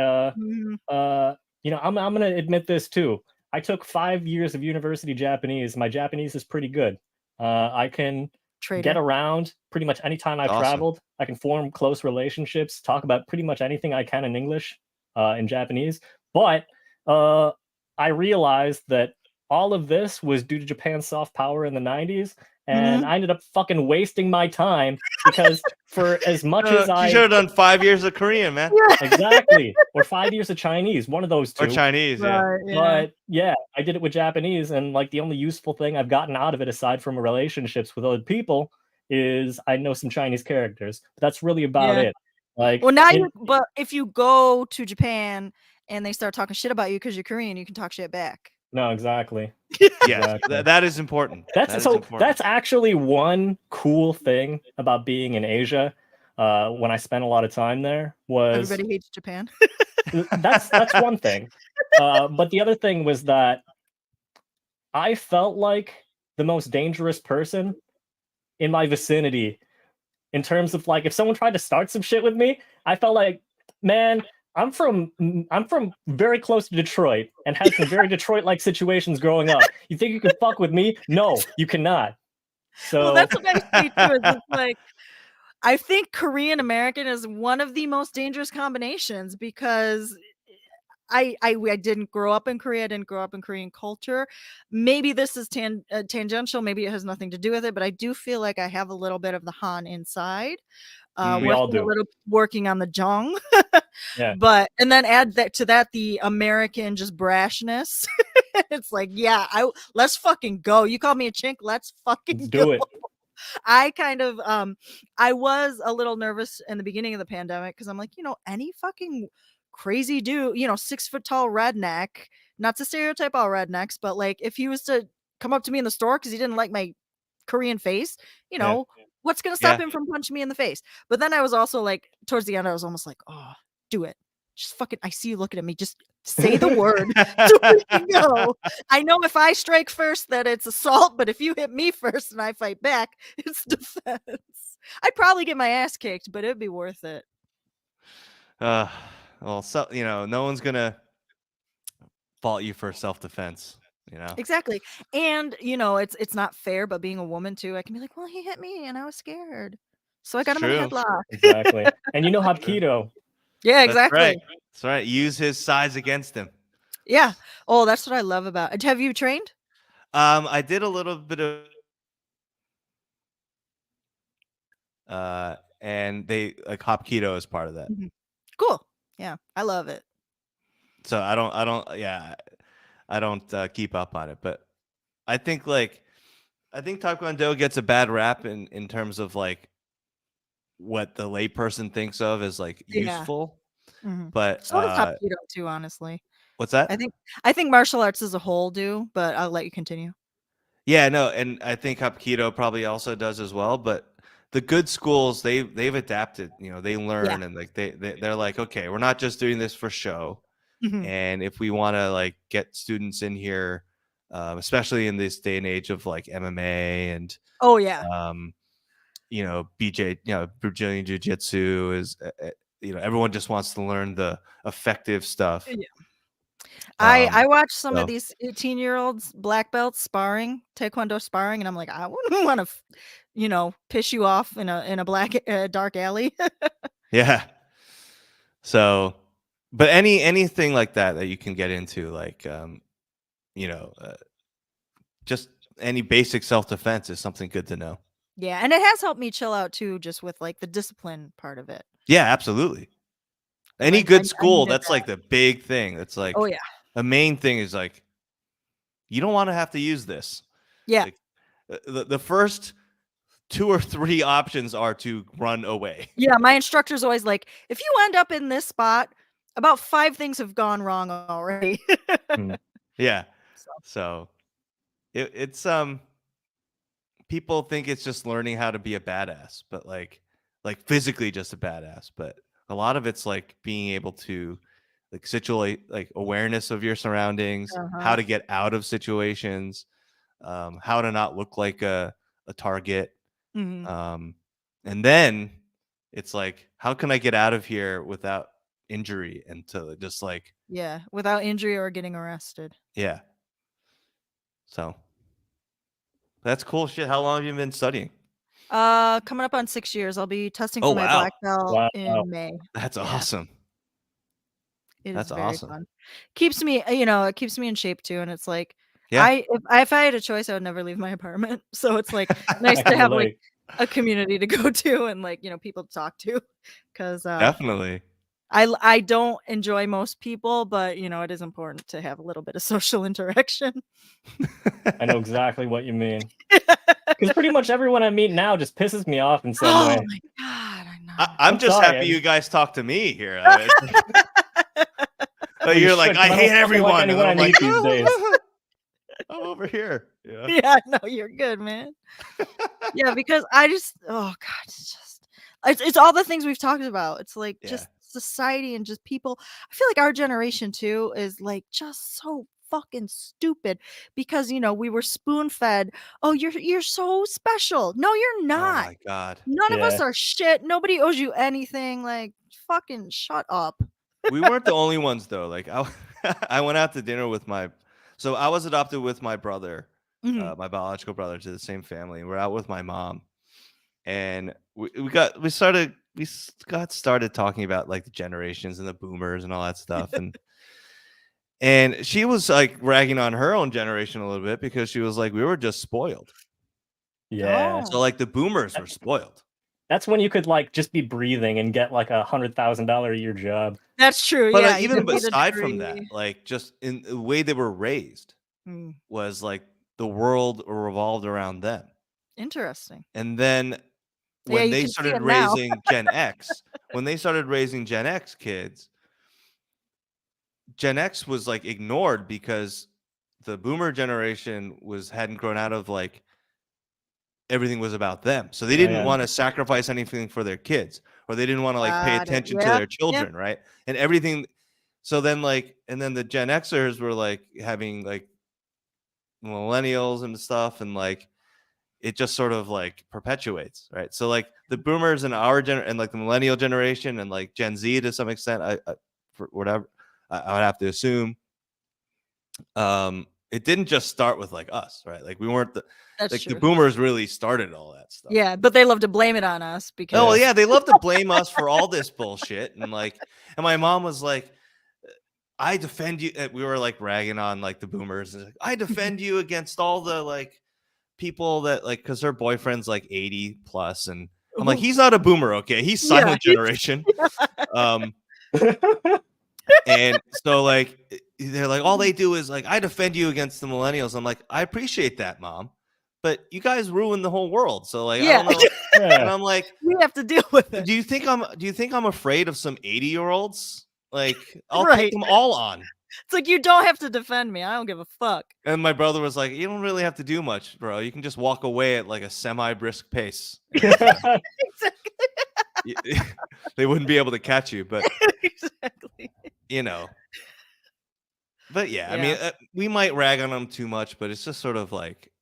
Mhm. I'm gonna admit this too. I took 5 years of university Japanese. My Japanese is pretty good. I can get Traitor. around pretty much anytime I've Awesome. traveled. I can form close relationships, talk about pretty much anything I can in English, in Japanese. But uh, I realized that all of this was due to Japan's soft power in the 90s, and Mhm. I ended up fucking wasting my time because for as much as You I should have done 5 years of Korean, man, Yeah. exactly, or 5 years of Chinese, one of those or two. Chinese. Yeah, Right, yeah. But yeah, I did it with Japanese, and like the only useful thing I've gotten out of it, aside from relationships with other people, is I know some Chinese characters. But that's really about Yeah. it. Like Well, now in but if you go to Japan and they start talking shit about you because 'cause you're Korean, you can talk shit back. no, exactly, yes, exactly. that is important. That is important. That's actually one cool thing about being in Asia. When I spent a lot of time there, was Everybody hates Japan. that's one thing. But the other thing was that I felt like the most dangerous person in my vicinity in terms of like if someone tried to start some shit with me, I felt like, man, I'm from very close to Detroit and had some very Detroit-like situations growing up. You think you can fuck with me? No, you cannot. Well, So that's what I say too, is it's like I think Korean American is one of the most dangerous combinations because I didn't grow up in Korea, I didn't grow up in Korean culture. Maybe this is tangential, maybe it has nothing to do with it, but I do feel like I have a little bit of the Han inside, we all do. working on the Jung. Yeah, But and then add that to that the American just brashness. It's like, yeah, let's fucking go. You call me a chink, let's let's fucking go. do it. I kind of I was a little nervous in the beginning of the pandemic because I'm like, any fucking crazy dude, 6 foot tall redneck, not to stereotype all rednecks, but like if he was to come up to me in the store because he didn't like my Korean face, you Yeah. know, what's gonna stop Yeah. him from punching me in the face? But then I was also like, towards the end, I was almost like, oh, do it. Just fucking I see you looking at me. Just say the word so we can go. I know if I strike first that it's assault, but if you hit me first and I fight back, it's defense. I'd probably get my ass kicked, but it'd be worth it. Uh, well, so no one's gonna fault you for self-defense. Exactly. And it's not fair, but being a woman too, I can be like, well, he hit me and I was scared. So I It's got him in a true. headlock. Exactly. And you know True. Hapkido. Yeah, That's right. exactly. That's right. Use his size against him. Yeah. Oh, that's what I love about it. Have you trained? I did a little bit of and they like Hapkido is part of that. Mhm. Cool. Yeah, I love it. So yeah, I don't keep up on it, but I think like I think Taekwondo gets a bad rap in terms of like what the layperson thinks of as like Yeah. useful. Mhm. But So does Hapkido too, honestly. what's I that? think I think martial arts as a whole do, but I'll let you continue. Yeah, no, and I think Hapkido probably also does as well. But the good schools, they've adapted. They Yeah. learn and like they're like, okay, we're not just doing this for show. Mhm. And if we want to like get students in here, especially in this day and age of like MMA and Oh, yeah. um, BJ, Brazilian Jiu Jitsu is, everyone just wants to learn the effective stuff. Yeah. I Um, watch some of so these 18-year-olds black belts sparring, taekwondo sparring, and I'm like, I wouldn't wanna piss you off in a black dark alley. yeah, so, but anything like that you can get into, like, you know, uh, just any basic self defense is something good to know. Yeah, and it has helped me chill out too, just with, like, the discipline part of it, Yeah, absolutely. 'cause Any I good school, needed that's that. like the big thing. It's Oh, like yeah. the main thing is like you don't want to have to use this. Yeah. Like the first two or three options are to run away. Yeah, my instructor's always like, "If you end up in this spot, about 5 things have gone wrong already." Hmm. Yeah. So So it's people think it's just learning how to be a badass, but like physically just a badass, but a lot of it's like being able to like situate like awareness of your surroundings, how Uh-huh. to get out of situations, how to not look like a target. Mhm. And then it's like, how can I get out of here without injury and to just like, Yeah, without injury or getting arrested. yeah. So that's cool shit. How long have you been studying? Coming up on 6 years. I'll be testing Oh, for my wow. black belt Wow. in May. That's Yeah, awesome. it is That's very awesome. fun. Keeps me, it keeps me in shape too, and it's like Yeah. if I had a choice, I would never leave my apartment. So it's like nice I to can have like relate. a community to go to and like, people to talk to, because Definitely. I don't enjoy most people, but it is important to have a little bit of social interaction. I know exactly what you mean. Because pretty much everyone I meet now just pisses me off in some Oh way. my god, I I'm I'm just sorry. happy you guys talk to me here. know. Like, Well, you you're like, should, I because I hate don't fucking like everyone, and then anyone I I'm like, meet these days. I'm over here. Yeah. Yeah, no, you're good, man. Yeah, because oh god, it's all the things we've talked about. It's like Yeah. just society and just people. I feel like our generation too is like just so fucking stupid because we were spoon fed. Oh, you're so special. No, you're Oh not. my God. None of us Yeah. are shit. Nobody owes you anything. Like fucking shut up. We weren't the only ones though. Like I went out to dinner with so I was adopted with my brother, Mhm. my biological brother, to the same family. We're out with my mom, and we got started talking about like the generations and the boomers and all that stuff, and she was like ragging on her own generation a little bit because she was like, we were just spoiled. Yeah. So Oh, like the boomers were That- spoiled. That's when you could like just be breathing and get like $100,000 a year job. that's true. But Yeah, you even didn't need a aside from that, degree. like just in the way they were raised Mm, was like the world revolved around them. interesting. And then Yeah, when you they can see started it now. raising Gen X, when they started raising Gen X kids, Gen X was like ignored because the boomer generation hadn't grown out of like everything was about them. So they Yeah, didn't yeah. want to sacrifice anything for their kids, or they didn't want to like pay Got it. attention to Yep. their Yep. children, right? And everything. So then like, and then the Gen Xers were like having like millennials and stuff, and like it just sort of like perpetuates, right? So like the boomers and and like the millennial generation and like Gen Z to some extent, I for whatever I would have to assume, it didn't just start with like us, right? Like we weren't That's the true. boomers really started all that stuff. Yeah, but they love to blame it on us Oh well, Yeah. because yeah, they love to blame us for all this bullshit, and like, and my mom was like, "I defend you." We were like ragging on like the boomers, and like, I defend you against all the like people that like, because her boyfriend's like 80 plus, and I'm like, Ooh, he's not a boomer, okay? He's yeah, silent generation. Um, and so like they're like, all they do is like, I defend you against the millennials. I'm like, I appreciate that, mom, but you guys ruined the whole world. So like, I yeah, don't know. And Yeah. I'm like, we have to deal with it. do you think I'm afraid of some 80-year-olds? Like, I'll take Right. them all on. It's like, you don't have to defend me. I don't give a fuck. And my brother was like, you don't really have to do much, bro. You can just walk away at like a semi-brisk pace, and Exactly. they wouldn't be able to catch you. But Exactly. you know, but yeah, I Yeah. mean, we might rag on them too much, but it's just sort of like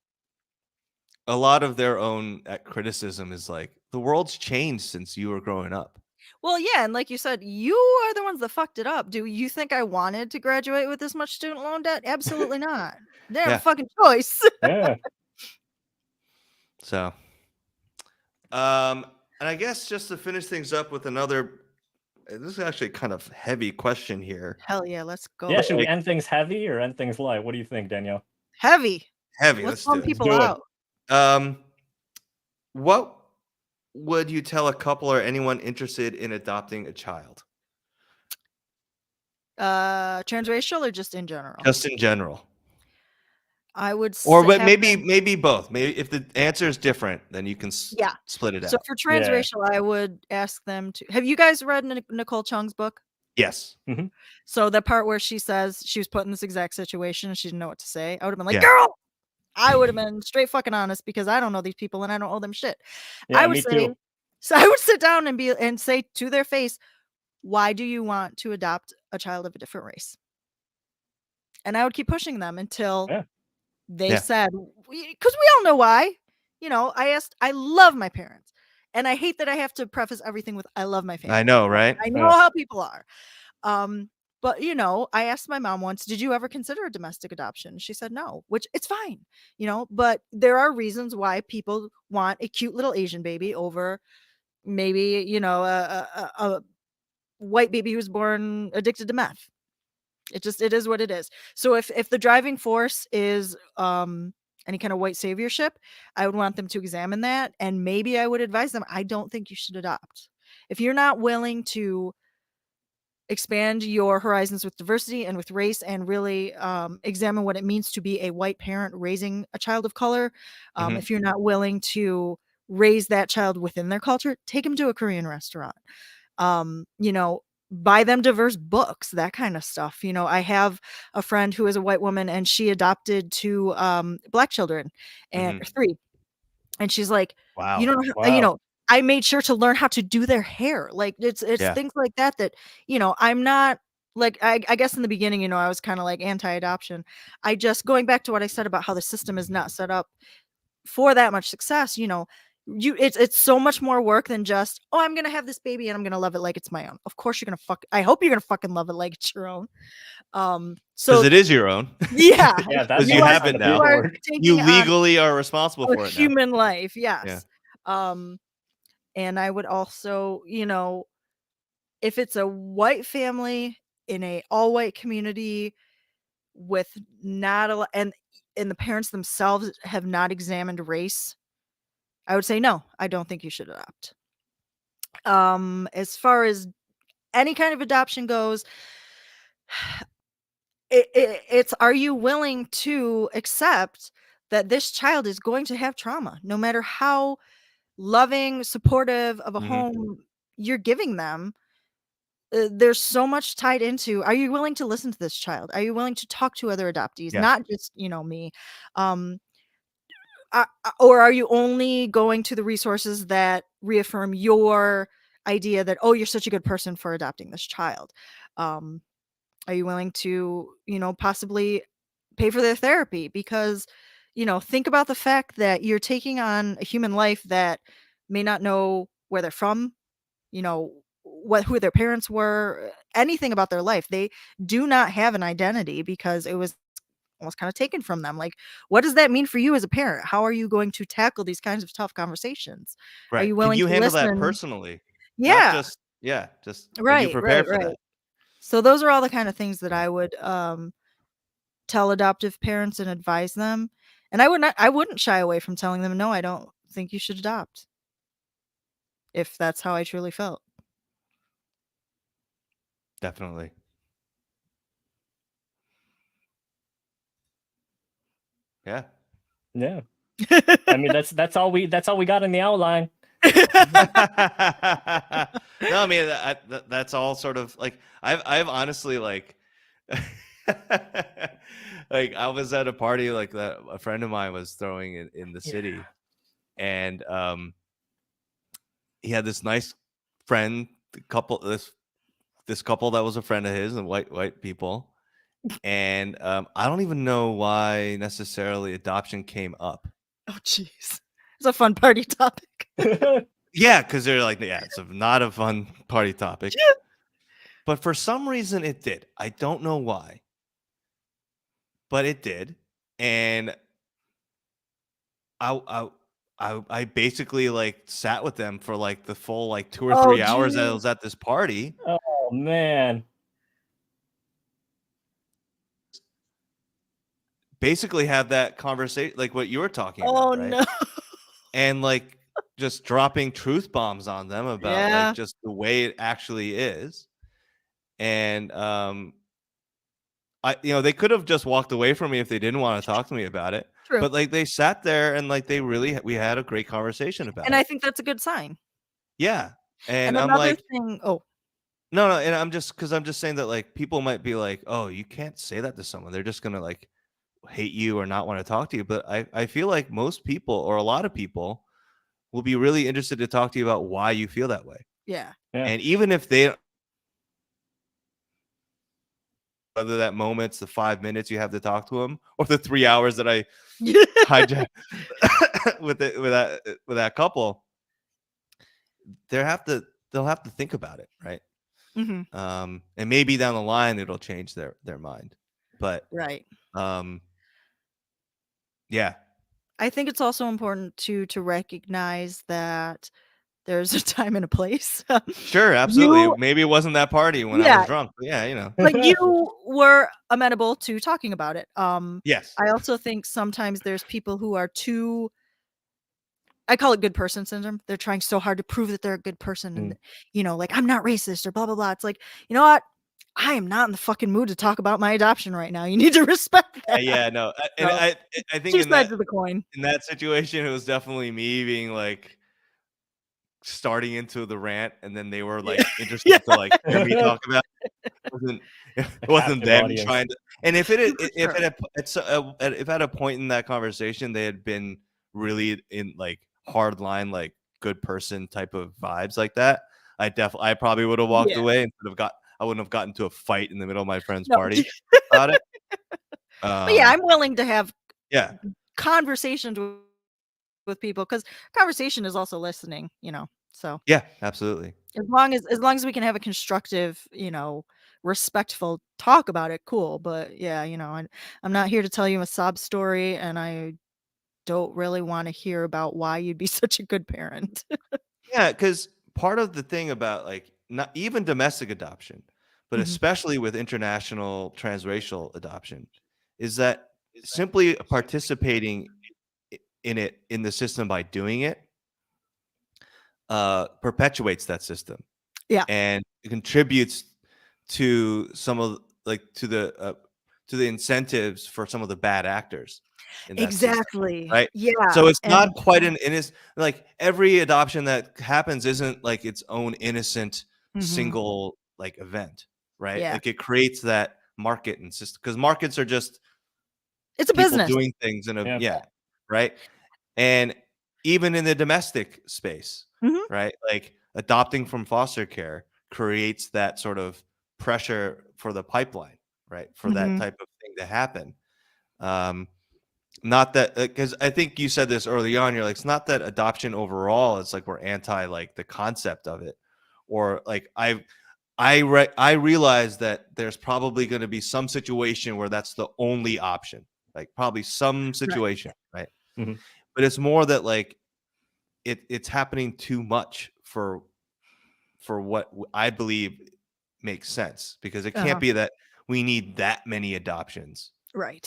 a lot of their own criticism is like the world's changed since you were growing up. Well, yeah, and like you said, you are the ones that fucked it up. Do you think I wanted to graduate with this much student loan debt? Absolutely not. Didn't have a Yeah. fucking choice. Yeah. So, and I guess just to finish things up with another, this is actually kind of heavy question here. Hell yeah, let's go. Yeah. Should we end things heavy or end things light? What do you think, Danielle? Heavy. Heavy. Let's Let's do bum it. Let's people do it. out. What would you tell a couple or anyone interested in adopting a child? Transracial or just in general? Just in general. I would Or but have maybe them. maybe both. Maybe if the answer is different, then you can Yeah. split it So out. for Yeah. transracial, I would ask them to. Have you guys read Nicole Chung's book? Yes. Hmm. So the part where she says she was put in this exact situation and she didn't know what to say, I would have been like, Yeah. "Girl!" I would have been straight fucking honest because I don't know these people and I don't owe them shit. Yeah. I would Me say, too. so I would sit down and say to their face, why do you want to adopt a child of a different race? And I would keep pushing them until Yeah. they Yeah. said, because we all know why. I love my parents. And I hate that I have to preface everything with I love my family. I know, right? I know how people are. But I asked my mom once, did you ever consider a domestic adoption? She said no, which it's fine, but there are reasons why people want a cute little Asian baby over maybe, a white baby who's born addicted to meth. It is what it is. So if the driving force is any kind of white saviorship, I would want them to examine that, and maybe I would advise them, I don't think you should adopt. If you're not willing to expand your horizons with diversity and with race and really examine what it means to be a white parent raising a child of color, Mhm. if you're not willing to raise that child within their culture, take them to a Korean restaurant. Buy them diverse books, that kind of stuff. I have a friend who is a white woman and she adopted two black children and Mhm. three. And she's like, you Wow. don't know how, Wow. I made sure to learn how to do their hair. Like it's Yeah. things like that I'm not like I guess in the beginning, I was kind of like anti-adoption. I just going back to what I said about how the system is not set up for that much success, it's so much more work than just, oh, I'm gonna have this baby and I'm gonna love it like it's my own. Of course you're gonna I hope you're gonna fucking love it like it's your own. Because So it is your own. yeah, Yeah, that Because you you part's are have on it the you now. are paperwork. You taking on legally are responsible a for it now. human life, Yeah. yes. And I would also, if it's a white family in a all white community with not a lot, and the parents themselves have not examined race, I would say no, I don't think you should adopt. As far as any kind of adoption goes, it's, are you willing to accept that this child is going to have trauma no matter how loving, supportive of a Mhm. home you're giving them? There's so much tied into, are you willing to listen to this child? Are you willing to talk to other adoptees, Yeah. not just me? um or are you only going to the resources that reaffirm your idea that, oh, you're such a good person for adopting this child? um are you willing to possibly pay for their therapy? Because think about the fact that you're taking on a human life that may not know where they're from, who their parents were, anything about their life. They do not have an identity because it was almost kind of taken from them. Like, what does that mean for you as a parent? How are you going to tackle these kinds of tough conversations? Are Right. you Can willing you to handle that listen? personally? Not Yeah, just yeah, just are you right, right, prepared for right. that? So those are all the kind of things that Yeah. I would tell adoptive parents and advise them. And I wouldn't shy away from telling them, no, I don't think you should adopt, if that's how I truly felt. Definitely. Yeah. Yeah. I mean, that's all we got in the outline. No, I mean that's all sort of like I've honestly like like I was at a party like that a friend of mine was throwing in the Yeah. city, and he had this nice friend couple this couple that was a friend of his, and white people, and I don't even know why necessarily adoption came up. Oh, jeez. It's a fun party topic. Yeah, because they're like, yeah, it's not a fun party topic. But for some reason it did. I don't know why, but it did. And I I basically like sat with them for like the full like 2 or Oh, 3 hours that I jeez. was at this party. Oh man. Basically had that conversation like what you were talking Oh, about, right? no. And like just dropping truth bombs on them about like Yeah, just the way it actually is. And they could have just walked away from me if they didn't want to talk to me about it. true. But like they sat there and like we had a great conversation And about I it. think that's a good sign. Yeah. And And I'm another like, thing, oh, no, and I'm just because I'm just saying that like people might be like, oh, you can't say that to someone. They're just gonna like hate you or not want to talk to you. But I feel like most people or a lot of people will be really interested to talk to you about why you feel that way. yeah. Yeah. And even if they whether that moment's the 5 minutes you have to talk to him or the 3 hours that I hijack with that couple, they'll have to think about it, right? Mhm. And maybe down the line it'll change their mind, but Right. yeah, I think it's also important to recognize that there's a time and a place. sure, absolutely. You Maybe it wasn't that party when I was Yeah, drunk, but yeah, you know, but you were amenable to talking about it. yes, I also think sometimes there's people who are too, I call it good person syndrome. They're trying so hard to prove that they're a good person and, Mm. like, I'm not racist or blah, blah, blah. It's like, you know what? I am not in the fucking mood to talk about my adoption right now. You need to respect that. yeah, no, and So, I think 2 sides of the coin. in that situation, it was definitely me being like starting into the rant, and then they were like Yeah. interested to like hear me talk about it. It A wasn't captive them audience. trying to. And if it For if sure. it had, if at a point in that conversation they had been really in like hard line like good person type of vibes like that, I probably would have walked Yeah. away instead of I wouldn't have gotten into a fight in the middle of my friend's No. party about it. But yeah, I'm willing to have Yeah, conversations with people because conversation is also listening, so yeah, absolutely. as long as we can have a constructive, respectful talk about it, cool. But yeah, I'm not here to tell you a sob story, and I don't really want to hear about why you'd be such a good parent. Yeah, because part of the thing about like not even domestic adoption, but Mhm. especially with international transracial adoption, is that simply participating in it in the system by doing it perpetuates that system Yeah, and it contributes to some of like to the incentives for some of the bad actors in that system, exactly. right? Yeah, So it's not and quite an innocent like every adoption that happens isn't like its own innocent mhm, single like event, right? yeah, Like it creates that market and system because markets are just it's a people business. doing things in a Yeah. yeah, right? And even in the domestic space, Mhm, right? Like adopting from foster care creates that sort of pressure for the pipeline, right? For that mhm. type of thing to happen. Um, not that because I think you said this early on. You're like, it's not that adoption overall. It's like we're anti like the concept of it, or like I realize that there's probably going to be some situation where that's the only option, like probably some Right. situation, right? Mhm. But it's more that like it's happening too much for what I believe makes sense because it can't Uh-huh. be that we need that many adoptions, Right.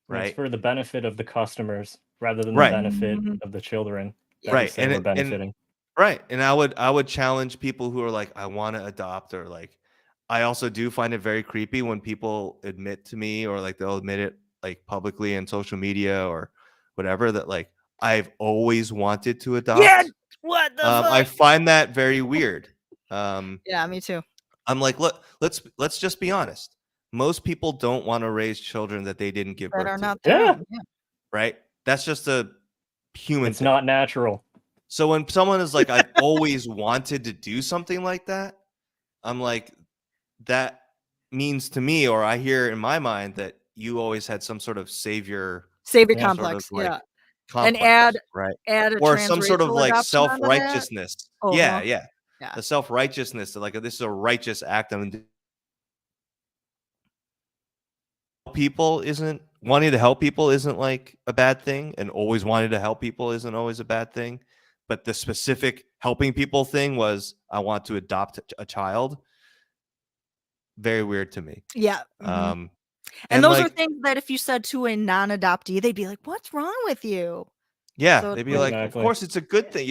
And it's right? for the benefit of the customers rather than the Right, benefit Mhm. of the children that we Yeah. right, say we're and benefiting. right, and I would challenge people who are like, I want to adopt, or like, I also do find it very creepy when people admit to me, or like they'll admit it like publicly in social media or whatever that like I've always wanted to Yeah, adopt. what the I fuck? find that very weird. Um, Yeah, me too. I'm like, look, let's just be honest. Most people don't want to raise children that they didn't give That birth are to, not their Yeah. own, yeah. right? That's just a human It's thing. not natural. So when someone is like, I've always wanted to do something like that, I'm like, that means to me, or I hear in my mind that you always had some sort of savior Savior Yeah. sort of complex, like yeah. And complex, right? add a Or some sort of transracial like adoption onto that. self-righteousness. Yeah, Uh-huh. yeah. Yeah. The self-righteousness that like this is a righteous act I'm doing. People isn't wanting to help people isn't like a bad thing, and always wanting to help people isn't always a bad thing. But the specific helping people thing was I want to adopt a child. Very weird to me. Yeah, mhm. Um, And and those are like, things that if you said to a non-adoptee, they'd be like, "What's wrong with you?" yeah, So it's they'd be like, like, of Exactly. course it's a good thing.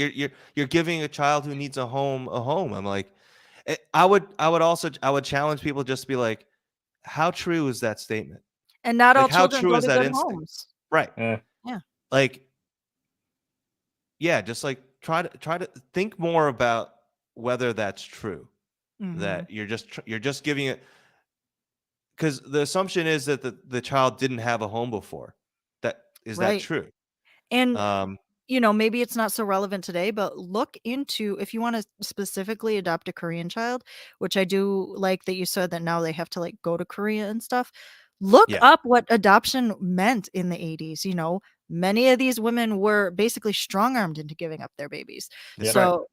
You're giving a child who needs a home a home. I'm like, I would challenge people just to be like, how true is that statement? and not all Like, how children true go is to that good instinct? homes. Right. Yeah. Yeah. Like, yeah, just like try to think more about whether that's true. Mhm. That you're just giving it because the assumption is that the child didn't have a home before. That is that Right. true? And Um, maybe it's not so relevant today, but look into if you want to specifically adopt a Korean child, which I do like that you said that now they have to like go to Korea and stuff. Look Yeah. up what adoption meant in the 80s. Many of these women were basically strong-armed into giving up their babies. Yep. So,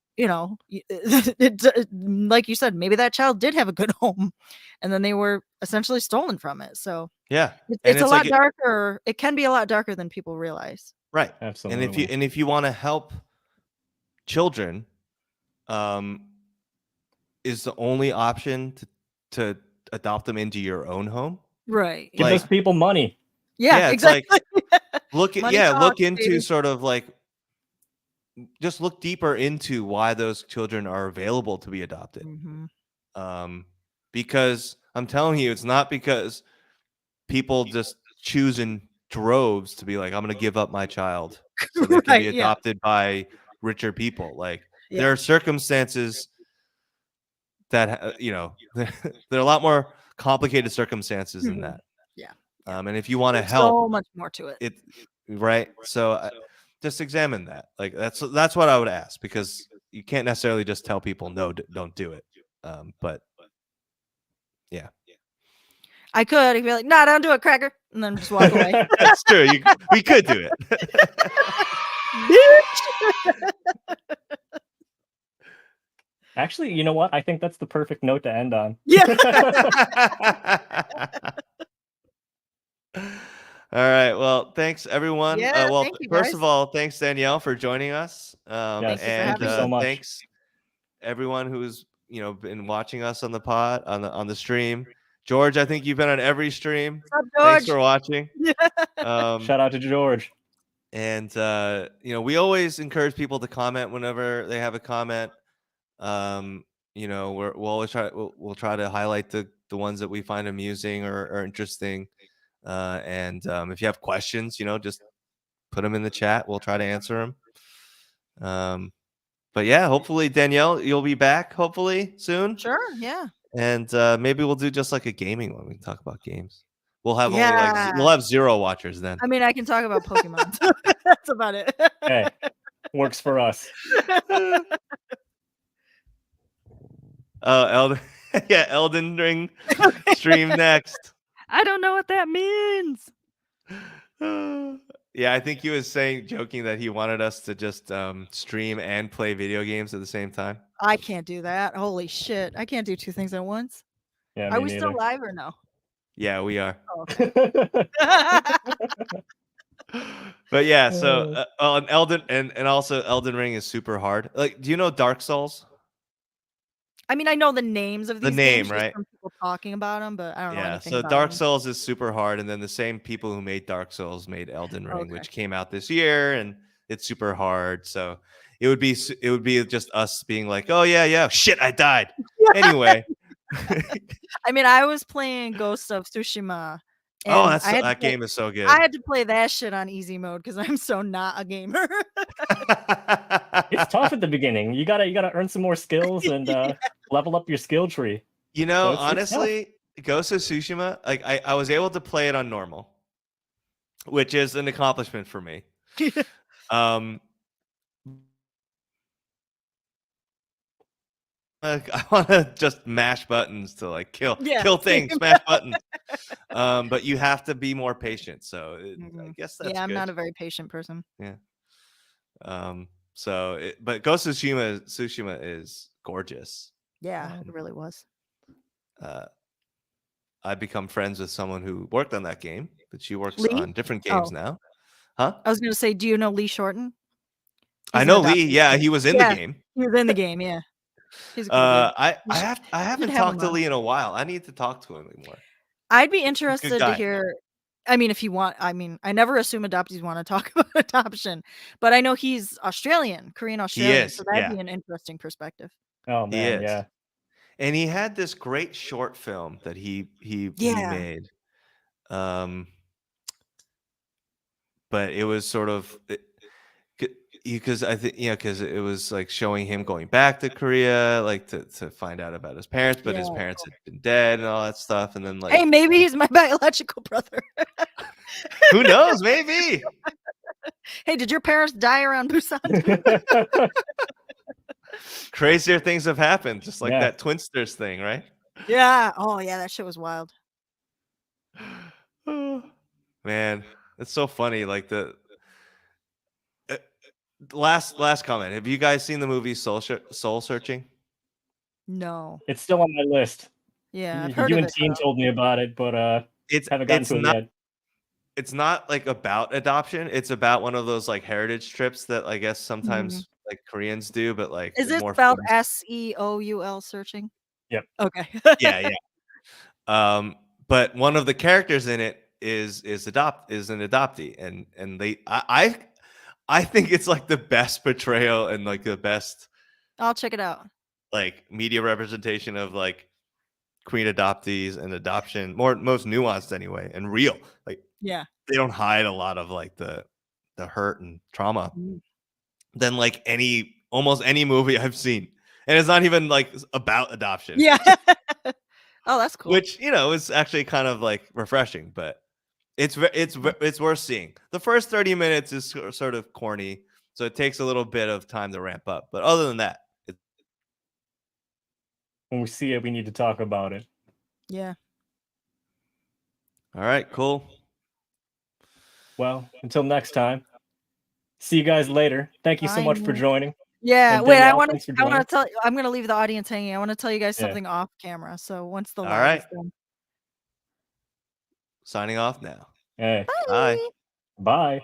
like you said, maybe that child did have a good home and then they were essentially stolen from it. So Yeah. it's a it's lot like darker. It can be a lot darker than people realize. right. Absolutely. And if you want to help children, is the only option to adopt them into your own home. Right. Give Like- those people money. Yeah, it's like exactly. look Money look talks, into baby. sort of like just look deeper into why those children are available to be adopted. Mhm. Because I'm telling you, it's not because people just choose in droves to be like, I'm going to give up my child so they can be Right, yeah. adopted by richer people. Like Yeah. there are circumstances that there are a lot more complicated circumstances than Mhm. that. Yeah. And if you want to There's help, so much more to it. right? So just examine that. Like that's what I would ask, because you can't necessarily just tell people no, don't do it. But yeah, I could. He'd be like, "Nah, don't do it, cracker," and then just walk away. that's true. We could do it. Bitch. Actually, you know what? I think that's the perfect note to end on. Yeah. All right. Well, thanks everyone. Yeah, Well, thank you, first guys. of all, thanks Danielle for joining us. Yes, Thank you for and having so much. thanks everyone who's been watching us on the pod on the stream. George, I think you've been on every stream. What's up, Thanks George? for watching. Shout out to George. And we always encourage people to comment whenever they have a comment. We'll always we'll try to highlight the ones that we find amusing or interesting. And if you have questions, just put them in the chat. We'll try to answer them. But yeah, hopefully Danielle, you'll be back hopefully soon. Sure. Yeah. And maybe we'll do just like a gaming one. We can talk about games. We'll have only Yeah. we'll have 0 watchers then. I mean, I can talk about Pokemon. That's about it. Hey, works for us. Elden yeah, Elden Ring stream next. I don't know what that means. Yeah, I think he was joking that he wanted us to just stream and play video games at the same time. I can't do that. Holy shit. I can't do 2 things at once. Yeah, Are me we still neither. live or no? Yeah, we are. Oh, okay. But yeah, so and Elden and also Elden Ring is super hard. Like, do you know Dark Souls? I mean, I know the names of The these name, games just right? from people talking about them, but I don't know Yeah, anything so about Dark them. Souls is super hard, and then the same people who made Dark Souls made Elden Ring, Okay. which came out this year, and it's super hard. So it would be just us being like, oh yeah, shit, I died. Anyway. I mean, I was playing Ghost of Tsushima. Oh, and that game is so good. I had to play that shit on easy mode because I'm so not a gamer. It's tough at the beginning. You gotta earn some more skills and level up your skill tree. You know, So it's tough. honestly, Ghost of Tsushima, like I was able to play it on normal, which is an accomplishment for me. I want to just mash buttons to like kill things, smash buttons. But you have to be more patient. So I guess that's I'm good. not a very patient person. Yeah. But Ghost of Tsushima is gorgeous. Yeah, it really was. I've become friends with someone who worked on that game, but she works Lee? on different games now. Huh? I was gonna say, do you know Lee Shorten? I He's know an Lee. adoptee. Yeah, he was in the game. He was in the game. Yeah. He's a cool dude. I haven't have talked him to on. Lee in a while. I need to talk to him more. I'd be interested to guy. hear. I mean, if you want, I mean, I never assume adoptees want to talk about adoption, but I know he's Korean Australian, is, so that'd yeah. be an interesting perspective. Oh He man, is. yeah. And he had this great short film that he made. But it was sort of because I think because it was like showing him going back to Korea, like to find out about his parents, but his parents had been dead and all that stuff, and then like, Hey, maybe he's my biological brother. who knows? Maybe. Hey, did your parents die around Busan? Crazier things have happened, just like Yeah. that Twinsters thing, right? Yeah. Oh yeah, that shit was wild. Man, it's so funny. Like uh, last comment. Have you guys seen the movie Soul Searching? No. It's still on my list. Yeah, I've heard You of and it. Teen told me about it, but haven't gotten It's to it not yet. it's not like about adoption. It's about one of those like heritage trips that I guess sometimes like Koreans do, but like Is it's it more spelled fun. SEOUL searching? Yep. Okay. Yeah, yeah. But one of the characters in it is an adoptee, and I think it's like the best portrayal and like the best I'll check it out. like media representation of like queen adoptees and adoption, most nuanced anyway, and real. Like Yeah. they don't hide a lot of like the hurt and trauma Mm. than like almost any movie I've seen. And it's not even like about adoption. Yeah. Oh, that's cool. Which, is actually kind of like refreshing, but it's worth seeing. The first 30 minutes is sort of corny, so it takes a little bit of time to ramp up. But other than that, When we see it, we need to talk about it. Yeah. all right, cool. Well, until next time. See you guys later. Thank you so much for Bye. joining. Yeah, And wait, Danielle, thanks for I wanna joining. tell I'm gonna leave the audience hanging. I wanna tell you guys Yeah. something off camera. So once the All live is right. done. Signing off now. Hey, Bye. bye.